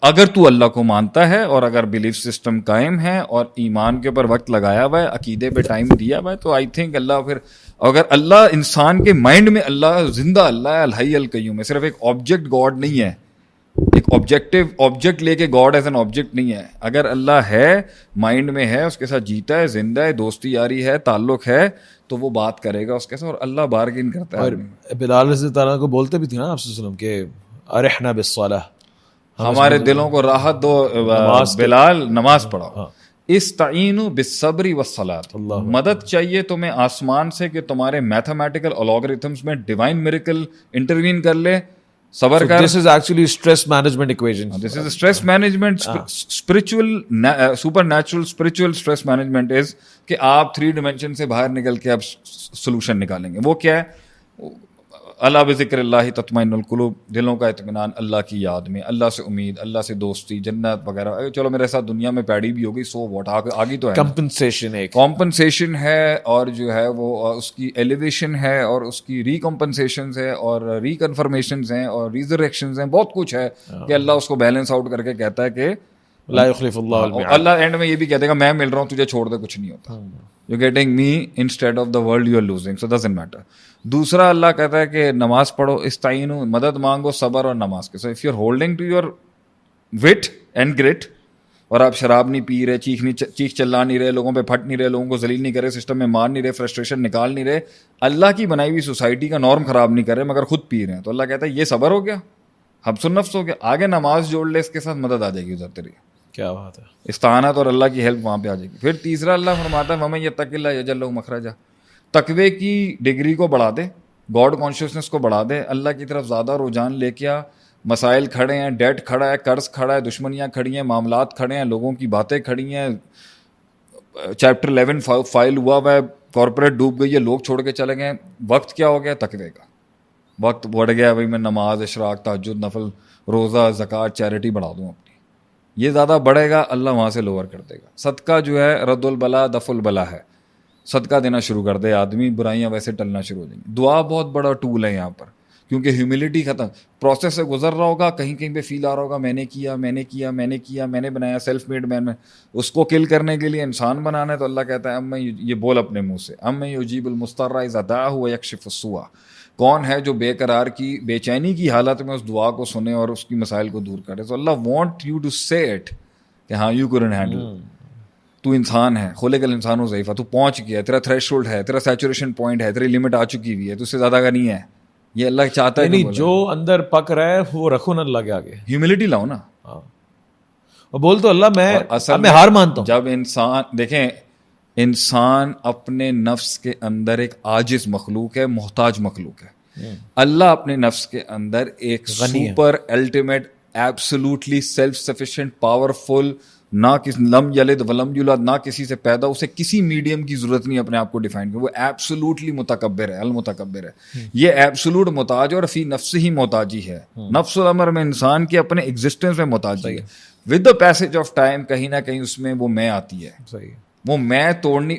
اگر تو اللہ کو مانتا ہے اور اگر بلیف سسٹم قائم ہے اور ایمان کے اوپر وقت لگایا ہوا ہے, عقیدے پہ ٹائم دیا ہوا ہے, تو آئی تھنک اللہ پھر اگر اللہ انسان کے مائنڈ میں اللہ زندہ اللہ ہے, الحی القیوم ہے, صرف ایک آبجیکٹ گاڈ نہیں ہے, ایک آبجیکٹ لے کے گاڈ ایز این آبجیکٹ نہیں ہے. اگر اللہ ہے, مائنڈ میں ہے, اس کے ساتھ جیتا ہے, زندہ ہے, دوستی یاری ہے, تعلق ہے, تو وہ بات کرے گا اس کے ساتھ. اور اللہ بارگین کرتا ہے. اور بلال رضی اللہ عنہ کو بولتے بھی تھے نا آپ صلی اللہ علیہ وسلم کہ ارحنا بالصلاۃ, ہمارے دلوں کو راحت دو بلال, نماز پڑھاؤ. استعینوا بالصبر والصلاۃ, مدد چاہیے تمہیں آسمان سے کہ تمہارے میتھمیٹیکل الگورتھمز میں ڈیوائن میریکل انٹروین کر لے, صبر کر. This is actually stress management equation. This is stress management, spiritual, supernatural spiritual stress management is کہ آپ 3 dimension سے باہر نکل کے اب solution نکالیں گے. وہ کیا ہے؟ اللہ بذکر اللہ تطمئن القلوب, دلوں کا اطمینان اللہ کی یاد میں, اللہ سے امید, اللہ سے دوستی, جنت وغیرہ. چلو میرے ساتھ دنیا میں پیڑی بھی ہوگی, سو واٹ, آگی تو ہے کمپنسیشن ہے, اور جو ہے وہ اس کی ایلیویشن ہے, اور اس کی ریکمپنسیشنز ہے, اور ریکنفرمیشنز ہیں, اور ریزریکشنز ہیں, بہت کچھ ہے کہ اللہ اس کو بیلنس آؤٹ کر کے کہتا ہے کہ لا یخلف اللہ المیعاد. اللہ اینڈ میں یہ بھی کہتے گا میں مل رہا ہوں تجھے, چھوڑ دے کچھ نہیں ہوتا. You're getting me instead of the world you are losing, so doesn't matter. دوسرا اللہ کہتا ہے کہ نماز پڑھو, استعینوا, مدد مانگو صبر اور نماز کے. So if you're holding to your wit and grit, اور آپ شراب نہیں پی رہے, چیخ چلا نہیں رہے, لوگوں پہ پھٹ نہیں رہے, لوگوں کو ذلیل نہیں کر رہے, سسٹم میں مار نہیں رہے, فرسٹریشن نکال نہیں رہے, اللہ کی بنائی ہوئی سوسائٹی کا نارم خراب نہیں کر رہے, مگر خود پی رہے ہیں, تو اللہ کہتا ہے یہ صبر ہو گیا, حبس النفس ہو گیا. آگے نماز جوڑ لے, اس کے ساتھ مدد آ جائے گی ادھر تیری. کیا بات ہے, استعانت اور اللہ کی ہیلپ وہاں پہ آ جائے گی. پھر تیسرا اللہ فرماتا ہے وَمَن يَتَّقِ اللَّهَ يَجْعَل لَهُ مَخْرَجًا, تقوی کی ڈگری کو بڑھا دے, گاڈ کانشیسنس کو بڑھا دے, اللہ کی طرف زیادہ رجحان لے کے آ. مسائل کھڑے ہیں, ڈیٹ کھڑا ہے, قرض کھڑا ہے, دشمنیاں کھڑی ہیں, معاملات کھڑے ہیں, لوگوں کی باتیں کھڑی ہیں, چیپٹر 11 فائل ہوا ہے, کارپوریٹ ڈوب گئی ہے, لوگ چھوڑ کے چلے گئے. وقت کیا ہو گیا؟ تقوی کا وقت بڑھ گیا. بھائی میں نماز, اشراق, تہجد, نفل, روزہ, زکوٰۃ, چیریٹی بڑھا دوں اپنی. یہ زیادہ بڑھے گا, اللہ وہاں سے لوور کر دے گا. صدقہ جو ہے رد البلا دفع البلا ہے. صدقہ دینا شروع کر دے آدمی, برائیاں ویسے ٹلنا شروع ہو جائیں گی. دعا بہت بڑا ٹول ہے یہاں پر, کیونکہ ہیوملٹی ختم, پروسیس سے گزر رہا ہوگا, کہیں کہیں پہ فیل آ رہا ہوگا میں نے کیا, میں نے کیا, میں نے کیا, میں نے بنایا, سیلف میڈ مین میں. اس کو کل کرنے کے لیے انسان بنانا ہے, تو اللہ کہتا ہے اب میں یہ بول اپنے منہ سے, اب میں یجیب المضطر اذا دعاہ ویکشف السوء. کون ہے جو بے قرار کی, بے چینی کی حالت میں اس دعا کو سنے اور اس کی مسائل کو دور کرے. تو اللہ وانٹ یو ٹو سے اٹ کہ ہاں یو کڈنٹ ہینڈل. تو انسان ہے, خلق الانسان ضعیفہ, تو پہنچ گیا, تیرا تھریش ہولڈ ہے, تیرا سیچوریشن پوائنٹ ہے, تیری لمٹ آ چکی ہوئی ہے, تو اس سے زیادہ کا نہیں ہے. یہ اللہ چاہتا ہے یعنی جو اندر پک رہا ہے وہ رکھو نا اللہ کے آگے, ہیوملٹی لاؤ نا. اور بول تو اللہ میں ہار مانتا ہوں. جب انسان دیکھیں, انسان اپنے نفس کے اندر ایک عاجز مخلوق ہے, محتاج مخلوق ہے. اللہ اپنے نفس کے اندر ایک super ultimate absolutely self sufficient powerful, نہ لم یلد ولم یولد, نہ کسی سے پیدا, اسے کسی میڈیم کی ضرورت نہیں اپنے آپ کو ڈیفائن کرے. وہ ایبسولوٹلی متکبر ہے, المتکبر ہے. یہ ایبسولوٹ محتاج اور فی نفس ہی محتاجی ہے. نفس الامر میں انسان کے اپنے ایگزسٹنس میں محتاجی ہے. With the passage of time کہیں نہ کہیں اس میں وہ میں آتی ہے. وہ میں توڑنی,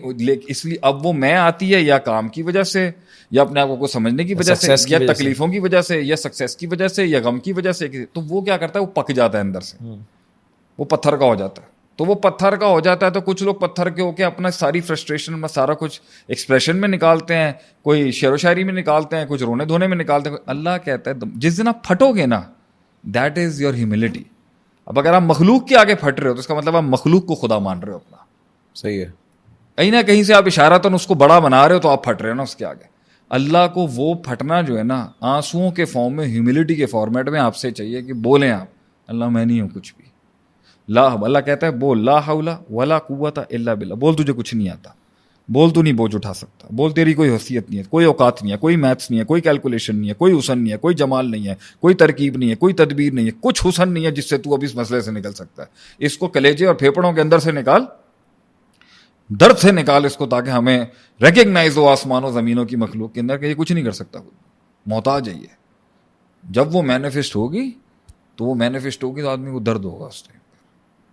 اس لیے اب وہ میں آتی ہے یا کام کی وجہ سے, یا اپنے آپ کو سمجھنے کی وجہ سے, یا تکلیفوں کی وجہ سے, یا سکسیس کی وجہ سے, یا غم کی وجہ سے. تو وہ کیا کرتا ہے, وہ پک جاتا ہے اندر سے, وہ پتھر کا ہو جاتا ہے. تو وہ پتھر کا ہو جاتا ہے, تو کچھ لوگ پتھر کے ہو کے اپنا ساری فرسٹریشن میں سارا کچھ ایکسپریشن میں نکالتے ہیں, کوئی شعر و شاعری میں نکالتے ہیں, کچھ رونے دھونے میں نکالتے ہیں. اللہ کہتا ہے جس دن آپ پھٹو گے نا, دیٹ از یور ہیوملٹی. اب اگر آپ مخلوق کے آگے پھٹ رہے ہو تو اس کا مطلب آپ مخلوق کو خدا مان رہے ہو اپنا. صحیح ہے. کہیں نہ کہیں سے آپ اشارتاً اس کو بڑا بنا رہے ہو, تو آپ پھٹ رہے ہو نا اس کے آگے. اللہ کو وہ پھٹنا جو ہے نا آنسوؤں کے فارم میں, ہیوملٹی کے فارمیٹ میں آپ سے چاہیے کہ بولیں آپ, اللہ میں نہیں ہوں کچھ بھی. لا, اللہ کہتا ہے بول لا حول ولا قوت الا باللہ, بول تجھے کچھ نہیں آتا, بول تو نہیں بوجھ اٹھا سکتا, بول تیری کوئی حیثیت نہیں ہے, کوئی اوقات نہیں ہے, کوئی میتھس نہیں ہے, کوئی کیلکولیشن نہیں ہے, کوئی حسن نہیں ہے, کوئی جمال نہیں ہے, کوئی ترکیب نہیں ہے, کوئی تدبیر نہیں ہے, کچھ حسن نہیں ہے جس سے تو اب اس مسئلے سے نکل سکتا ہے. اس کو کلیجے اور پھیپڑوں کے اندر سے نکال, درد سے نکال اس کو, تاکہ ہمیں ریکگنائز ہو آسمان و زمینوں کی مخلوق کے اندر کہ یہ کچھ نہیں کر سکتا, محتاج ہے یہ. جب وہ مینیفسٹ ہوگی تو آدمی کو درد ہوگا اس ٹائم.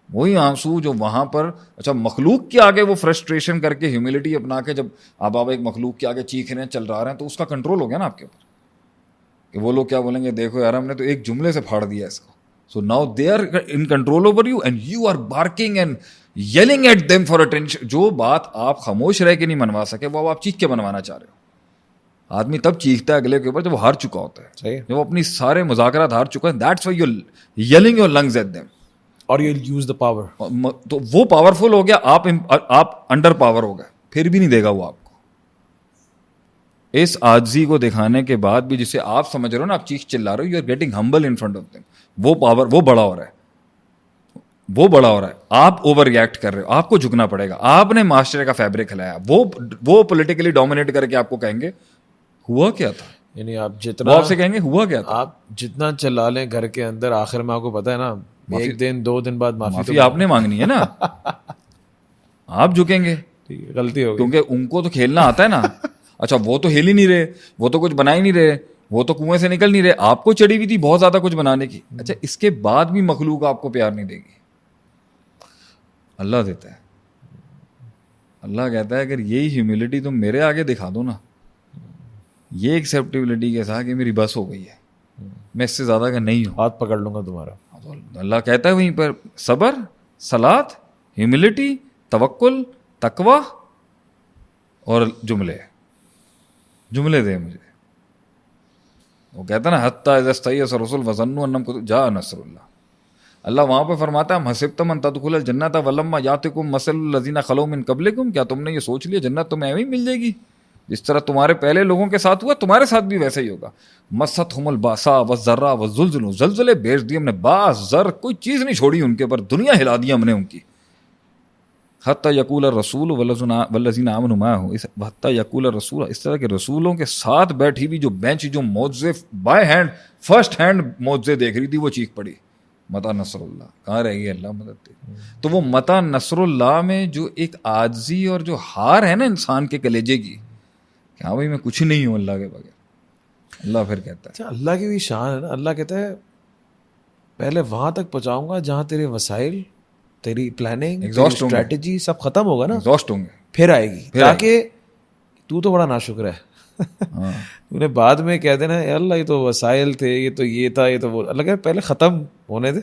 وہی آنسو جو وہاں پر, اچھا مخلوق کے آگے وہ فرسٹریشن کر کے ہیوملٹی اپنا کے, جب آپ ایک مخلوق کے آگے چیخ رہے ہیں, چل رہا ہیں, تو اس کا کنٹرول ہو گیا نا آپ کے اوپر, کہ وہ لوگ کیا بولیں گے, دیکھو یار ہم نے تو ایک جملے سے پھاڑ دیا اس کو. So now they are in control over you and you are barking and yelling at them for attention. جو بات آپ خاموش رہ کے نہیں منوا سکے, وہ آپ چیخ کے منوانا چاہ رہے ہو. آدمی تب چیختا ہے اگلے کے اوپر جب وہ ہار چکا ہوتا ہے, جب وہ اپنی سارے مذاکرات ہار چکا ہے. That's why you yelling your lungs at them, اور یو یوز دا پاور. تو وہ پاورفل ہو گیا, آپ انڈر پاور ہو گئے, پھر بھی نہیں دے گا وہ آپ کو. اس عاجزی کو دکھانے کے بعد بھی, جسے آپ سمجھ رہے ہو نا, آپ چیخ چلا رہے ہو, you are getting humble in front of them. وہ پاور, وہ بڑا ہو رہا ہے, وہ بڑا ہو رہا ہے, آپ اوور ریئیکٹ کر رہے ہو, آپ کو جھکنا پڑے گا. آپ نے معاشرے کا فیبرک ہلایا, وہ پولیٹیکلی ڈومینیٹ کر کے آپ کو کہیں گے ہوا کیا تھا. یعنی آپ جتنا, آپ سے کہیں گے ہوا کیا تھا, آپ جتنا چلا لیں گھر کے اندر, آخر میں آپ کو پتا ہے نا, ایک دن 2 دن بعد معافی آپ نے مانگنی ہے نا. آپ جھکیں گے, غلطی ہوگی, کیونکہ ان کو تو کھیلنا آتا ہے نا. اچھا وہ تو ہل ہی نہیں رہے, وہ تو کچھ بنا ہی نہیں رہے, وہ تو کنویں سے نکل نہیں رہے, آپ کو چڑی ہوئی تھی بہت زیادہ کچھ بنانے کی. اچھا اس کے بعد بھی مخلوق آپ کو پیار نہیں دے گی, اللہ دیتا ہے. اللہ کہتا ہے اگر یہی ہیوملٹی تم میرے آگے دکھا دو نا, یہ ایکسیپٹیبلٹی کے ساتھ کہ میری بس ہو گئی ہے, میں اس سے زیادہ کا نہیں ہوں, ہاتھ پکڑ لوں گا تمہارا. اللہ کہتا ہے وہیں پر صبر, صلات, ہیوملٹی, توکل, تقوی اور جملے دے مجھے. وہ کہتا ہے نا حتی اذا استیأس الرسل وظنوا انهم جاء نصر اللہ. اللہ وہاں پہ فرماتا ہے حسبتم ان تدخلوا الجنۃ ولما یاتکم مثل الذین خلوا من قبلکم, کیا تم نے یہ سوچ لیا جنت تمہیں ایویں مل جائے گی جس طرح تمہارے پہلے لوگوں کے ساتھ ہوا, تمہارے ساتھ بھی ویسے ہی ہوگا. مستہم الباساء والضراء والزلزلوا, زلزلے بھیج دیے ہم نے, باس زر کوئی چیز نہیں چھوڑی ان کے اوپر, دنیا ہلا دی ہم نے ان کی. حتی یقول الرسول والذین آمنوا معہ، حتی یقول الرسول، اس طرح کے رسولوں کے ساتھ بیٹھی بھی جو بینچ جو معجزے بائی ہینڈ فرسٹ ہینڈ معجزے دیکھ رہی تھی، وہ چیخ پڑی متا نصر اللہ، کہاں رہ گئی اللہ مدد دے. تو وہ متا نصر اللہ میں جو ایک عاجزی اور جو ہار ہے نا انسان کے کلیجے کی کہ ہاں بھائی میں کچھ نہیں ہوں اللہ کے بغیر. اللہ پھر کہتا ہے اللہ کی بھی شان ہے نا. اللہ کہتا ہے پہلے وہاں تک پہنچاؤں گا جہاں تیرے وسائل، تیری پلاننگ، اسٹریٹجی سب ختم ہوگا نا، ایگزاسٹ ہوں گے، پھر آئے گی. تاکہ تو بڑا ناشکر ہے، تو نے بعد میں کہہ دینا اللہ یہ تو وسائل تھے، یہ تو یہ تھا، یہ تو وہ. اللہ کہتا ہے پہلے ختم ہونے دے،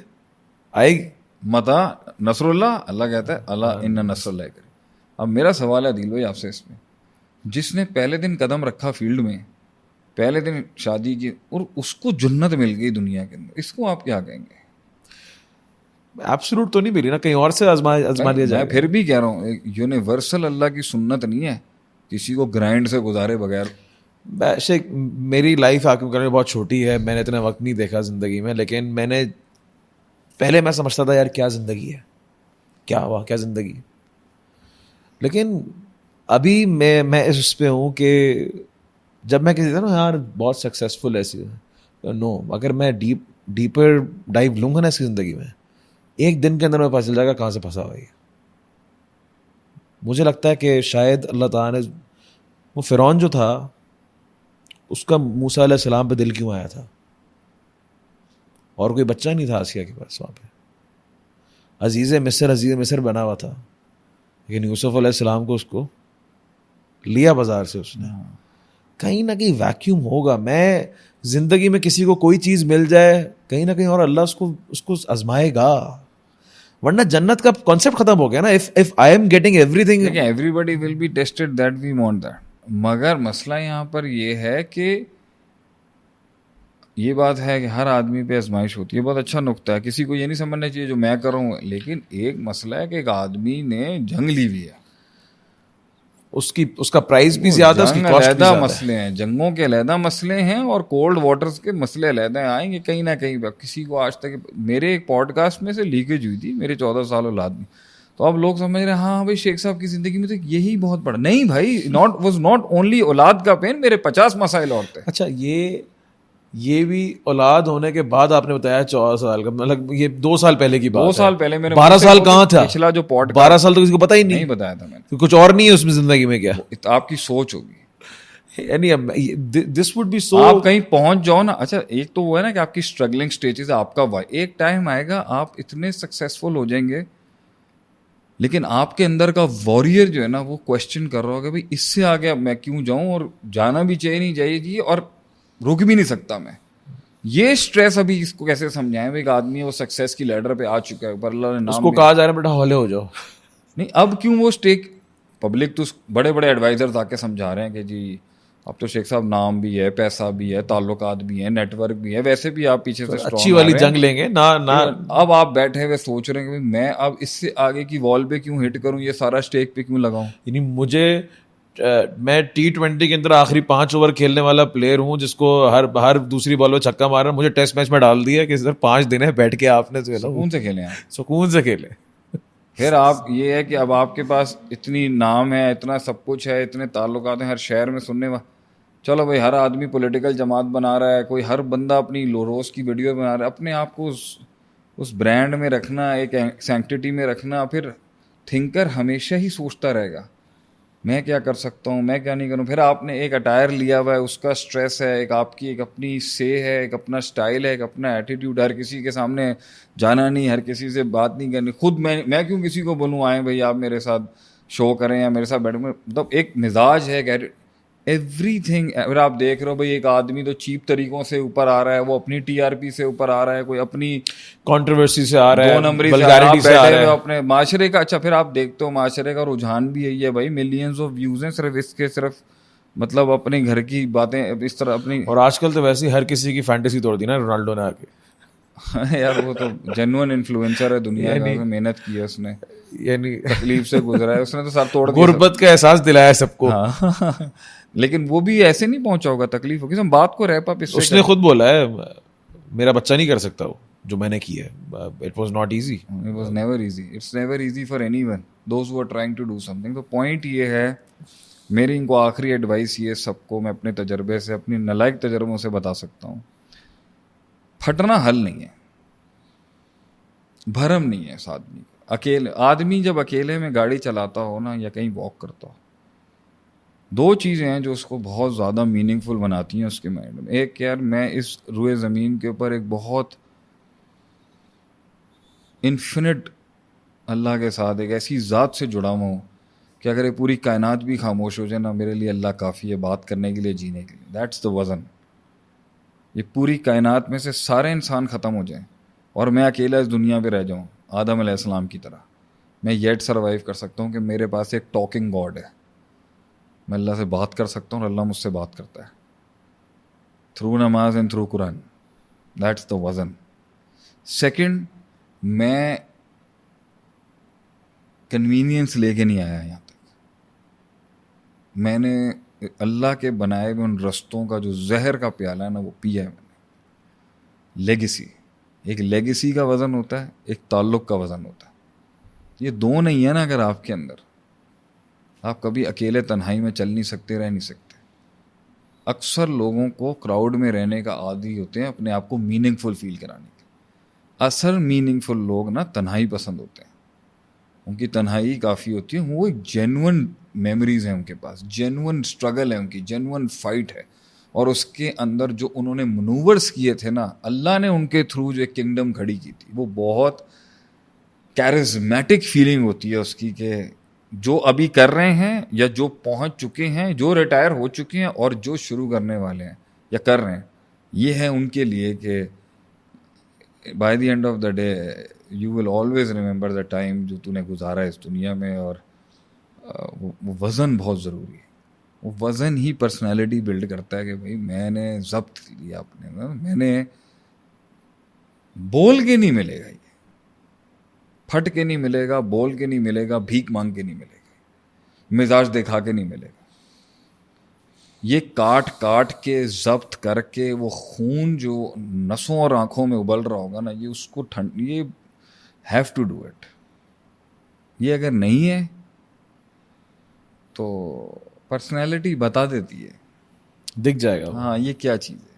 آئے گی متا نصر اللہ. اللہ کہتا ہے اللہ ان نصر اللہ کرے. اب میرا سوال ہے عدیل بھائی آپ سے اس میں، جس نے پہلے دن قدم رکھا فیلڈ میں، پہلے دن شادی کی اور اس کو جنت مل گئی دنیا کے اندر، اس کو آپ کیا کہیں گے؟ ایبسولوٹ تو نہیں ملی نا، کہیں اور سے آزما لیا جائے. میں پھر بھی کہہ رہا ہوں یونیورسل اللہ کی سنت نہیں ہے کسی کو گرائنڈ سے گزارے بغیر. بیشک میری لائف آپ کے بہت چھوٹی ہے، میں نے اتنا وقت نہیں دیکھا زندگی میں، لیکن میں نے پہلے میں سمجھتا تھا یار کیا زندگی ہے، کیا ہوا، کیا زندگی. لیکن ابھی میں اس پہ ہوں کہ جب میں کسی نا یار بہت سکسیزفل ایسی نو، اگر میں ڈیپر ڈائیو لوں گا نا اس کی زندگی میں، ایک دن کے اندر میں پتہ چل جائے گا کہاں سے پھنسا ہوا ہے. مجھے لگتا ہے کہ شاید اللہ تعالیٰ نے وہ فرعون جو تھا اس کا موسیٰ علیہ السلام پہ دل کیوں آیا تھا، اور کوئی بچہ نہیں تھا آسیہ کے پاس وہاں پہ. عزیز مصر بنا ہوا تھا، لیکن یوسف علیہ السلام کو اس کو لیا بازار سے اس نے. کہیں نہ کہیں ویکیوم ہوگا. میں زندگی میں کسی کو کوئی چیز مل جائے کہیں نہ کہیں اور اللہ اس کو آزمائے گا، ورنہ جنت کا کانسیپٹ ختم ہو گیا نا. if I am getting everything, everybody will be tested that we want that. مگر مسئلہ یہاں پر یہ ہے کہ یہ بات ہے کہ ہر آدمی پہ آزمائش ہوتی ہے. بہت اچھا نقطہ ہے، کسی کو یہ نہیں سمجھنا چاہیے جو میں کروں. لیکن ایک مسئلہ ہے کہ ایک آدمی نے جنگ لی ہوئی ہے، اس کا پرائز بھی زیادہ، اس کی کاسٹ بھی علیحدہ زیادہ. مسئلے ہیں، جنگوں کے علیحدہ مسئلے ہیں اور کولڈ واٹرز کے مسئلے علیحدہ آئیں گے کہیں نہ کہیں. کسی کو آج تک میرے ایک پوڈ کاسٹ میں سے لیکیج ہوئی تھی میرے 14 سال اولاد میں، تو اب لوگ سمجھ رہے ہیں ہاں بھائی شیخ صاحب کی زندگی میں تو یہی بہت بڑا. نہیں بھائی، واز ناٹ اونلی اولاد کا پین، میرے 50 مسائل اور تھے. اچھا یہ بھی اولاد ہونے کے بعد آپ نے بتایا 14 سال کا، مطلب یہ 2 سال پہلے کی بات ہے. 2 سال پہلے میرے 12 سال کہاں تھا؟ پچھلا جو پوڈ 12 سال تو کسی کو پتہ ہی نہیں بتایا تھا میں نے. کچھ اور نہیں ہے اس میں زندگی میں، کیا آپ کی سوچ ہوگی، یعنی دس وڈ بی سو. آپ کہیں پہنچ جاؤ نا. اچھا ایک تو وہ ہے نا کہ آپ کی اسٹرگلنگ اسٹیجز، آپ کا ایک ٹائم آئے گا آپ اتنے سکسیزفل ہو جائیں گے، لیکن آپ کے اندر کا وارئر جو ہے نا وہ کوشچن کر رہا ہوگا بھائی اس سے آگے اب میں کیوں جاؤں، اور جانا بھی چاہیے نہیں چاہیے اور رک بھی نہیں سکتا میں. یہ اسٹریس ابھی اس کو کیسے سمجھائیں؟ ایک آدمی ہے وہ سکسیس کی لیڈر پہ آ چکا ہے، اوپر اللہ نے نام اس کو کہا جا رہا ہے بیٹا ہولے ہو جاؤ. نہیں اب کیوں وہ اسٹیک پبلک تو بڑے بڑے ایڈوائزرز آ کے سمجھا رہے ہیں کہ جی اب تو شیخ صاحب نام بھی ہے، پیسہ بھی ہے، تعلقات بھی ہیں، نیٹ ورک بھی ہے، ویسے بھی آپ پیچھے سے اچھی والی جنگ لیں گے نا. اب آپ بیٹھے ہوئے سوچ رہے ہیں کہ میں اب اس سے آگے کی وال پہ کیوں ہٹ کروں، یہ سارا اسٹیک پہ کیوں لگاؤں. یعنی میں T20 کے اندر آخری 5 اوور کھیلنے والا پلیئر ہوں جس کو ہر دوسری بال میں چھکا مارا. مجھے ٹیسٹ میچ میں ڈال دیا کہ سر 5 دن ہے، بیٹھ کے آپ نے سکون سے کھیلیں، سکون سے کھیلے. پھر آپ یہ ہے کہ اب آپ کے پاس اتنی نام ہے، اتنا سب کچھ ہے، اتنے تعلقات ہیں ہر شہر میں سننے میں. چلو بھائی ہر آدمی پولیٹیکل جماعت بنا رہا ہے، کوئی ہر بندہ اپنی روز کی ویڈیو بنا رہا ہے. اپنے آپ کو اس برانڈ میں رکھنا، ایک سینکٹیٹی میں رکھنا. پھر تھنکر ہمیشہ ہی سوچتا رہے گا میں کیا کر سکتا ہوں، میں کیا نہیں کروں. پھر آپ نے ایک اٹائر لیا ہوا ہے، اس کا اسٹریس ہے، ایک آپ کی ایک اپنی سے ہے، ایک اپنا اسٹائل ہے، ایک اپنا ایٹیٹیوڈ. ہر کسی کے سامنے جانا نہیں، ہر کسی سے بات نہیں کرنی. خود میں کیوں کسی کو بولوں آئیں بھائی آپ میرے ساتھ شو کریں یا میرے ساتھ بیٹھیں. مطلب ایک مزاج ہے، ایوری تھنگ. اگر آپ دیکھ رہے ہو بھائی ایک آدمی تو چیپ طریقوں سے اوپر آ رہا ہے، وہ اپنی TRP سے اوپر آ رہا ہے، کوئی اپنی کنٹروورسی سے آ رہا ہے، 2 نمبری سے آ رہا ہے اپنے معاشرے کا. اچھا پھر آپ دیکھتے ہو معاشرے کا رجحان بھی یہی ہے بھائی، ملینز آف ویوز ہیں صرف اس کے، صرف مطلب اپنے گھر کی باتیں اس طرح اپنی. اور آج کل تو ویسے ہی ہر کسی کی فینٹیسی توڑ دی نا رونالڈو نے آ کے. یار وہ تو جینوئن انفلوئنسر ہے دنیا کا، محنت کی ہے اس نے، یعنی تکلیف سے گزرا ہے اس نے، تو سر توڑ دیا، غربت کا احساس دلایا سب کو. لیکن وہ بھی ایسے نہیں پہنچا ہوگا، تکلیف ہوگی. ہم بات کو ریپ اپ اس نے خود بولا ہے میرا بچہ نہیں کر سکتا وہ جو میں نے کیا ہے. It was not easy. It was never easy. It's never easy for anyone. Those who are trying to do something. تو پوائنٹ یہ ہے, میری ان کو آخری ایڈوائس یہ سب کو میں اپنے تجربے سے, اپنی نالائق تجربوں سے بتا سکتا ہوں, پھٹنا حل نہیں ہے, بھرم نہیں ہے اس آدمی کا. اکیلے آدمی جب اکیلے میں گاڑی چلاتا ہو نا یا کہیں واک کرتا ہو, دو چیزیں ہیں جو اس کو بہت زیادہ میننگ فل بناتی ہیں اس کے مائنڈ میں. ایک, یار میں اس روئے زمین کے اوپر ایک بہت انفینٹ اللہ کے ساتھ ایک ایسی ذات سے جڑا ہوا ہوں کہ اگر یہ پوری کائنات بھی خاموش ہو جائے نا, میرے لیے اللہ کافی ہے بات کرنے کے لیے, جینے کے لیے. دیٹس دا وزن. یہ پوری کائنات میں سے سارے انسان ختم ہو جائیں اور میں اکیلا اس دنیا پہ رہ جاؤں آدم علیہ السلام کی طرح, میں یٹ سروائیو کر سکتا ہوں کہ میرے پاس ایک ٹاکنگ گاڈ ہے, میں اللہ سے بات کر سکتا ہوں اور اللہ مجھ سے بات کرتا ہے تھرو نماز and through Quran. That's the وزن. سیکنڈ, میں کنوینئنس لے کے نہیں آیا یہاں تک. میں نے اللہ کے بنائے ہوئے ان رستوں کا جو زہر کا پیالہ ہے نا وہ پیا ہے میں نے. لیگیسی, ایک لیگیسی کا وزن ہوتا ہے, ایک تعلق کا وزن ہوتا ہے. یہ دو نہیں ہے نا اگر آپ کے اندر, آپ کبھی اکیلے تنہائی میں چل نہیں سکتے, رہ نہیں سکتے. اکثر لوگوں کو کراؤڈ میں رہنے کا عادی ہوتے ہیں اپنے آپ کو میننگ فل فیل کرانے کے. اصل میننگ فل لوگ نا تنہائی پسند ہوتے ہیں, ان کی تنہائی کافی ہوتی ہے, وہ ایک جینون میموریز ہیں ان کے پاس, جینون اسٹرگل ہے ان کی, جینون فائٹ ہے, اور اس کے اندر جو انہوں نے منورس کیے تھے نا, اللہ نے ان کے تھرو جو ایک کنگڈم کھڑی کی تھی, وہ بہت کیرزمیٹک فیلنگ ہوتی ہے اس کی, کہ جو ابھی کر رہے ہیں یا جو پہنچ چکے ہیں, جو ریٹائر ہو چکے ہیں اور جو شروع کرنے والے ہیں یا کر رہے ہیں, یہ ہے ان کے لیے کہ by the end of the day you will always remember the time جو تو نے گزارا ہے اس دنیا میں. اور وہ وزن بہت ضروری ہے. وہ وزن ہی پرسنالٹی بلڈ کرتا ہے کہ بھائی میں نے ضبط لیا اپنے, میں نے بول کے نہیں ملے گا, یہ پھٹ کے نہیں ملے گا, بول کے نہیں ملے گا, بھیک مانگ کے نہیں ملے گا, مزاج دکھا کے نہیں ملے گا. یہ کاٹ کاٹ کے ضبط کر کے وہ خون جو نسوں اور آنکھوں میں ابل رہا ہوگا نا, یہ اس کو یہ ہیو ٹو ڈو اٹ. یہ اگر نہیں ہے تو پرسنالٹی بتا دیتی ہے, دکھ جائے گا. ہاں یہ کیا چیز ہے.